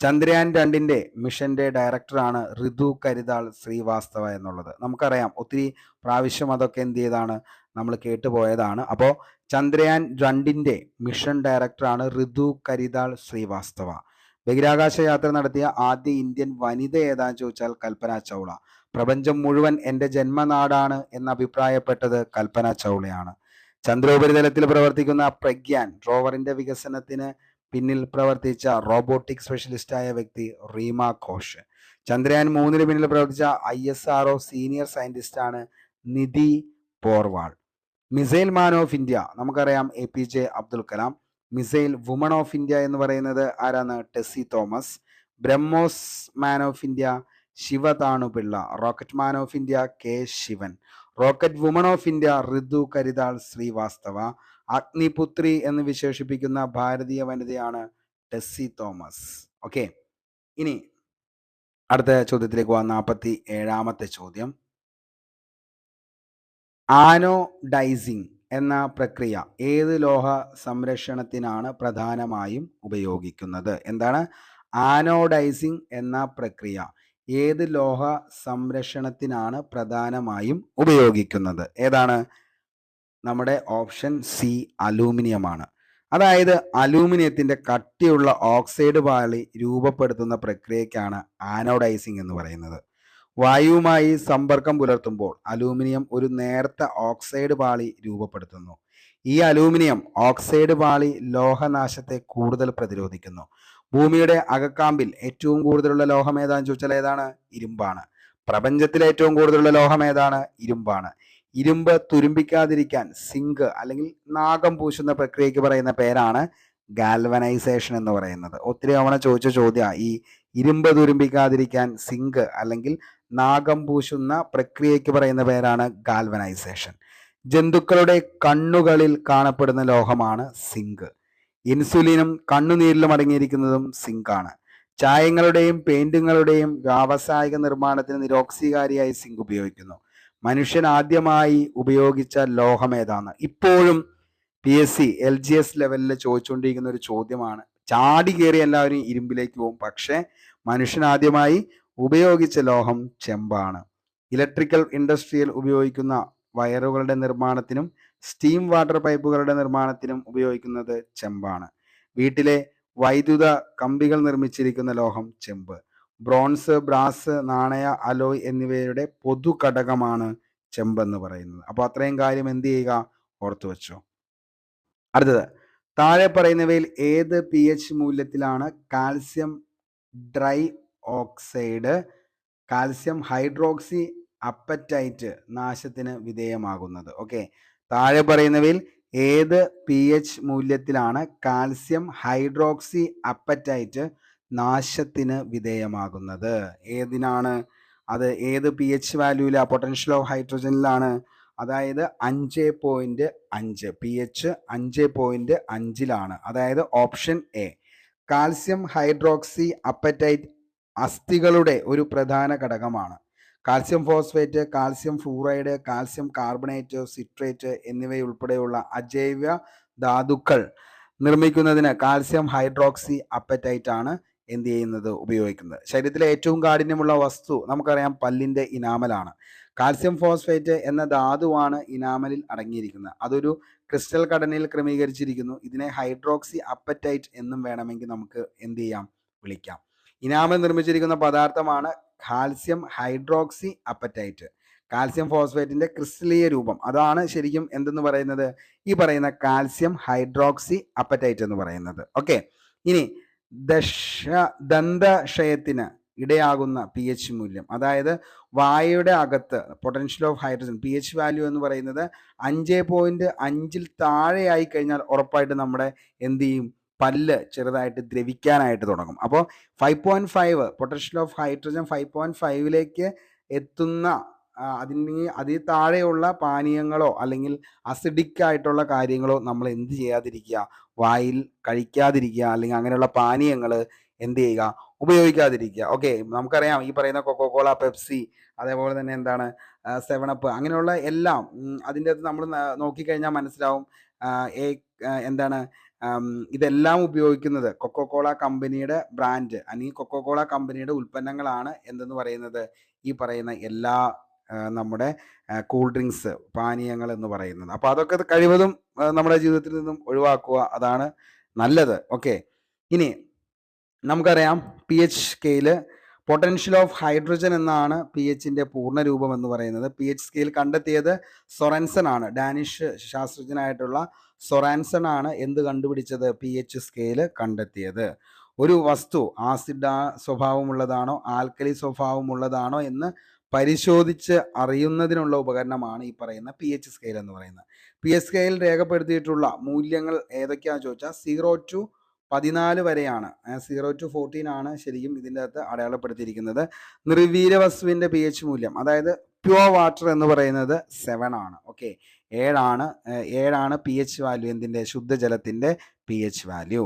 ചന്ദ്രയാൻ 2 മിഷന്റെ ഡയറക്ടറാണ് ഋതു കരിതാൾ ശ്രീവാസ്തവ എന്നുള്ളത്. നമുക്കറിയാം, ഒത്തിരി പ്രാവശ്യം അതൊക്കെ എന്ത് ചെയ്താണ്, നമ്മൾ കേട്ടുപോയതാണ്. അപ്പോൾ ചന്ദ്രയാൻ 2 മിഷൻ ഡയറക്ടറാണ് ഋതു കരിതാൾ ശ്രീവാസ്തവ. ബഹിരാകാശ യാത്ര നടത്തിയ ആദ്യ ഇന്ത്യൻ വനിത ഏതാന്ന് ചോദിച്ചാൽ കൽപ്പന ചൗള. പ്രപഞ്ചം മുഴുവൻ എൻ്റെ ജന്മനാടാണ് എന്ന് അഭിപ്രായപ്പെട്ടത് കൽപ്പന ചൗളയാണ്. ചന്ദ്രോപരിതലത്തിൽ പ്രവർത്തിക്കുന്ന പ്രഗ്യാൻ റോവറിന്റെ വികസനത്തിന് പിന്നിൽ പ്രവർത്തിച്ച റോബോട്ടിക് സ്പെഷ്യലിസ്റ്റായ വ്യക്തി റീമ ഘോഷ്. ചന്ദ്രയാൻ 3 പിന്നിൽ പ്രവർത്തിച്ച ISRO സീനിയർ സയന്റിസ്റ്റാണ് Nidhi Porwal. Missile man of India നമുക്കറിയാം APJ Abdul Kalam. Missile woman of India എന്ന് പറയുന്നത് ആരാണ്? Tessy Thomas. BrahMos man of India Sivathanu Pillai. Rocket man of India K Sivan. Rocket woman of India Ritu Karidhal Srivastava. അഗ്നിപുത്രി എന്ന് വിശേഷിപ്പിക്കുന്ന ഭാരതീയ വനിതയാണ് ടെസ്സി തോമസ്. ഓക്കെ, ഇനി അടുത്ത ചോദ്യത്തിലേക്ക് പോകാം. 47ാമത്തെ ചോദ്യം. ആനോഡൈസിങ് എന്ന പ്രക്രിയ ഏത് ലോഹ സംരക്ഷണത്തിനാണ് പ്രധാനമായും ഉപയോഗിക്കുന്നത്? എന്താണ് ആനോഡൈസിങ് എന്ന പ്രക്രിയ? ഏത് ലോഹ സംരക്ഷണത്തിനാണ് പ്രധാനമായും ഉപയോഗിക്കുന്നത്? ഏതാണ്? നമ്മുടെ ഓപ്ഷൻ സി അലൂമിനിയമാണ്. അതായത് അലൂമിനിയത്തിന്റെ കട്ടിയുള്ള ഓക്സൈഡ് പാളി രൂപപ്പെടുത്തുന്ന പ്രക്രിയക്കാണ് ആനോഡൈസിങ് എന്ന് പറയുന്നത്. വായുവുമായി സമ്പർക്കം പുലർത്തുമ്പോൾ അലൂമിനിയം ഒരു നേർത്ത ഓക്സൈഡ് പാളി രൂപപ്പെടുത്തുന്നു. ഈ അലൂമിനിയം ഓക്സൈഡ് പാളി ലോഹനാശത്തെ കൂടുതൽ പ്രതിരോധിക്കുന്നു. ഭൂമിയുടെ അകക്കാമ്പിൽ ഏറ്റവും കൂടുതലുള്ള ലോഹം ഏതാന്ന് ചോദിച്ചാൽ ഏതാണ്? ഇരുമ്പാണ്. പ്രപഞ്ചത്തിലെ ഏറ്റവും കൂടുതലുള്ള ലോഹം ഏതാണ്? ഇരുമ്പാണ്. ഇരുമ്പ് തുരുമ്പിക്കാതിരിക്കാൻ സിങ്ക് അല്ലെങ്കിൽ നാഗം പൂശുന്ന പ്രക്രിയയ്ക്ക് പറയുന്ന പേരാണ് ഗാൽവനൈസേഷൻ എന്ന് പറയുന്നത്. ഒത്തിരി തവണ ചോദിച്ച ചോദ്യം, ഈ ഇരുമ്പ് തുരുമ്പിക്കാതിരിക്കാൻ സിങ്ക് അല്ലെങ്കിൽ നാഗം പൂശുന്ന പ്രക്രിയയ്ക്ക് പറയുന്ന പേരാണ് ഗാൽവനൈസേഷൻ. ജന്തുക്കളുടെ കണ്ണുകളിൽ കാണപ്പെടുന്ന ലോഹമാണ് സിങ്ക്. ഇൻസുലിനും കണ്ണുനീരിലും അടങ്ങിയിരിക്കുന്നതും സിങ്കാണ്. ചായങ്ങളുടെയും പെയിന്റുകളുടെയും വ്യാവസായിക നിർമ്മാണത്തിന് നിരോക്സീകാരിയായി സിങ്ക് ഉപയോഗിക്കുന്നു. മനുഷ്യൻ ആദ്യമായി ഉപയോഗിച്ച ലോഹം ഏതാണ്? ഇപ്പോഴും PSC LGS ലെവലിൽ ചോദിച്ചുകൊണ്ടിരിക്കുന്ന ഒരു ചോദ്യമാണ്. ചാടി കയറി എല്ലാവരും ഇരുമ്പിലേക്ക് പോകും, പക്ഷെ മനുഷ്യൻ ആദ്യമായി ഉപയോഗിച്ച ലോഹം ചെമ്പാണ്. ഇലക്ട്രിക്കൽ ഇൻഡസ്ട്രിയിൽ ഉപയോഗിക്കുന്ന വയറുകളുടെ നിർമ്മാണത്തിനും സ്റ്റീം വാട്ടർ പൈപ്പുകളുടെ നിർമ്മാണത്തിനും ഉപയോഗിക്കുന്നത് ചെമ്പാണ്. വീട്ടിലെ വൈദ്യുത കമ്പികൾ നിർമ്മിച്ചിരിക്കുന്ന ലോഹം ചെമ്പ്. ബ്രോൺസ്, ബ്രാസ്, നാണയ, അലോയ് എന്നിവയുടെ പൊതു ഘടകമാണ് ചെമ്പെന്ന് പറയുന്നത്. അപ്പോൾ അത്രയും കാര്യം എന്ത് ചെയ്യുക? ഓർത്തു വെച്ചോ. അടുത്തത്, താഴെ പറയുന്നവയിൽ ഏത് pH മൂല്യത്തിലാണ് calcium dry oxide calcium hydroxyapatite നാശത്തിന് വിധേയമാകുന്നത്? ഓക്കെ, താഴെ പറയുന്നവയിൽ ഏത് pH മൂല്യത്തിലാണ് കാൽസ്യം ഹൈഡ്രോക്സി അപ്പറ്റൈറ്റ് നാശത്തിന് വിധേയമാകുന്നത്? ഏതിനാണ് അത്? ഏത് pH വാല്യൂല? പൊട്ടൻഷ്യൽ ഓഫ് ഹൈഡ്രജനിലാണ്. അതായത് 5.5 pH 5.5 അതായത് option A. Calcium hydroxyapatite അസ്ഥികളുടെ ഒരു പ്രധാന ഘടകമാണ്. Calcium phosphate, calcium fluoride, calcium carbonate, citrate എന്നിവയുൾപ്പെടെയുള്ള അജൈവ ധാതുക്കൾ നിർമ്മിക്കുന്നതിന് കാൽസ്യം ഹൈഡ്രോക്സി അപ്പറ്റൈറ്റ് ആണ് എന്ത് ചെയ്യുന്നത് ഉപയോഗിക്കുന്നത്. ശരീരത്തിലെ ഏറ്റവും കാഠിന്യമുള്ള വസ്തു നമുക്കറിയാം പല്ലിൻ്റെ ഇനാമലാണ്. കാൽസ്യം ഫോസ്ഫേറ്റ് എന്ന ധാതുവാണ് ഇനാമലിൽ അടങ്ങിയിരിക്കുന്നത്. അതൊരു ക്രിസ്റ്റൽ ഘടനയിൽ ക്രമീകരിച്ചിരിക്കുന്നു. ഇതിനെ ഹൈഡ്രോക്സി അപ്പറ്റൈറ്റ് എന്നും വേണമെങ്കിൽ നമുക്ക് എന്ത് ചെയ്യാം, വിളിക്കാം. ഇനാമൽ നിർമ്മിച്ചിരിക്കുന്ന പദാർത്ഥമാണ് കാൽസ്യം ഹൈഡ്രോക്സി അപ്പറ്റൈറ്റ്. കാൽസ്യം ഫോസ്ഫേറ്റിന്റെ ക്രിസ്റ്റലീയ രൂപം അതാണ് ശരിക്കും എന്തെന്ന് പറയുന്നത്, ഈ പറയുന്ന കാൽസ്യം ഹൈഡ്രോക്സി അപ്പറ്റൈറ്റ് എന്ന് പറയുന്നത്. ഓക്കെ, ഇനി ദന്തക്ഷയത്തിന് ഇടയാകുന്ന പി എച്ച് മൂല്യം, അതായത് വായയുടെ അകത്ത് potential of hydrogen P H value എന്ന് പറയുന്നത് 5.5 താഴെയായി കഴിഞ്ഞാൽ ഉറപ്പായിട്ട് നമ്മുടെ എന്ത് ചെയ്യും, പല്ല് ചെറുതായിട്ട് ദ്രവിക്കാനായിട്ട് തുടങ്ങും. അപ്പോൾ 5.5 പൊട്ടൻഷ്യൽ ഓഫ് ഹൈഡ്രജൻ 5.5ലേക്ക് എത്തുന്ന അതിൽ താഴെയുള്ള പാനീയങ്ങളോ അല്ലെങ്കിൽ അസിഡിക് ആയിട്ടുള്ള കാര്യങ്ങളോ നമ്മൾ എന്ത് ചെയ്യാതിരിക്കുക, വായിൽ കഴിക്കാതിരിക്കുക, അല്ലെങ്കിൽ അങ്ങനെയുള്ള പാനീയങ്ങൾ എന്ത് ചെയ്യുക, ഉപയോഗിക്കാതിരിക്കുക. ഓക്കെ, നമുക്കറിയാം ഈ പറയുന്ന കൊക്കോകോള, പെപ്സി, അതേപോലെ തന്നെ എന്താണ് 7up അങ്ങനെയുള്ള എല്ലാം അതിൻ്റെ അകത്ത് നമ്മൾ നോക്കിക്കഴിഞ്ഞാൽ മനസ്സിലാവും എന്താണ് ഇതെല്ലാം ഉപയോഗിക്കുന്നത് കൊക്കോകോള കമ്പനിയുടെ ബ്രാൻഡ് അല്ലെങ്കിൽ കൊക്കോകോള കമ്പനിയുടെ ഉൽപ്പന്നങ്ങളാണ് എന്തെന്ന് പറയുന്നത്, ഈ പറയുന്ന എല്ലാ നമ്മുടെ കൂൾ ഡ്രിങ്ക്സ് പാനീയങ്ങൾ എന്ന് പറയുന്നത്. അപ്പോൾ അതൊക്കെ കഴിവതും നമ്മുടെ ജീവിതത്തിൽ നിന്നും ഒഴിവാക്കുക, അതാണ് നല്ലത്. ഓക്കെ, ഇനി നമുക്കറിയാം P H scale potential of hydrogen എന്നാണ് പി എച്ചിൻ്റെ പൂർണ്ണ രൂപം എന്ന് പറയുന്നത്. പി എച്ച് സ്കെയിൽ കണ്ടെത്തിയത് സൊറാൻസൺ ആണ്. ഡാനിഷ് ശാസ്ത്രജ്ഞനായിട്ടുള്ള സൊറാൻസൺ ആണ് എന്ത് കണ്ടുപിടിച്ചത്, പി എച്ച് സ്കെയിൽ കണ്ടെത്തിയത്. ഒരു വസ്തു ആസിഡ് സ്വഭാവമുള്ളതാണോ ആൽക്കലി സ്വഭാവമുള്ളതാണോ എന്ന് പരിശോധിച്ച് അറിയുന്നതിനുള്ള ഉപകരണമാണ് ഈ പറയുന്ന പി എച്ച് സ്കെയിൽ എന്ന് പറയുന്നത്. പി എച്ച് സ്കെയിൽ രേഖപ്പെടുത്തിയിട്ടുള്ള മൂല്യങ്ങൾ ഏതൊക്കെയാണെന്ന് ചോദിച്ചാൽ 0 to 14 വരെയാണ്. 0 to 14 ആണ് ശരിക്കും ഇതിൻ്റെ അകത്ത് അടയാളപ്പെടുത്തിയിരിക്കുന്നത്. നിർവീര്യ വസ്തുവിൻ്റെ പി എച്ച് മൂല്യം, അതായത് പ്യുവർ വാട്ടർ എന്ന് പറയുന്നത് 7 ആണ്. ഓക്കെ, 7ആണ് പി എച്ച് വാല്യൂ, എന്തിൻ്റെ, ശുദ്ധജലത്തിൻ്റെ പി എച്ച് വാല്യൂ.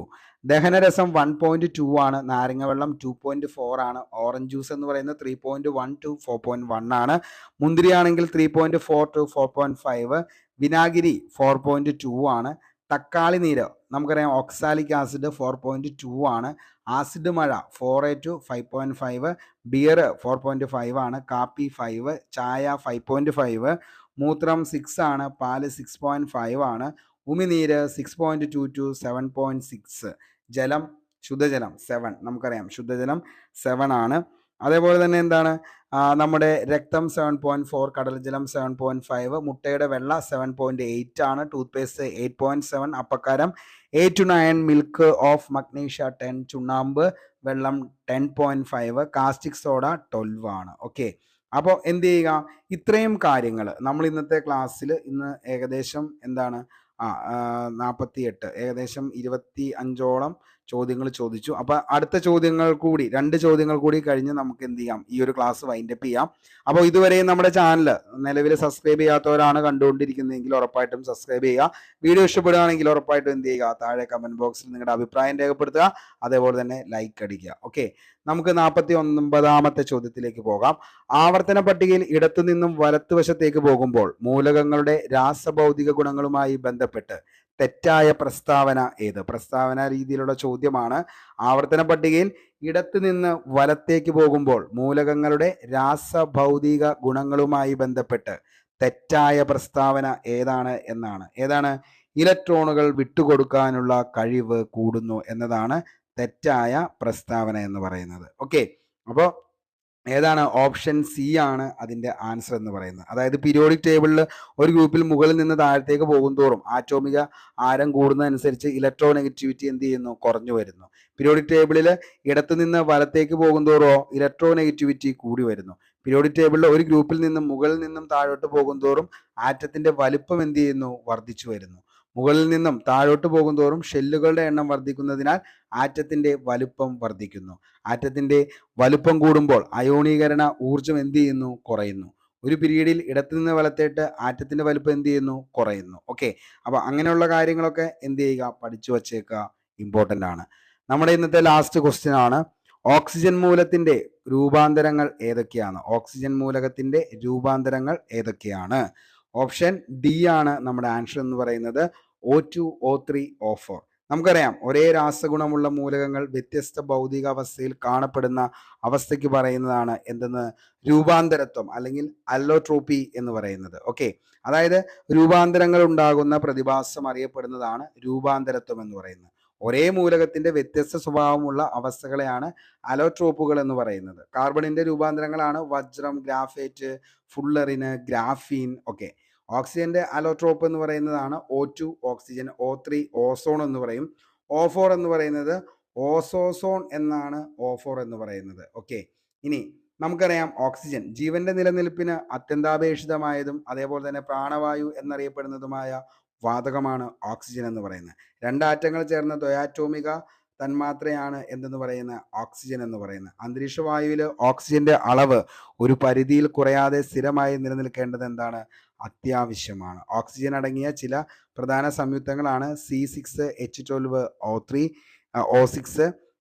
ദഹനരസം 1.2 ആണ്. നാരങ്ങ വെള്ളം 2.4 ആണ്. ഓറഞ്ച് ജ്യൂസ് എന്ന് പറയുന്നത് 3.1 to 4.1 ആണ്. മുന്തിരിയാണെങ്കിൽ 3.4 to 4.5. വിനാഗിരി 4.2 ആണ്. തക്കാളി നീര് നമുക്കറിയാം ഓക്സാലിക് ആസിഡ് 4.2 ആണ്. ആസിഡ് മഴ 4 to 5.5. ബിയർ 4.5 ആണ്. കാപ്പി 5. ചായ 5.5. മൂത്രം 6 ആണ്. പാല് 6.5 ആണ്. ഉമിനീര് 6.2 to 7.6. ജലം, ശുദ്ധജലം 7, നമുക്കറിയാം ശുദ്ധജലം 7 ആണ്. അതേപോലെ തന്നെ എന്താണ് നമ്മുടെ രക്തം 7.4, കടൽജലം 7.5, മുട്ടയുടെ വെള്ള 7.8 ആണ്. Tooth paste 8.7, അപ്പക്കാരം 8 to 9, milk of magnesia 10, ചുണ്ണാമ്പ് വെള്ളം 10.5, കാസ്റ്റിക് സോഡ 12 ആണ്. ഓക്കെ, അപ്പോൾ എന്ത് ചെയ്യുക, ഇത്രയും കാര്യങ്ങൾ നമ്മൾ ഇന്നത്തെ ക്ലാസ്സിൽ ഇന്ന് ഏകദേശം എന്താണ് 48 ഏകദേശം 25ഓളം ചോദ്യങ്ങൾ ചോദിച്ചു. അപ്പോൾ അടുത്ത ചോദ്യങ്ങൾ കൂടി 2 ചോദ്യങ്ങൾ കൂടി കഴിഞ്ഞ് നമുക്ക് എന്ത് ചെയ്യാം, ഈ ഒരു ക്ലാസ് വൈൻഡപ്പ് ചെയ്യാം. അപ്പോൾ ഇതുവരെയും നമ്മുടെ ചാനൽ നിലവിൽ സബ്സ്ക്രൈബ് ചെയ്യാത്തവരാണ് കണ്ടുകൊണ്ടിരിക്കുന്നതെങ്കിൽ ഉറപ്പായിട്ടും സബ്സ്ക്രൈബ് ചെയ്യുക. വീഡിയോ ഇഷ്ടപ്പെടുകയാണെങ്കിൽ ഉറപ്പായിട്ടും എന്ത് ചെയ്യുക, താഴെ കമൻറ്റ് ബോക്സിൽ നിങ്ങളുടെ അഭിപ്രായം രേഖപ്പെടുത്തുക. അതേപോലെ തന്നെ ലൈക്ക് അടിക്കുക. ഓക്കെ, നമുക്ക് 49ാമത്തെ ചോദ്യത്തിലേക്ക് പോകാം. ആവർത്തന പട്ടികയിൽ ഇടത്തുനിന്നും വലത്തുവശത്തേക്ക് പോകുമ്പോൾ മൂലകങ്ങളുടെ രാസഭൗതിക ഗുണങ്ങളുമായി ബന്ധപ്പെട്ട് തെറ്റായ പ്രസ്താവന ഏത്? പ്രസ്താവന രീതിയിലുള്ള ചോദ്യമാണ്. ആവർത്തന പട്ടികയിൽ ഇടത്തു നിന്ന് വലത്തേക്ക് പോകുമ്പോൾ മൂലകങ്ങളുടെ രാസഭൗതിക ഗുണങ്ങളുമായി ബന്ധപ്പെട്ട് തെറ്റായ പ്രസ്താവന ഏതാണ് എന്നാണ്. ഏതാണ്? ഇലക്ട്രോണുകൾ വിട്ടുകൊടുക്കാനുള്ള കഴിവ് കൂടുന്നു എന്നതാണ് തെറ്റായ പ്രസ്താവന എന്ന് പറയുന്നത്. ഓക്കെ, അപ്പോൾ ഏതാണ്? ഓപ്ഷൻ സി ആണ് അതിൻ്റെ ആൻസർ എന്ന് പറയുന്നത്. അതായത് പീരിയോഡിക് ടേബിളിൽ ഒരു ഗ്രൂപ്പിൽ മുകളിൽ നിന്ന് താഴത്തേക്ക് പോകുന്തോറും ആറ്റോമിക ആരം കൂടുന്നതനുസരിച്ച് ഇലക്ട്രോ നെഗറ്റിവിറ്റി എന്ത് ചെയ്യുന്നു? കുറഞ്ഞു വരുന്നു. പീരിയോഡിക് ടേബിളിൽ ഇടത്തു നിന്ന് വലത്തേക്ക് പോകുന്തോറോ ഇലക്ട്രോ നെഗറ്റിവിറ്റി കൂടി വരുന്നു. പീരിയോഡിക് ടേബിളിൽ ഒരു ഗ്രൂപ്പിൽ നിന്നും മുകളിൽ നിന്നും താഴോട്ട് പോകുന്തോറും ആറ്റത്തിന്റെ വലിപ്പം എന്ത് ചെയ്യുന്നു? വർദ്ധിച്ചു വരുന്നു. മുകളിൽ നിന്നും താഴോട്ട് പോകുന്തോറും ഷെല്ലുകളുടെ എണ്ണം വർദ്ധിക്കുന്നതിനാൽ ആറ്റത്തിന്റെ വലുപ്പം വർദ്ധിക്കുന്നു. ആറ്റത്തിന്റെ വലുപ്പം കൂടുമ്പോൾ അയോണീകരണ ഊർജം എന്ത് ചെയ്യുന്നു? കുറയുന്നു. ഒരു പീരീഡിൽ ഇടത്തു നിന്ന് വലത്തേട്ട് ആറ്റത്തിന്റെ വലുപ്പം എന്ത് ചെയ്യുന്നു? കുറയുന്നു. ഓക്കെ, അപ്പൊ അങ്ങനെയുള്ള കാര്യങ്ങളൊക്കെ എന്ത് ചെയ്യുക? പഠിച്ചു വച്ചേക്കുക, ഇമ്പോർട്ടൻ്റ് ആണ്. നമ്മുടെ ഇന്നത്തെ ലാസ്റ്റ് ക്വസ്റ്റ്യൻ ആണ്, ഓക്സിജൻ മൂലത്തിന്റെ രൂപാന്തരങ്ങൾ ഏതൊക്കെയാണ്? ഓക്സിജൻ മൂലകത്തിന്റെ രൂപാന്തരങ്ങൾ ഏതൊക്കെയാണ്? ഓപ്ഷൻ ഡി ആണ് നമ്മുടെ ആൻസർ എന്ന് പറയുന്നത്, O2, O3, O4. നമുക്കറിയാം ഒരേ രാസഗുണമുള്ള മൂലകങ്ങൾ വ്യത്യസ്ത ഭൗതിക അവസ്ഥയിൽ കാണപ്പെടുന്ന അവസ്ഥയ്ക്ക് പറയുന്നതാണ് എന്തെന്ന് രൂപാന്തരത്വം അല്ലെങ്കിൽ അല്ലോട്രോപ്പി എന്ന് പറയുന്നത്. ഓക്കെ, അതായത് രൂപാന്തരങ്ങൾ ഉണ്ടാകുന്ന പ്രതിഭാസം അറിയപ്പെടുന്നതാണ് രൂപാന്തരത്വം എന്ന് പറയുന്നത്. ഒരേ മൂലകത്തിന്റെ വ്യത്യസ്ത സ്വഭാവമുള്ള അവസ്ഥകളെയാണ് അലോട്രോപ്പുകൾ എന്ന് പറയുന്നത്. കാർബണിന്റെ രൂപാന്തരങ്ങളാണ് വജ്രം, ഗ്രാഫൈറ്റ്, ഫുള്ളറിന്, ഗ്രാഫീൻ. ഓക്കെ, ഓക്സിജന്റെ അലോട്രോപ്പ് എന്ന് പറയുന്നതാണ് O2 ഓക്സിജൻ, O3 ഓസോൺ എന്ന് പറയും, O4 എന്ന് പറയുന്നത് ഓസോസോൺ എന്നാണ് O4 എന്ന് പറയുന്നത്. ഓക്കെ, ഇനി നമുക്കറിയാം ഓക്സിജൻ ജീവന്റെ നിലനിൽപ്പിന് അത്യന്താപേക്ഷിതമായതും അതേപോലെ തന്നെ പ്രാണവായു എന്നറിയപ്പെടുന്നതുമായ വാതകമാണ് ഓക്സിജൻ എന്ന് പറയുന്നത്. രണ്ടാറ്റങ്ങൾ ചേർന്ന ദ്വയാറ്റോമിക തന്മാത്രയാണ് എന്തെന്ന് പറയുന്ന ഓക്സിജൻ എന്ന് പറയുന്നത്. അന്തരീക്ഷ വായുവിൽ ഓക്സിജന്റെ അളവ് ഒരു പരിധിയിൽ കുറയാതെ സ്ഥിരമായി നിലനിൽക്കേണ്ടത് എന്താണ്? അത്യാവശ്യമാണ്. ഓക്സിജൻ അടങ്ങിയ ചില പ്രധാന സംയുക്തങ്ങളാണ് C6H12O3 O6,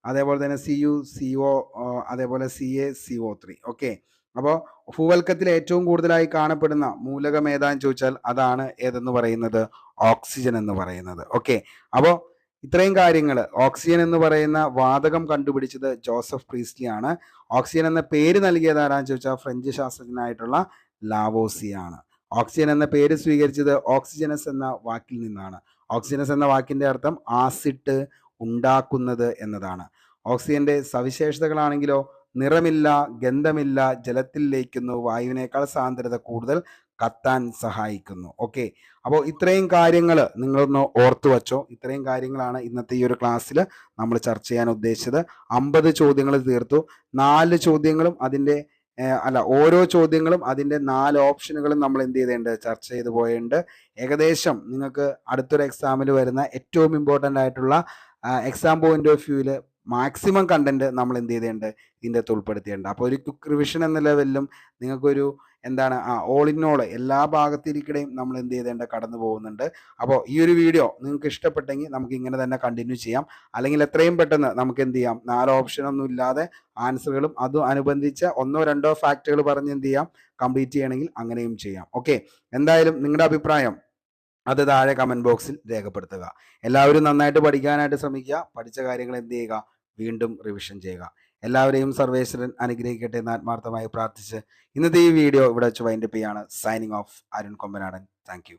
അതേപോലെ തന്നെ CuCO, അതേപോലെ CaCO3. ഓക്കെ, അപ്പോൾ ഭൂവൽക്കത്തിൽ ഏറ്റവും കൂടുതലായി കാണപ്പെടുന്ന മൂലകം ഏതാന്ന് ചോദിച്ചാൽ അതാണ് ഏതെന്ന് പറയുന്നത് ഓക്സിജൻ എന്ന് പറയുന്നത്. ഓക്കെ, അപ്പോൾ ഇത്രയും കാര്യങ്ങൾ. ഓക്സിജൻ എന്ന് പറയുന്ന വാതകം കണ്ടുപിടിച്ചത് ജോസഫ് പ്രീസ്ലി ആണ്. ഓക്സിജൻ എന്ന പേര് നൽകിയത് ആരാന്ന് ചോദിച്ചാൽ ഫ്രഞ്ച് ശാസ്ത്രജ്ഞനായിട്ടുള്ള ലാവോസിയാണ്. ഓക്സിജൻ എന്ന പേര് സ്വീകരിച്ചത് ഓക്സിജനസ് എന്ന വാക്കിൽ നിന്നാണ്. ഓക്സിജനസ് എന്ന വാക്കിന്റെ അർത്ഥം ആസിഡ് ഉണ്ടാക്കുന്നത് എന്നതാണ്. ഓക്സിജന്റെ സവിശേഷതകളാണെങ്കിലോ നിറമില്ല, ഗന്ധമില്ല, ജലത്തിൽ ലയിക്കുന്നു, വായുവിനേക്കാൾ സാന്ദ്രത കൂടുതൽ, കത്താൻ സഹായിക്കുന്നു. ഓക്കെ, അപ്പോൾ ഇത്രയും കാര്യങ്ങൾ നിങ്ങളൊന്ന് ഓർത്തു വച്ചോ. ഇത്രയും കാര്യങ്ങളാണ് ഇന്നത്തെ ഈ ഒരു ക്ലാസ്സിൽ നമ്മൾ ചർച്ച ചെയ്യാൻ ഉദ്ദേശിച്ചത്. 50 ചോദ്യങ്ങൾ തീർത്തു. 4 ചോദ്യങ്ങളും അതിൻ്റെ ഓരോ ചോദ്യങ്ങളും അതിൻ്റെ 4 ഓപ്ഷനുകളും നമ്മൾ എന്ത് ചെയ്തിട്ടുണ്ട്? ചർച്ച ചെയ്ത് പോയിട്ടുണ്ട്. ഏകദേശം നിങ്ങൾക്ക് അടുത്തൊരു എക്സാമിൽ വരുന്ന ഏറ്റവും ഇമ്പോർട്ടൻ്റ് ആയിട്ടുള്ള എക്സാം പോയിന്റ് ഓഫ് വ്യൂവിൽ മാക്സിമം കണ്ടന്റ് നമ്മൾ എന്ത് ചെയ്തിട്ടുണ്ട്? ഇതിൻ്റെ അകത്ത് ഉൾപ്പെടുത്തിയിട്ടുണ്ട്. അപ്പോൾ ഒരു ക്വിക്ക് റിവിഷൻ എന്ന ലെവലിലും നിങ്ങൾക്കൊരു എന്താണ് ഓൾ ഇൻ ഓൾ എല്ലാ ഭാഗത്തിരിക്കടെയും നമ്മൾ എന്ത് ചെയ്തേണ്ട കടന്നു പോകുന്നുണ്ട്. അപ്പോൾ ഈ ഒരു വീഡിയോ നിങ്ങൾക്ക് ഇഷ്ടപ്പെട്ടെങ്കിൽ നമുക്ക് ഇങ്ങനെ തന്നെ കണ്ടിന്യൂ ചെയ്യാം. അല്ലെങ്കിൽ എത്രയും പെട്ടെന്ന് നമുക്ക് എന്ത് ചെയ്യാം? 4 ഓപ്ഷനൊന്നും ഇല്ലാതെ ആൻസറുകളും അതും അനുബന്ധിച്ച 1-2 ഫാക്റ്റുകൾ പറഞ്ഞ് എന്ത് ചെയ്യാം? കംപ്ലീറ്റ് ചെയ്യണമെങ്കിൽ അങ്ങനെയും ചെയ്യാം. ഓക്കെ, എന്തായാലും നിങ്ങളുടെ അഭിപ്രായം അത് താഴെ കമൻറ്റ് ബോക്സിൽ രേഖപ്പെടുത്തുക. എല്ലാവരും നന്നായിട്ട് പഠിക്കാനായിട്ട് ശ്രമിക്കുക. പഠിച്ച കാര്യങ്ങൾ എന്ത് ചെയ്യുക? വീണ്ടും റിവിഷൻ ചെയ്യുക. എല്ലാവരെയും സർവേശ്വരൻ അനുഗ്രഹിക്കട്ടെ എന്ന് ആത്മാർത്ഥമായി പ്രാർത്ഥിച്ച് ഇന്നത്തെ ഈ വീഡിയോ ഇവിടെ വെച്ച് വൈൻഡപ്പ് ചെയ്യാണ്. Signing off, Arun Kombanadan. Thank you.